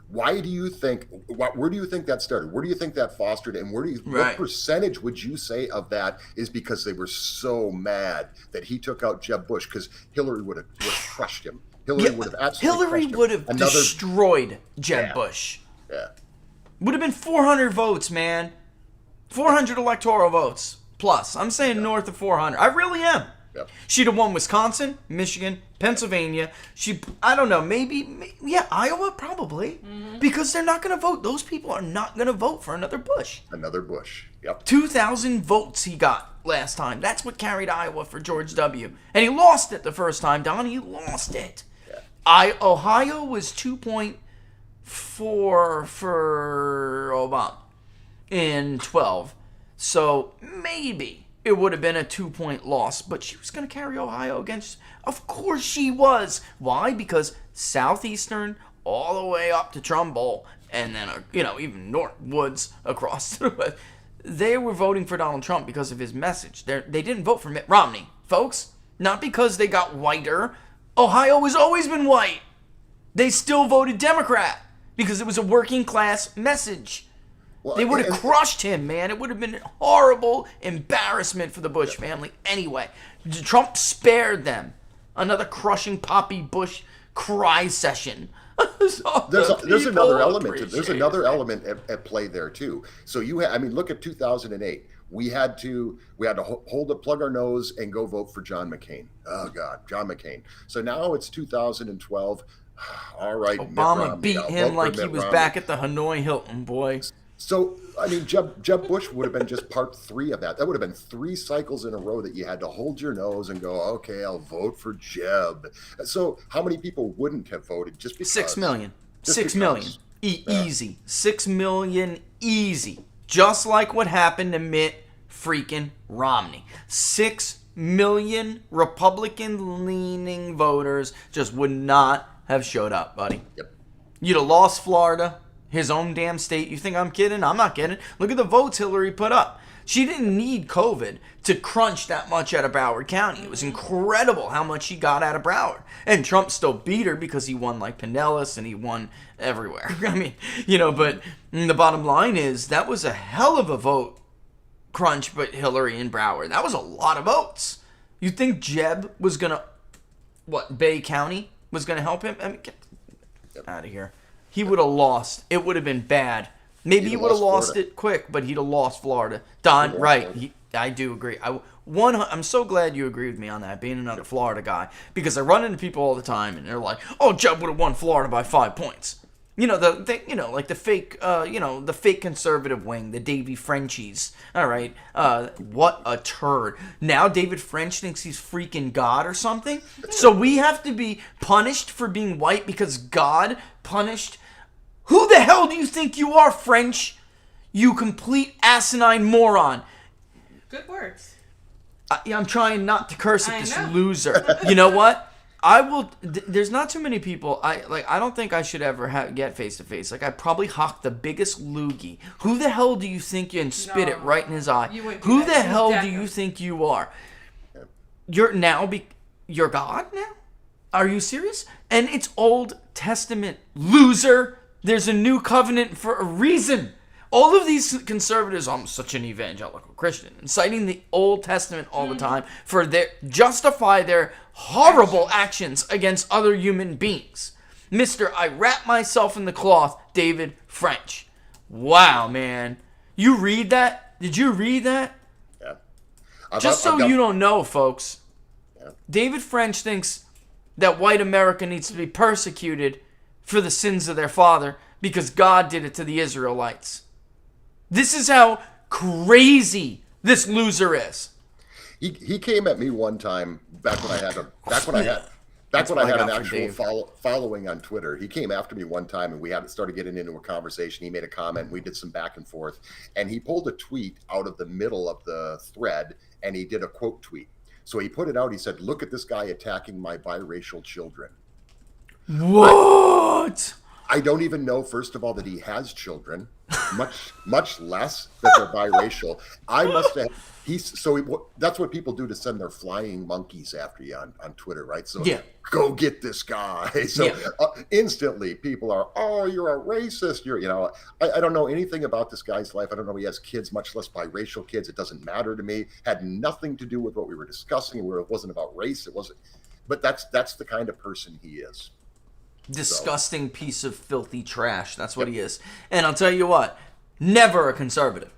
Why do you think? Where do you think that started? Where do you think that fostered? And what percentage would you say of that is because they were so mad that he took out Jeb Bush? Because Hillary would have crushed him. Hillary would have destroyed Jeb Bush. Yeah, would have been 400 votes, man. 400 electoral votes plus. I'm saying north of 400. I really am. Yep. She'd have won Wisconsin, Michigan, Pennsylvania. I don't know, maybe Iowa, probably. Mm-hmm. Because they're not going to vote. Those people are not going to vote for another Bush. Another Bush, yep. 2,000 votes he got last time. That's what carried Iowa for George W. And he lost it the first time, Don. He lost it. Yeah. Ohio was 2.4 for Obama in 12. So maybe it would have been a 2-point loss, but she was going to carry Ohio against. Of course she was. Why? Because Southeastern all the way up to Trumbull, and then even North Woods across the West, they were voting for Donald Trump because of his message. They didn't vote for Mitt Romney, folks. Not because they got whiter. Ohio has always been white. They still voted Democrat because it was a working class message. Well, they would have crushed him, man. It would have been a horrible embarrassment for the Bush family. Anyway, Trump spared them another crushing Poppy Bush cry session. There's another element. There's another element at play there too. So look at 2008. We had to plug our nose and go vote for John McCain. Oh God, John McCain. So now it's 2012. All right, Obama beat him like he was back at the Hanoi Hilton, boy. So, Jeb Bush would have been just part 3 of that. That would have been 3 cycles in a row that you had to hold your nose and go, okay, I'll vote for Jeb. So how many people wouldn't have voted just because? 6 million. 6 million. Easy. 6 million easy. Just like what happened to Mitt freaking Romney. 6 million Republican-leaning voters just would not have showed up, buddy. Yep. You'd have lost Florida. His own damn state. You think I'm kidding? I'm not kidding. Look at the votes Hillary put up. She didn't need COVID to crunch that much out of Broward County. It was incredible how much she got out of Broward. And Trump still beat her because he won like Pinellas and he won everywhere. But the bottom line is that was a hell of a vote crunch, but Hillary in Broward. That was a lot of votes. You think Jeb was going to, Bay County was going to help him? Get out of here. He would have lost. It would have been bad. Maybe he would have lost it quick, but he'd have lost Florida. Don, right. I do agree. I'm so glad you agree with me on that, being another Florida guy, because I run into people all the time, and they're like, "Oh, Jeb would have won Florida by 5 points." Like the fake, the fake conservative wing, the Davy Frenchies. All right, what a turd. Now David French thinks he's freaking God or something. So we have to be punished for being white because God punished. Who the hell do you think you are, French? You complete asinine moron. Good words. I'm trying not to curse at this know. loser. You know what? I will. There's not too many people. I don't think I should ever get face to face. Like, I probably hock the biggest loogie. Who the hell do you think you and spit it right in his eye? You wouldn't do Who that. the He's hell do definitely- you think you are? You're God now? Are you serious? And it's Old Testament, loser. There's a new covenant for a reason. All of these conservatives, I'm such an evangelical Christian, and citing the Old Testament all the time for justify their horrible actions against other human beings. Mr. I wrap myself in the cloth, David French. Wow, man. You read that? Did you read that? Yeah. You don't know, folks, David French thinks that white America needs to be persecuted for the sins of their father because God did it to the Israelites. This is how crazy this loser is. He came at me one time back when I had an actual following on Twitter. He came after me one time, and we started getting into a conversation. He made a comment. We did some back and forth, and he pulled a tweet out of the middle of the thread, and he did a quote tweet. So he put it out. He said, "Look at this guy attacking my biracial children." What? I don't even know, first of all, that he has children, much less that they're biracial. I must have. That's what people do to send their flying monkeys after you on Twitter, right? So go get this guy. So instantly people are, "Oh, you're a racist." I don't know anything about this guy's life. I don't know he has kids, much less biracial kids. It doesn't matter to me. Had nothing to do with what we were discussing. It wasn't about race. It wasn't. But that's the kind of person he is. Disgusting piece of filthy trash. That's what he is. And I'll tell you what, never a conservative.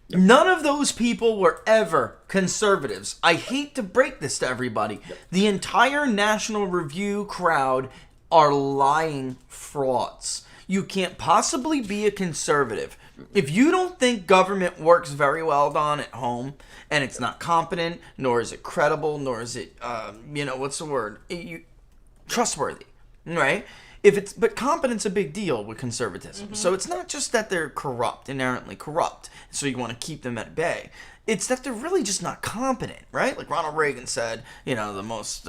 None of those people were ever conservatives. I hate to break this to everybody. The entire National Review crowd are lying frauds. You can't possibly be a conservative. If you don't think government works very well, Don, at home, and it's not competent, nor is it credible, nor is it, what's the word? Trustworthy. Right? But competence a big deal with conservatism. So it's not just that they're inherently corrupt, so you want to keep them at bay. It's that they're really just not competent, right? Like Ronald Reagan said, one of the most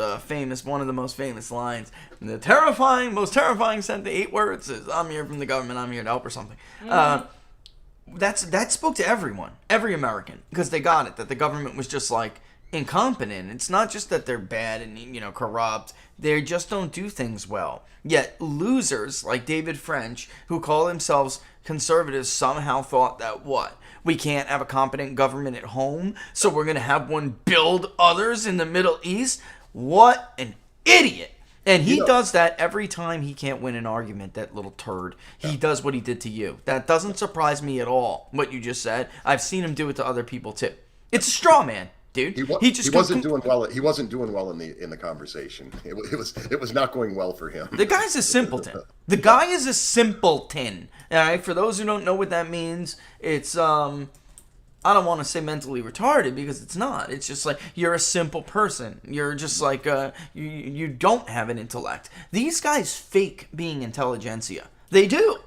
famous lines, the most terrifying sentence, 8 words is, "I'm here from the government, I'm here to help," or something. That spoke to everyone, every American, because they got it, that the government was just like incompetent. It's not just that they're bad and corrupt. They just don't do things well. Yet losers like David French, who call themselves conservatives, somehow thought that we can't have a competent government at home, so we're going to have one build others in the Middle East. What an idiot. And he does that every time he can't win an argument, that little turd. He does what he did to you. That doesn't surprise me at all, what you just said. I've seen him do it to other people too. It's a straw man. Dude, he wasn't doing well. He wasn't doing well in the conversation. It was not going well for him. The guy's a simpleton. The guy is a simpleton. All right. For those who don't know what that means, it's I don't want to say mentally retarded because it's not. It's just like you're a simple person. You're just like you don't have an intellect. These guys fake being intelligentsia. They do.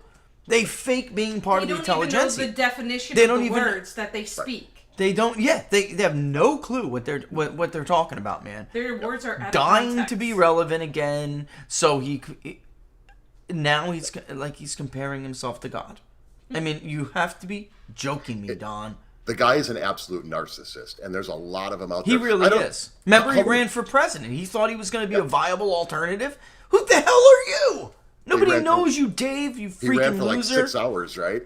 They fake being part of the intelligentsia. They don't even know the definition of the words that they speak. They don't. Yeah, they have no clue what they're talking about, man. Their words are out of dying context. to be relevant again. So he's comparing himself to God. I mean, you have to be joking me, Don. The guy is an absolute narcissist, and there's a lot of them out there. He really is. Remember, he ran for president. He thought he was going to be a viable alternative. Who the hell are you? Nobody knows you, Dave, you freaking loser. He ran for like 6 hours, right?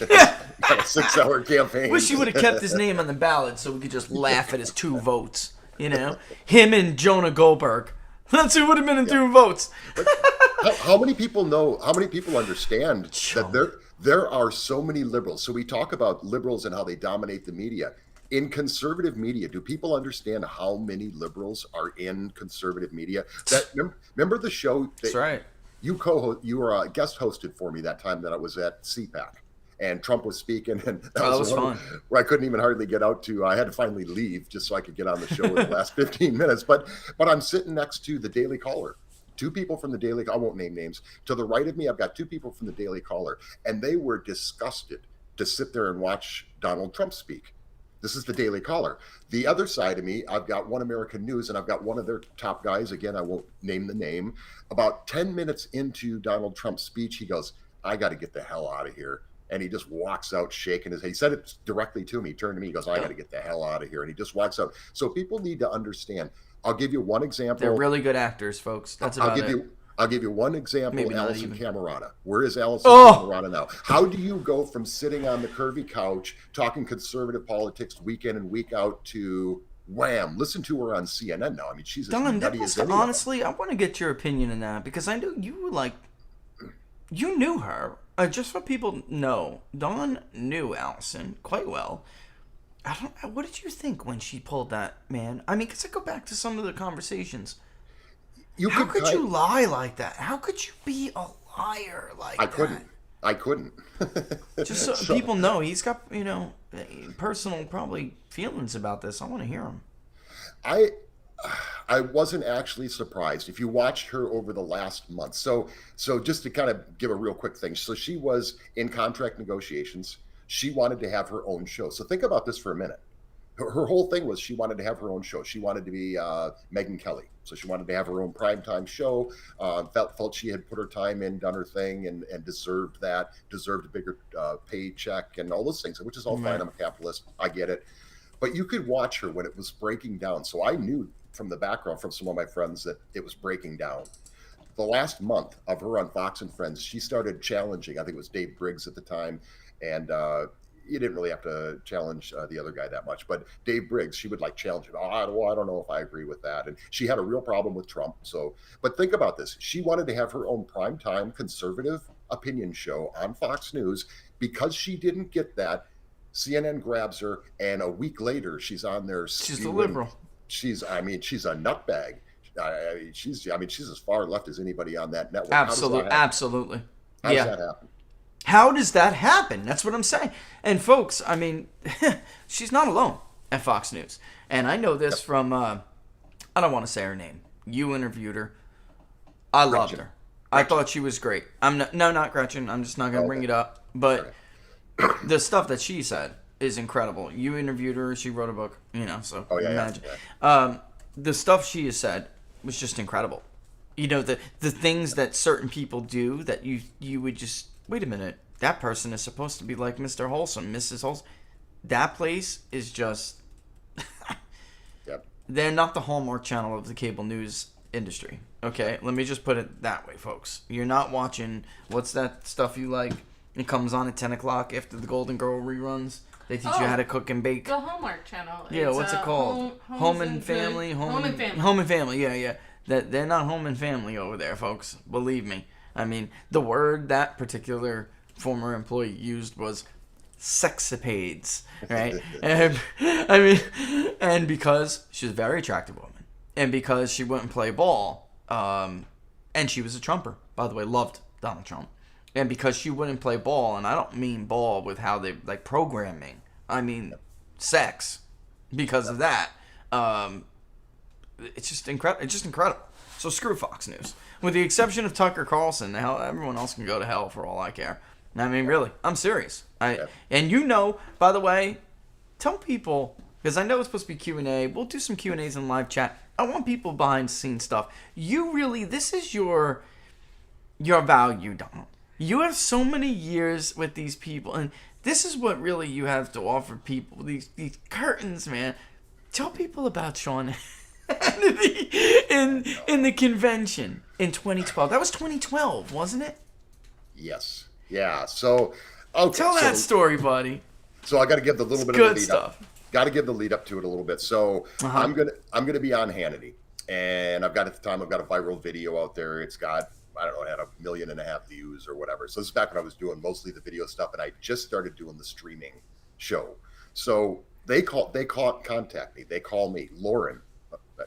Yeah. A 6-hour campaign. Wish he would have kept his name on the ballot so we could just laugh at his 2 votes. Him and Jonah Goldberg. That's who would have been in 2 votes. How many people know, how many people understand that there are so many liberals? So we talk about liberals and how they dominate the media. in conservative media, do people understand how many liberals are in conservative media? Remember the show that That's right. you were guest hosted for me that time that I was at CPAC, and Trump was speaking, and that was one fun. where I couldn't even hardly get out to. I had to finally leave just so I could get on the show in the last 15 minutes. But I'm sitting next to the Daily Caller. Two people from the Daily, I won't name names. To the right of me, I've got two people from the Daily Caller, and they were disgusted to sit there and watch Donald Trump speak. This is the Daily Caller. The other side of me, I've got One American News, and I've got one of their top guys. Again, I won't name the name. About 10 minutes into Donald Trump's speech, he goes, "I got to get the hell out of here." And he just walks out shaking his head. He said it directly to me. He turned to me. He goes, "I got to get the hell out of here." And he just walks out. So people need to understand. I'll give you one example. They're really good actors, folks. That's about it. I'll give you one example. Maybe not Allison even. Camerata. Where is Allison Camerata now? How do you go from sitting on the curvy couch talking conservative politics week in and week out to wham? Listen to her on CNN now. I mean, she's as Don, nutty as anyone. honestly, I want to get your opinion on that because I knew you were you knew her. Just so people know, Dawn knew Allison quite well. What did you think when she pulled that, man? I mean, because I go back to some of the conversations. How could you lie like that? How could you be a liar like that? I couldn't. Just so people know, he's got, personal probably feelings about this. I want to hear him. I wasn't actually surprised if you watched her over the last month. So just to kind of give a real quick thing. So she was in contract negotiations. She wanted to have her own show. So think about this for a minute. Her whole thing was she wanted to have her own show. She wanted to be Megyn Kelly. So she wanted to have her own primetime show. Felt she had put her time in, done her thing, and deserved that, deserved a bigger paycheck and all those things, which is all fine. I'm a capitalist. I get it. But you could watch her when it was breaking down. So I knew from the background from some of my friends that it was breaking down. The last month of her on Fox and Friends, she started challenging, I think it was Dave Briggs at the time, and you didn't really have to challenge the other guy that much, but Dave Briggs, she would challenge him. I don't know if I agree with that. And she had a real problem with Trump. But think about this. She wanted to have her own primetime conservative opinion show on Fox News. Because she didn't get that, CNN grabs her, and a week later, she's on there. She's a liberal. She's a nutbag. She's as far left as anybody on that network. Absolutely. How does that happen? How does that happen? That's what I'm saying. And folks, I mean, she's not alone at Fox News. And I know this from, I don't want to say her name. You interviewed her. I loved her. I thought she was great. Not Gretchen. I'm just not going to bring it up. But the stuff that she said is incredible. You interviewed her. She wrote a book, so imagine. Yeah. The stuff she has said was just incredible. The things that certain people do that you would just, wait a minute, that person is supposed to be like Mr. Wholesome, Mrs. Wholesome. That place is just... Yep. They're not the Hallmark Channel of the cable news industry. Okay? Let me just put it that way, folks. You're not watching... What's that stuff you like? It comes on at 10 o'clock after the Golden Girl reruns. They teach you how to cook and bake. The Hallmark Channel. Yeah, what's it called? Home and Family. Home and Family, yeah. They're not home and family over there, folks. Believe me. I mean, the word that particular former employee used was sexapades, right? and because she's a very attractive woman, and because she wouldn't play ball, and she was a Trumper, by the way, loved Donald Trump, and because she wouldn't play ball, and I don't mean ball with how they programming, I mean sex, because of that, it's just incredible. It's just incredible. So screw Fox News. With the exception of Tucker Carlson, everyone else can go to hell for all I care. I mean, really, I'm serious. And by the way, tell people, because I know it's supposed to be Q&A. We'll do some Q&As in live chat. I want people behind the scenes stuff. This is your value, Donald. You have so many years with these people, and this is what really you have to offer people. These curtains, man. Tell people about Sean Hannity in the convention in 2012. That was 2012, wasn't it? Yes. Yeah. So, okay. Tell that story, buddy. So I got to give the little bit of the lead up. Got to give the lead up to it a little bit. So I'm gonna be on Hannity, and I've got a viral video out there. It's got, I don't know, it had 1.5 million views or whatever. So this is back when I was doing mostly the video stuff, and I just started doing the streaming show. So They contact me. They call me. Lauren.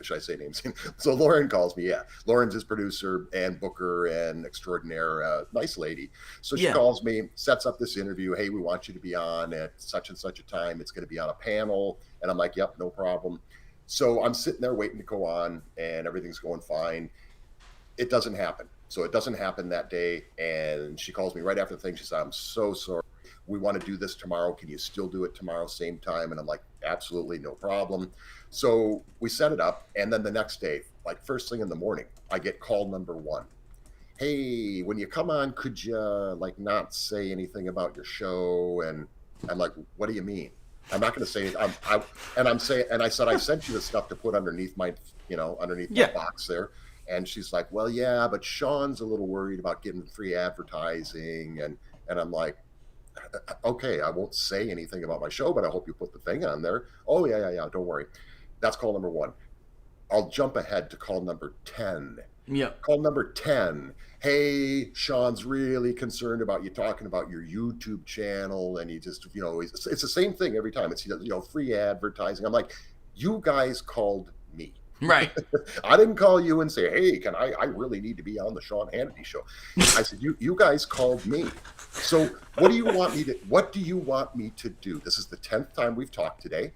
Should I say names? So Lauren calls me. Yeah, Lauren's his producer and booker and extraordinaire, nice lady. So she calls me, sets up this interview. Hey, we want you to be on at such and such a time. It's going to be on a panel. And I'm like, yep, no problem. So I'm sitting there waiting to go on, and everything's going fine. It doesn't happen. So it doesn't happen that day. And she calls me right after the thing. She said, I'm so sorry. We want to do this tomorrow. Can you still do it tomorrow, same time? And I'm like, absolutely, no problem. So we set it up. And then the next day, like first thing in the morning, I get call number 1. Hey, when you come on, could you like not say anything about your show? And I'm like, what do you mean? I'm not going to say it. I said, I sent you the stuff to put underneath my, my box there. And she's like, well, yeah, but Sean's a little worried about getting free advertising. And I'm like, okay, I won't say anything about my show, but I hope you put the thing on there. Oh, yeah, don't worry. That's call number 1. I'll jump ahead to call number 10. Yeah. Call number 10. Hey, Sean's really concerned about you talking about your YouTube channel. And he just, it's the same thing every time. It's, free advertising. I'm like, you guys called me. Right. I didn't call you and say, hey, I really need to be on the Sean Hannity show. I said, you guys called me. So what do you want me to do? This is the 10th time we've talked today.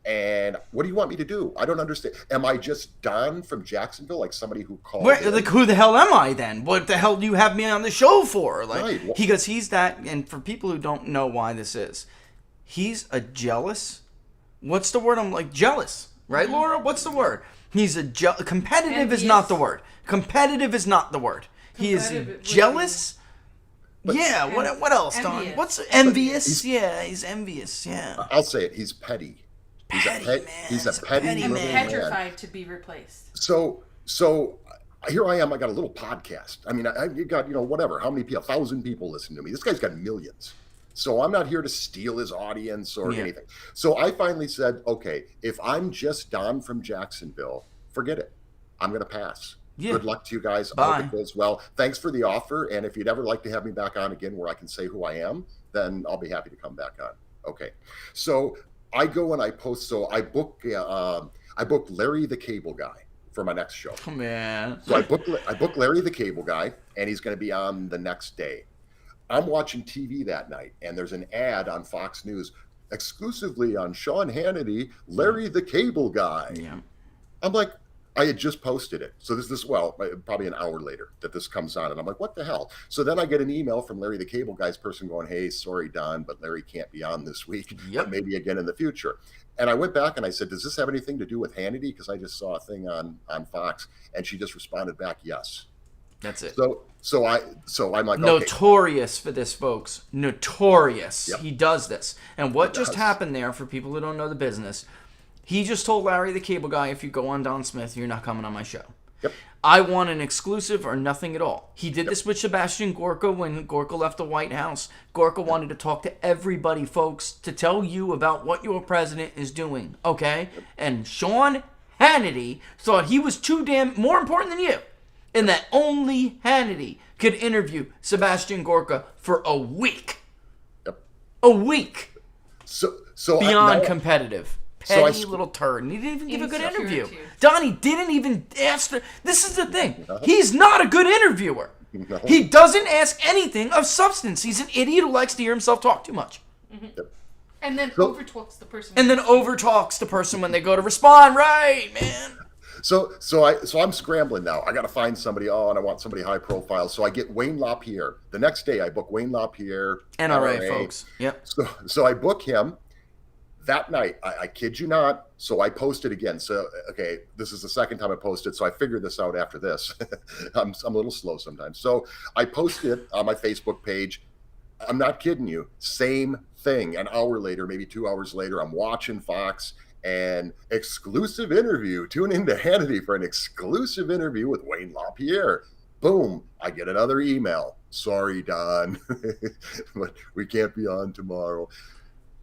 And what do you want me to do? I don't understand. Am I just Don from Jacksonville, like somebody who called? Like, who the hell am I then? What the hell do you have me on the show for? Like, right. Because he's that, and for people who don't know why this is, he's a jealous. What's the word? I'm like jealous, right, Laura? What's the word? He's a competitive. Envious. Is not the word. Competitive is not the word. He is jealous. Yeah. What else, Don? Envious. What's envious? He's envious. Yeah. I'll say it. He's petty. He's a petty little man. Petrified to be replaced. So here I am. I got a little podcast. I mean, you got whatever. How many people? 1,000 people listen to me. This guy's got millions. So I'm not here to steal his audience or anything. So I finally said, okay, if I'm just Don from Jacksonville, forget it. I'm going to pass. Yeah. Good luck to you guys. Bye. I hope it goes well. Thanks for the offer. And if you'd ever like to have me back on again where I can say who I am, then I'll be happy to come back on. Okay. So I go and I post. So I booked Larry the Cable Guy for my next show. Oh, man. So I booked Larry the Cable Guy, and he's going to be on the next day. I'm watching TV that night, and there's an ad on Fox News exclusively on Sean Hannity, Larry the Cable Guy. Yeah. I'm like, I had just posted it. So this probably an hour later that this comes on, and I'm like, what the hell? So then I get an email from Larry the Cable Guy's person going, hey, sorry, Don, but Larry can't be on this week. But maybe again in the future. And I went back and I said, does this have anything to do with Hannity? Because I just saw a thing on Fox, and she just responded back, yes. That's it. So I'm like, notorious for this, folks. Notorious. Yep. He does this. And what just happened there, for people who don't know the business, he just told Larry the Cable Guy, if you go on Don Smith, you're not coming on my show. Yep. I want an exclusive or nothing at all. He did this with Sebastian Gorka when Gorka left the White House. Gorka wanted to talk to everybody, folks, to tell you about what your president is doing, okay? And Sean Hannity thought he was too damn more important than you, and that only Hannity could interview Sebastian Gorka for a week. Yep. A week. So beyond competitive. Petty little turd. And he didn't even give a good interview. Donnie didn't even ask. This is the thing. He's not a good interviewer. No. He doesn't ask anything of substance. He's an idiot who likes to hear himself talk too much. Mm-hmm. Yep. And then overtalks the person. And then overtalks the person when they go to respond. Right, man. So I'm scrambling now. I got to find somebody. And I want somebody high profile. So I get Wayne LaPierre. The next day, I book Wayne LaPierre. NRA, folks. Yep. So I book him. That night, I kid you not, so I posted again. So, okay, this is the second time I posted, so I figured this out after this. I'm a little slow sometimes. So I posted on my Facebook page. I'm not kidding you. Same thing. An hour later, maybe 2 hours later, I'm watching Fox, and exclusive interview. Tune into Hannity for an exclusive interview with Wayne LaPierre. Boom, I get another email. Sorry, Don, but we can't be on tomorrow.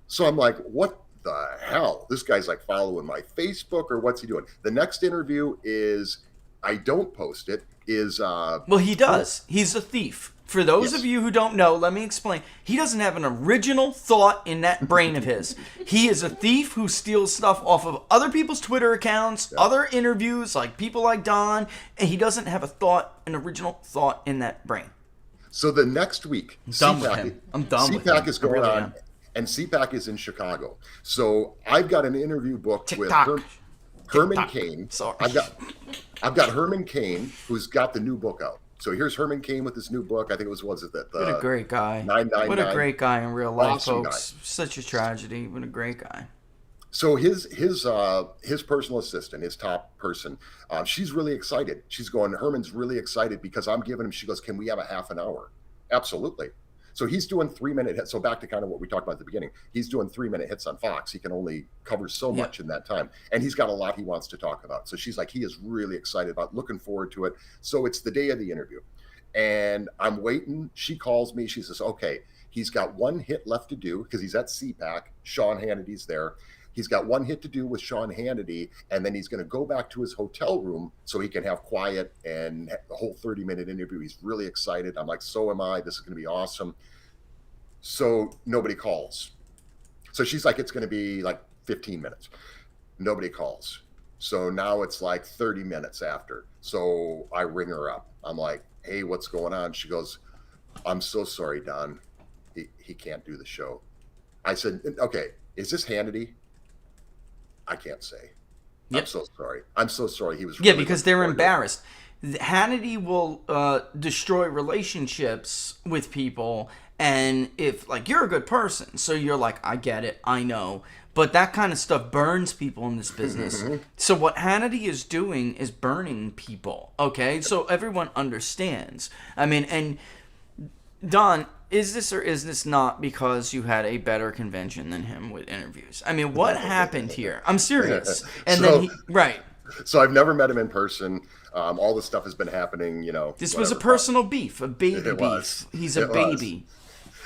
So I'm like, what the hell? This guy's like following my Facebook, or what's he doing? The next interview is, I don't post it, is... well, he does. He's a thief. For those Yes. of you who don't know, let me explain. He doesn't have an original thought in that brain of his. He is a thief who steals stuff off of other people's Twitter accounts, other interviews, like people like Don, and he doesn't have an original thought in that brain. So the next week, I'm done with him. CPAC is I going really on, am. and CPAC is in Chicago. So I've got an interview booked TikTok. with Herman TikTok. Cain. Sorry. I've got Herman Cain, who's got the new book out. So here's Herman Cain with his new book. I think it was it that? What a great guy. 999. What a great guy in real life, Awesome folks. guy. Such a tragedy. What a great guy. So his personal assistant, his top person, she's really excited. She's going, Herman's really excited because I'm giving him, she goes, can we have a half an hour? Absolutely. So he's doing 3-minute hits. So back to kind of what we talked about at the beginning, he's doing 3-minute hits on Fox. He can only cover so much in that time. And he's got a lot he wants to talk about. So she's like, he is really excited about, looking forward to it. So it's the day of the interview. And I'm waiting. She calls me. She says, okay, he's got one hit left to do because he's at CPAC. Sean Hannity's there. He's got one hit to do with Sean Hannity, and then he's going to go back to his hotel room so he can have quiet and the whole 30-minute interview. He's really excited. I'm like, so am I. This is going to be awesome. So nobody calls. So she's like, it's going to be like 15 minutes. Nobody calls. So now it's like 30 minutes after. So I ring her up. I'm like, hey, what's going on? She goes, I'm so sorry, Don. He can't do the show. I said, okay, is this Hannity? I can't say. Yep. I'm so sorry. I'm so sorry. He was Yeah, really because they're embarrassed. Hannity will destroy relationships with people, and if, like, you're a good person, so you're like, I get it, I know, but that kind of stuff burns people in this business. So what Hannity is doing is burning people, okay? So everyone understands. I mean, and Don, is this or is this not because you had a better convention than him with interviews? I mean, what happened here? I'm serious. And So- then he, right. So I've never met him in person. All this stuff has been happening, you know. This was a whatever. personal beef, a baby It was. beef. He's a It was. baby.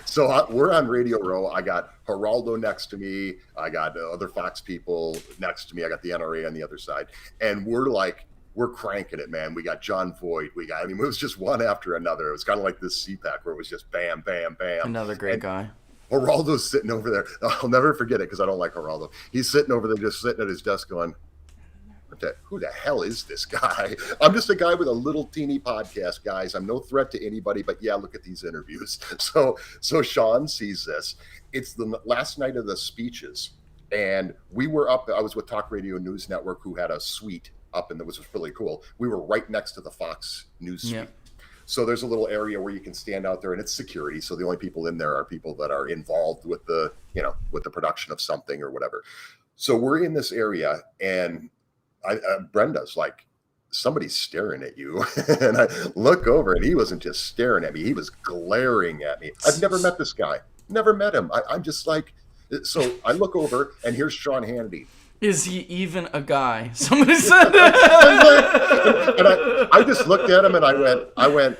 So we're on Radio Row. I got Geraldo next to me. I got other Fox people next to me. I got the NRA on the other side. And we're cranking it, man. We got John Voight. It was just one after another. It was kind of like this CPAC where it was just bam, bam, bam. Another great guy. Geraldo's sitting over there. I'll never forget it because I don't like Geraldo. He's sitting over there, just sitting at his desk going, who the hell is this guy? I'm just a guy with a little teeny podcast, guys. I'm no threat to anybody, but yeah, look at these interviews. So Sean sees this. It's the last night of the speeches, and we were up. I was with Talk Radio News Network, who had a suite up, and that was really cool. We were right next to the Fox News suite. Yeah. So there's a little area where you can stand out there, and it's security. So the only people in there are people that are involved with the production of something or whatever. So we're in this area, and Brenda's like, somebody's staring at you. And I look over, and he wasn't just staring at me. He was glaring at me. I've never met this guy. Never met him. I'm just like, so I look over, and here's Sean Hannity. Is he even a guy? Somebody said that. And I just looked at him, and I went,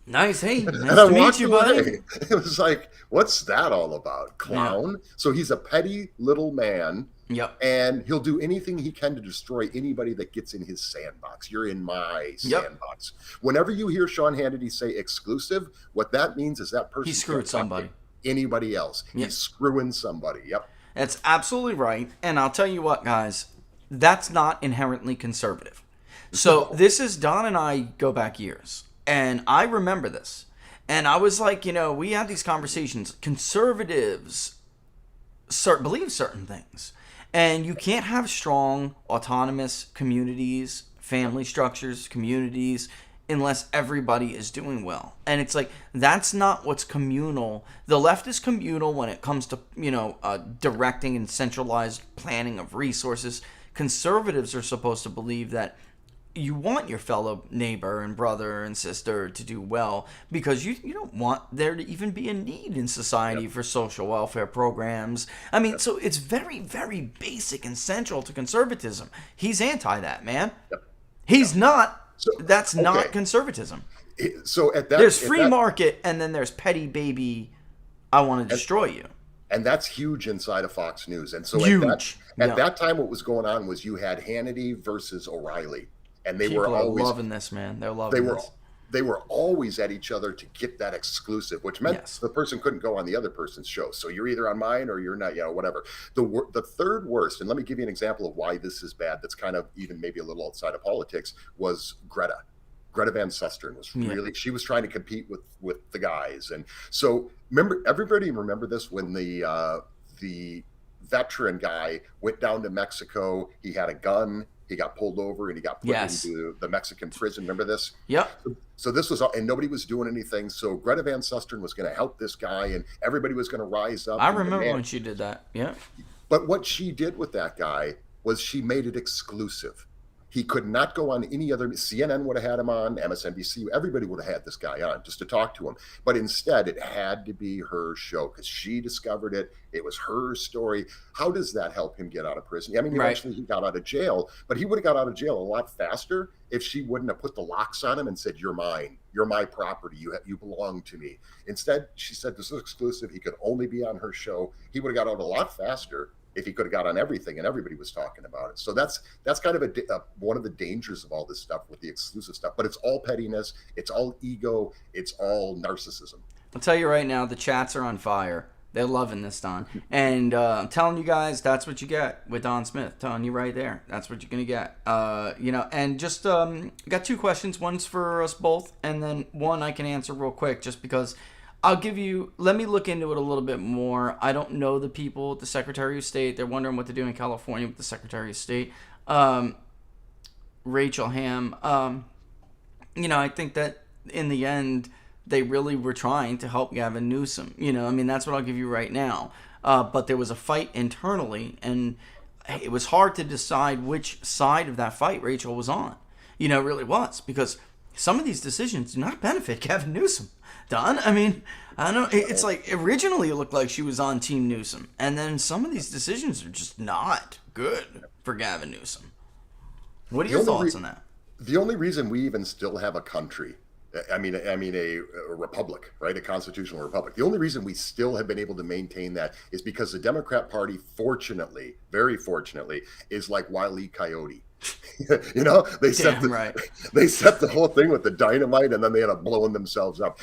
Nice. Hey, and nice I to meet walked you, buddy. away. It was like, what's that all about? Clown? So he's a petty little man. Yep. And he'll do anything he can to destroy anybody that gets in his sandbox. You're in my sandbox. Whenever you hear Sean Hannity say exclusive, what that means is that person He screwed somebody. Anybody else. Yep. He's screwing somebody. Yep. That's absolutely right. And I'll tell you what, guys, that's not inherently conservative. So this is, Don and I go back years. And I remember this. And I was like, we had these conversations. Conservatives believe certain things. And you can't have strong, autonomous communities, family structures, communities, unless everybody is doing well. And it's like, that's not what's communal. The left is communal when it comes to, directing and centralized planning of resources. Conservatives are supposed to believe that you want your fellow neighbor and brother and sister to do well because you don't want there to even be a need in society for social welfare programs. I mean, so it's very, very basic and central to conservatism. He's anti that, man. Yep. He's not. So, That's okay. not conservatism. So at that, There's free market, and then there's petty baby, I want to destroy you. And that's huge inside of Fox News. And so Huge. at that time, what was going on was you had Hannity versus O'Reilly. And they People were are always loving this, man. They're loving this. they were always at each other to get that exclusive, which meant Yes. the person couldn't go on the other person's show. So you're either on mine or you're not, whatever. The third worst, and let me give you an example of why this is bad, that's kind of even maybe a little outside of politics, was Greta. Greta Van Susteren was really, she was trying to compete with the guys. And so everybody remember this when the veteran guy went down to Mexico, he had a gun, he got pulled over and he got put into the Mexican prison. Remember this? Yep. So this was, and nobody was doing anything. So Greta Van Susteren was going to help this guy and everybody was going to rise up. I remember when she did that. Yeah. But what she did with that guy was she made it exclusive. He could not go on any other. CNN would have had him on, MSNBC. Everybody would have had this guy on just to talk to him. But instead, it had to be her show because she discovered it. It was her story. How does that help him get out of prison? I mean, eventually he got out of jail, but he would have got out of jail a lot faster if she wouldn't have put the locks on him and said, "You're mine. You're my property. You belong to me." Instead, she said, "This is exclusive." He could only be on her show. He would have got out a lot faster if he could have got on everything and everybody was talking about it. So that's kind of one of the dangers of all this stuff with the exclusive stuff. But it's all pettiness, it's all ego, it's all narcissism. I'll tell you right now, the chats are on fire. They're loving this, Don. And I'm telling you guys, that's what you get with Don Smith. Telling you right there, that's what you're going to get. And just got two questions. One's for us both, and then one I can answer real quick just because let me look into it a little bit more. I don't know the people at the Secretary of State. They're wondering what to do in California with the Secretary of State. Rachel Ham, I think that in the end, they really were trying to help Gavin Newsom. That's what I'll give you right now. But there was a fight internally, and it was hard to decide which side of that fight Rachel was on. It really was, because some of these decisions do not benefit Gavin Newsom. Don, I don't know. It's like originally it looked like she was on Team Newsom, and then some of these decisions are just not good for Gavin Newsom. What are your thoughts on that? The only reason we even still have a country, a republic, right? A constitutional republic. The only reason we still have been able to maintain that is because the Democrat Party, fortunately, very fortunately, is like Wile E. Coyote. They set the whole thing with the dynamite, and then they end up blowing themselves up.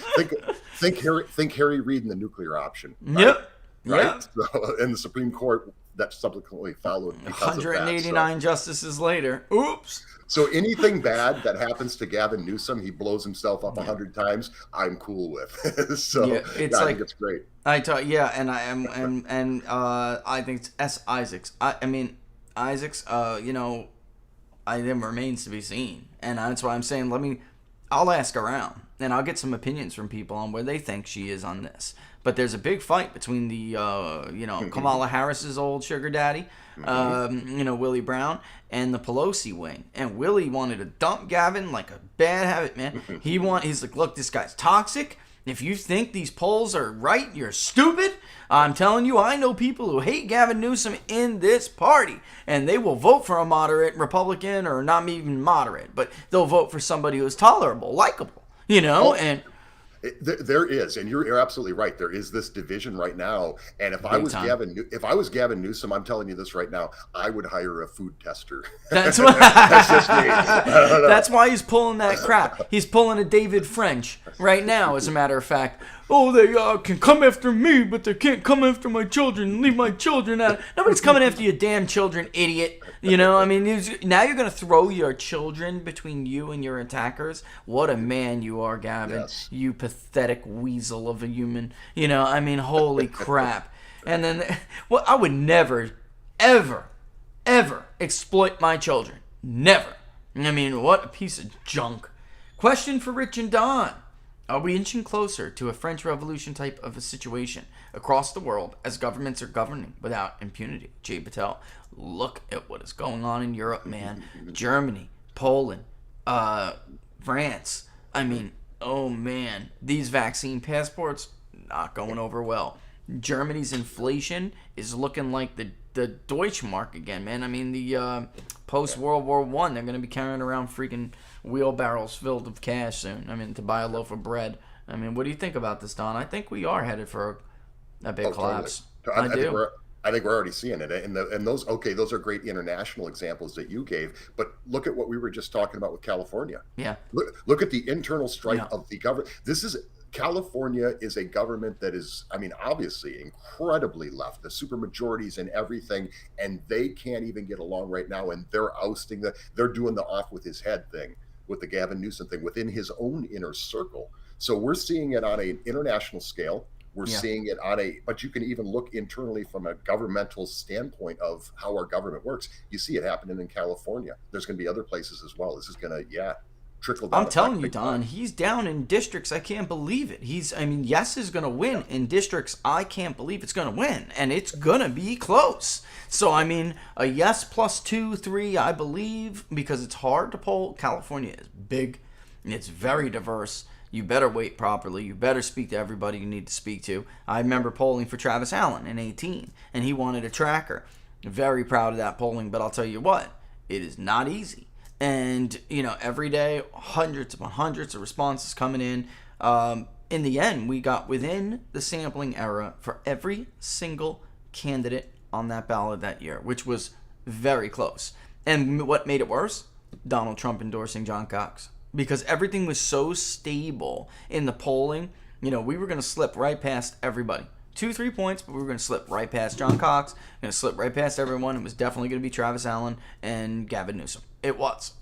Think Harry Reid and the nuclear option. Right? Yep. Right. Yep. So, and the Supreme Court that subsequently followed. 189 justices later. Oops. So anything bad that happens to Gavin Newsom, he blows himself up 100 times. I'm cool with. I think it's great. I think it's S. Isaacs. Isaacs. It remains to be seen, and that's why I'm saying I'll ask around, and I'll get some opinions from people on where they think she is on this. But there's a big fight between the Kamala Harris's old sugar daddy, Willie Brown, and the Pelosi wing. And Willie wanted to dump Gavin like a bad habit, man. He's like, look, this guy's toxic. If you think these polls are right, you're stupid. I'm telling you, I know people who hate Gavin Newsom in this party, and they will vote for a moderate Republican, or not even moderate, but they'll vote for somebody who's tolerable, likable, and there is, and you're absolutely right. There is this division right now, and if I was Gavin Newsom, I'm telling you this right now, I would hire a food tester. That's just me. That's why he's pulling that crap. He's pulling a David French right now, as a matter of fact. Oh, they can come after me, but they can't come after my children. Leave my children out. Nobody's coming after your damn children, idiot. Now you're going to throw your children between you and your attackers? What a man you are, Gavin. Yes. You pathetic weasel of a human. Holy crap. And then, I would never, ever, ever exploit my children. Never. What a piece of junk. Question for Rich and Don. Are we inching closer to a French Revolution type of a situation across the world as governments are governing without impunity? Jay Patel, look at what is going on in Europe, man. Germany, Poland, France. Oh man, these vaccine passports, not going over well. Germany's inflation is looking like the Deutschmark again, man. The post-World War I, they're going to be carrying around freaking wheelbarrows filled with cash soon. To buy a loaf of bread. What do you think about this, Don? I think we are headed for a big collapse. Totally. I think we're already seeing it, and those are great international examples that you gave. But look at what we were just talking about with California. Yeah. Look at the internal strife Yeah. of the government. California is a government that is, I mean, obviously incredibly left, the supermajorities and everything, and they can't even get along right now. And they're they're doing the off with his head thing with the Gavin Newsom thing within his own inner circle. So we're seeing it on an international scale. We're seeing it but you can even look internally from a governmental standpoint of how our government works. You see it happening in California. There's going to be other places as well. This is going to, trickle down. I'm telling you, Don, he's down in districts. I can't believe it. Yes is going to win in districts. I can't believe it's going to win, and it's going to be close. So, a yes plus 2, 3, I believe, because it's hard to poll. California is big, and it's very diverse. You better wait properly. You better speak to everybody you need to speak to. I remember polling for Travis Allen in 2018, and he wanted a tracker. Very proud of that polling, but I'll tell you what, it is not easy. And, every day, hundreds upon hundreds of responses coming in. In the end, we got within the sampling era for every single candidate on that ballot that year, which was very close. And what made it worse? Donald Trump endorsing John Cox. Because everything was so stable in the polling, we were going to slip right past everybody. 2-3 points, but we were going to slip right past John Cox, going to slip right past everyone. It was definitely going to be Travis Allen and Gavin Newsom. It was.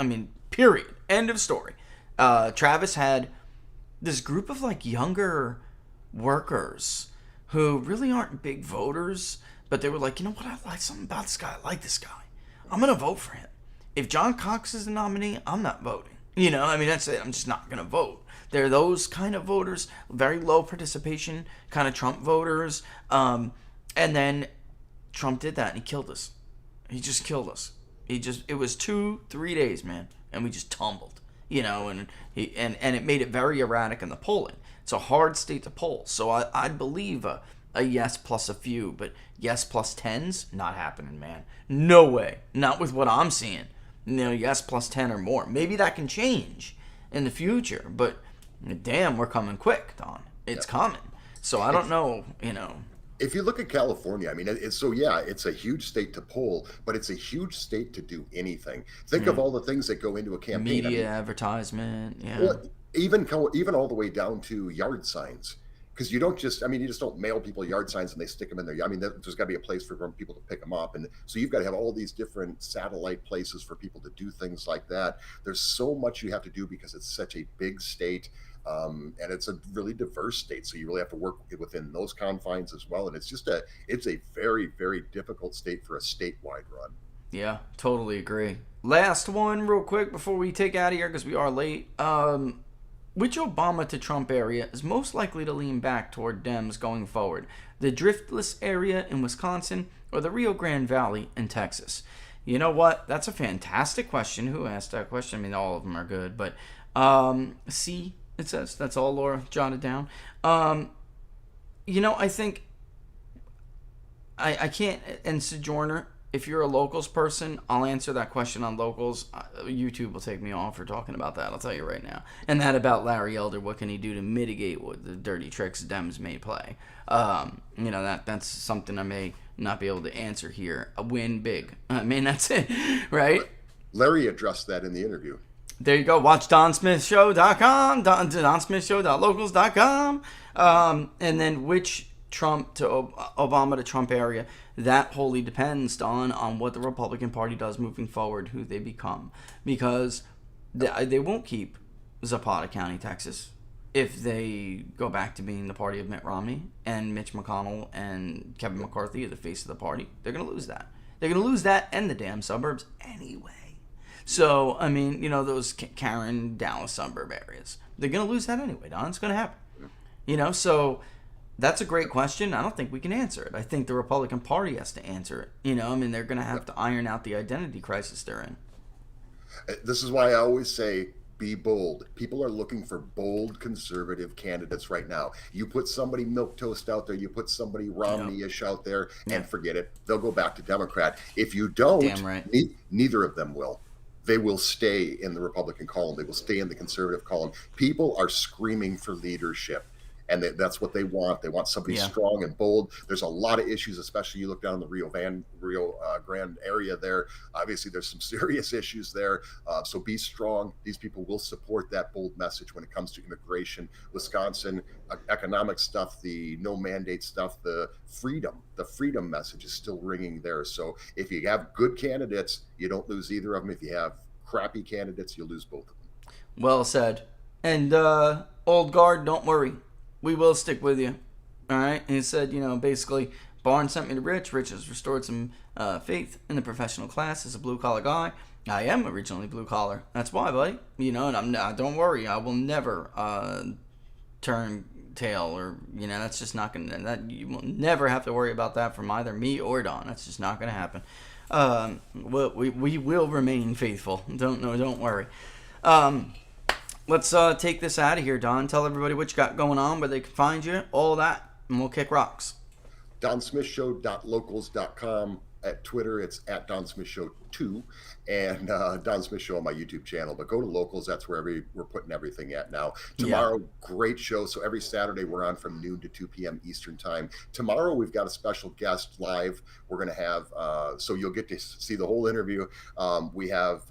Period. End of story. Travis had this group of younger workers who really aren't big voters, but they were like, you know what, I like something about this guy. I like this guy. I'm going to vote for him. If John Cox is the nominee, I'm not voting. That's it. I'm just not going to vote. They're those kind of voters, very low participation kind of Trump voters. And then Trump did that and he killed us. He just killed us. It was 2-3 days, man. And we just tumbled, and it made it very erratic in the polling. It's a hard state to poll. So I'd believe a yes plus a few, but yes plus 10s, not happening, man. No way. Not with what I'm seeing. Yes plus 10 or more. Maybe that can change in the future, but damn, we're coming quick, Don. It's coming. So I don't know, If you look at California, it's a huge state to poll, but it's a huge state to do anything. Think of all the things that go into a campaign. Media, advertisement, yeah. Well, even all the way down to yard signs. Because you just don't mail people yard signs and they stick them in there. There's got to be a place for people to pick them up. And so you've got to have all these different satellite places for people to do things like that. There's so much you have to do because it's such a big state. And it's a really diverse state. So you really have to work within those confines as well. And it's a very, very difficult state for a statewide run. Yeah, totally agree. Last one real quick before we take out of here because we are late. Which Obama to Trump area is most likely to lean back toward Dems going forward? The driftless area in Wisconsin or the Rio Grande Valley in Texas? You know what? That's a fantastic question. Who asked that question? All of them are good. But C, it says. That's all Laura jotted down. I think I can't, and Sojourner, if you're a locals person, I'll answer that question on locals. YouTube will take me off for talking about that, I'll tell you right now. And that about Larry Elder, what can he do to mitigate what the dirty tricks Dems may play? That's something I may not be able to answer here. A win big. That's it, right? Larry addressed that in the interview. There you go. Watch DonSmithShow.com, DonSmithShow.locals.com. And then which Trump to Obama to Trump area, that wholly depends on what the Republican Party does moving forward, who they become. Because they won't keep Zapata County, Texas, if they go back to being the party of Mitt Romney and Mitch McConnell and Kevin McCarthy are the face of the party. They're going to lose that. They're going to lose that and the damn suburbs anyway. So, those Karen, Dallas suburb areas, they're going to lose that anyway, Don. It's going to happen. So that's a great question. I don't think we can answer it. I think the Republican Party has to answer it. They're going to have to iron out the identity crisis they're in. This is why I always say, be bold. People are looking for bold conservative candidates right now. You put somebody milquetoast out there, you put somebody Romney-ish out there, and forget it. They'll go back to Democrat. If you don't, damn right. Neither of them will. They will stay in the Republican column. They will stay in the conservative column. People are screaming for leadership. And that's what they want. They want somebody strong and bold. There's a lot of issues, especially you look down the Rio Grande area there. Obviously, there's some serious issues there. So be strong. These people will support that bold message when it comes to immigration, Wisconsin, economic stuff, the no mandate stuff, the freedom message is still ringing there. So if you have good candidates, you don't lose either of them. If you have crappy candidates, you lose both of them. Well said. And old guard, don't worry. We will stick with you. All right? And he said, basically, Barnes sent me to Rich. Rich has restored some faith in the professional class as a blue-collar guy. I am originally blue-collar. That's why, buddy. And don't worry. I will never turn tail or, that's just not going to... You will never have to worry about that from either me or Don. That's just not going to happen. We will remain faithful. Don't worry. Let's take this out of here, Don. Tell everybody what you got going on, where they can find you, all that, and we'll kick rocks. DonSmithShow.locals.com. At Twitter, it's at DonSmithShow2, and Don Smith Show on my YouTube channel. But go to Locals. That's where we're putting everything at now. Tomorrow, great show. So every Saturday, we're on from noon to 2 p.m. Eastern time. Tomorrow, we've got a special guest live. We're going to have, so you'll get to see the whole interview. We have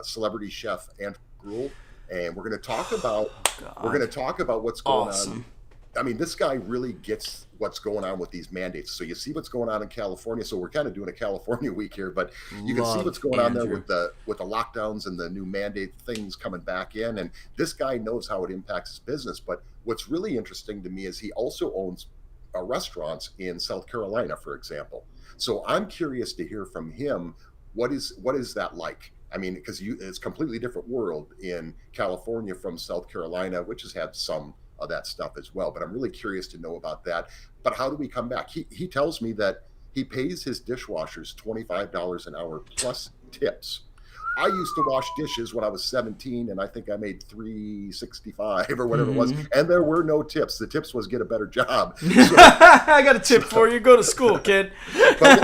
celebrity chef Andrew Gruel. And we're going to talk about what's going on. I mean, this guy really gets what's going on with these mandates. So you see what's going on in California. So we're kind of doing a California week here, but you can see what's going on there with the lockdowns and the new mandate things coming back in. And this guy knows how it impacts his business. But what's really interesting to me is he also owns restaurants in South Carolina, for example. So I'm curious to hear from him. What is that like? I mean, because it's a completely different world in California from South Carolina, which has had some of that stuff as well. But I'm really curious to know about that. But how do we come back? He tells me that he pays his dishwashers $25 an hour plus tips. I used to wash dishes when I was 17, and I think I made $3.65 or whatever it was, and there were no tips. The tips was get a better job. So, I got a tip for you. Go to school, kid. But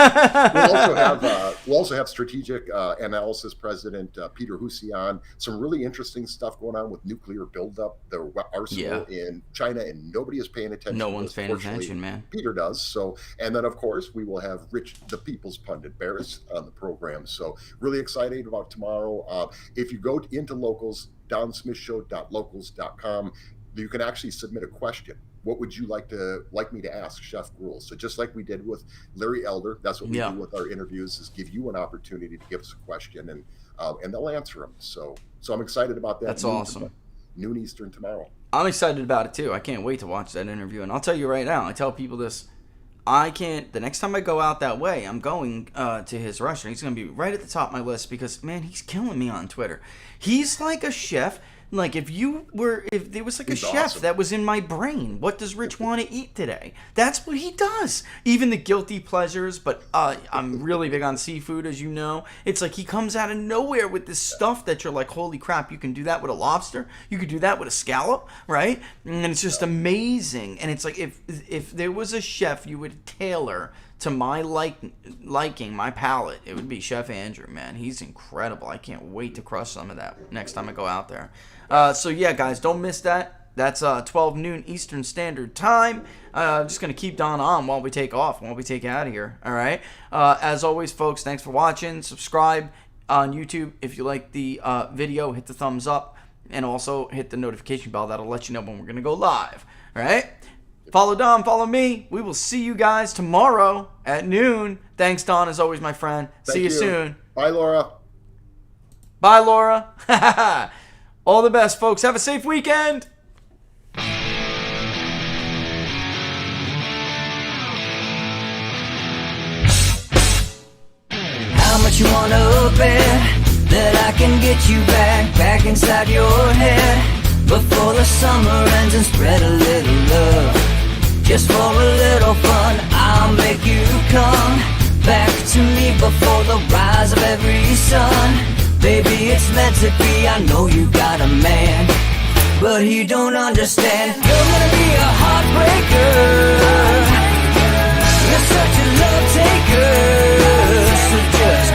we'll also have strategic analysis president Peter Hussian. Some really interesting stuff going on with nuclear buildup, the arsenal in China, and nobody is paying attention. No one's paying attention, man. Peter does. So, and then of course we will have Rich, the People's Pundit Barris, on the program. So, really excited about tomorrow. If you go into Locals, DonSmithShow.locals.com, you can actually submit a question. What would you like me to ask Chef Gruel? So just like we did with Larry Elder, that's what we do with our interviews, is give you an opportunity to give us a question, and they'll answer them. So I'm excited about that. That's awesome. Noon Eastern tomorrow. I'm excited about it too. I can't wait to watch that interview. And I'll tell you right now, I tell people this. The next time I go out that way, I'm going to his restaurant. He's going to be right at the top of my list because, man, he's killing me on Twitter. He's like a chef. Like, if there was like a chef awesome. That was in my brain, what does Rich want to eat today? That's what he does. Even the guilty pleasures, but I'm really big on seafood, as you know. It's like he comes out of nowhere with this stuff that you're like, holy crap, you can do that with a lobster? You could do that with a scallop, right? And it's just amazing. And it's like, if there was a chef you would tailor to my liking, my palate, it would be Chef Andrew, man. He's incredible. I can't wait to crush some of that next time I go out there. So yeah, guys, don't miss that. That's 12 noon Eastern Standard Time. I'm just going to keep Don on while we take off, while we take out of here. All right. As always, folks, thanks for watching. Subscribe on YouTube. If you like the video, hit the thumbs up. And also hit the notification bell. That'll let you know when we're going to go live. All right. Follow Don, follow me. We will see you guys tomorrow at noon. Thanks, Don, as always, my friend. See you soon. Bye, Laura. Bye, Laura. All the best, folks. Have a safe weekend. How much you wanna bet that I can get you back inside your head before the summer ends, and spread a little love. Just for a little fun, I'll make you come back to me before the rise of every sun. Baby, it's meant to be, I know you got a man, but he don't understand. You're gonna be a heartbreaker, you're such a love taker. So just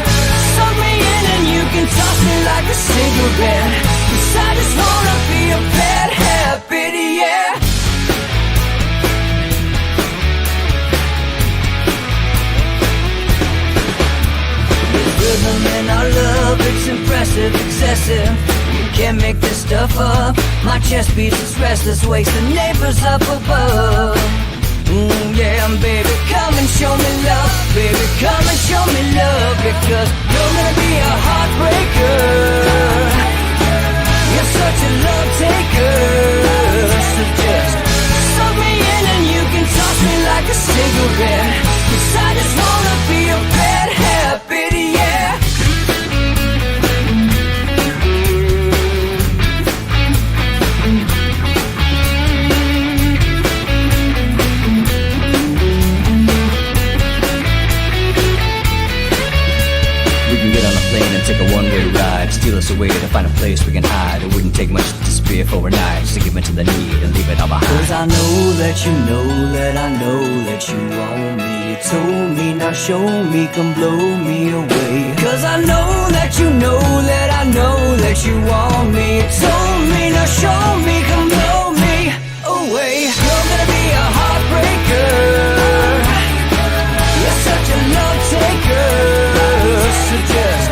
suck me in and you can toss me like a cigarette, 'cause I just wanna be a bad habit, yeah. aggressive, excessive. You can't make this stuff up. My chest beats, it's restless, wakes the neighbors up above. Yeah, baby, come and show me love. Baby, come and show me love. Because you're gonna be a heartbreaker. You're such a love taker. So just suck me in and you can toss me like a cigarette. 'Cause I just wanna be a bad habit, yeah. We can get on a plane and take a one-way ride. Steal us away to find a place we can hide. It wouldn't take much to disappear for a night. Just to give in to the need and leave it all behind. 'Cause I know that you know that I know that you want me. You told me, now show me, come blow me away. 'Cause I know that you know that I know that you want me. You told me, now show me, come blow me away. You're gonna be a heartbreaker. You're such a love taker. So just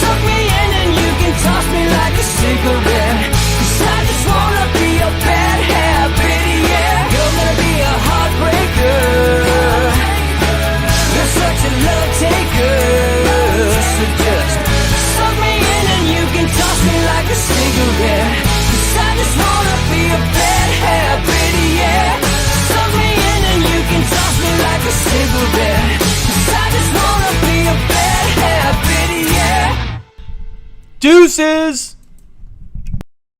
suck me in and you can toss me like a cigarette. 'Cause I just wanna be a bad habit, yeah. You're gonna be a heartbreaker. You're such a love taker. So just suck me in and you can toss me like a cigarette. 'Cause I just wanna be a bad habit, yeah. Suck me in and you can toss me like a cigarette. 'Cause I just wanna be a bad habit, yeah. Deuces!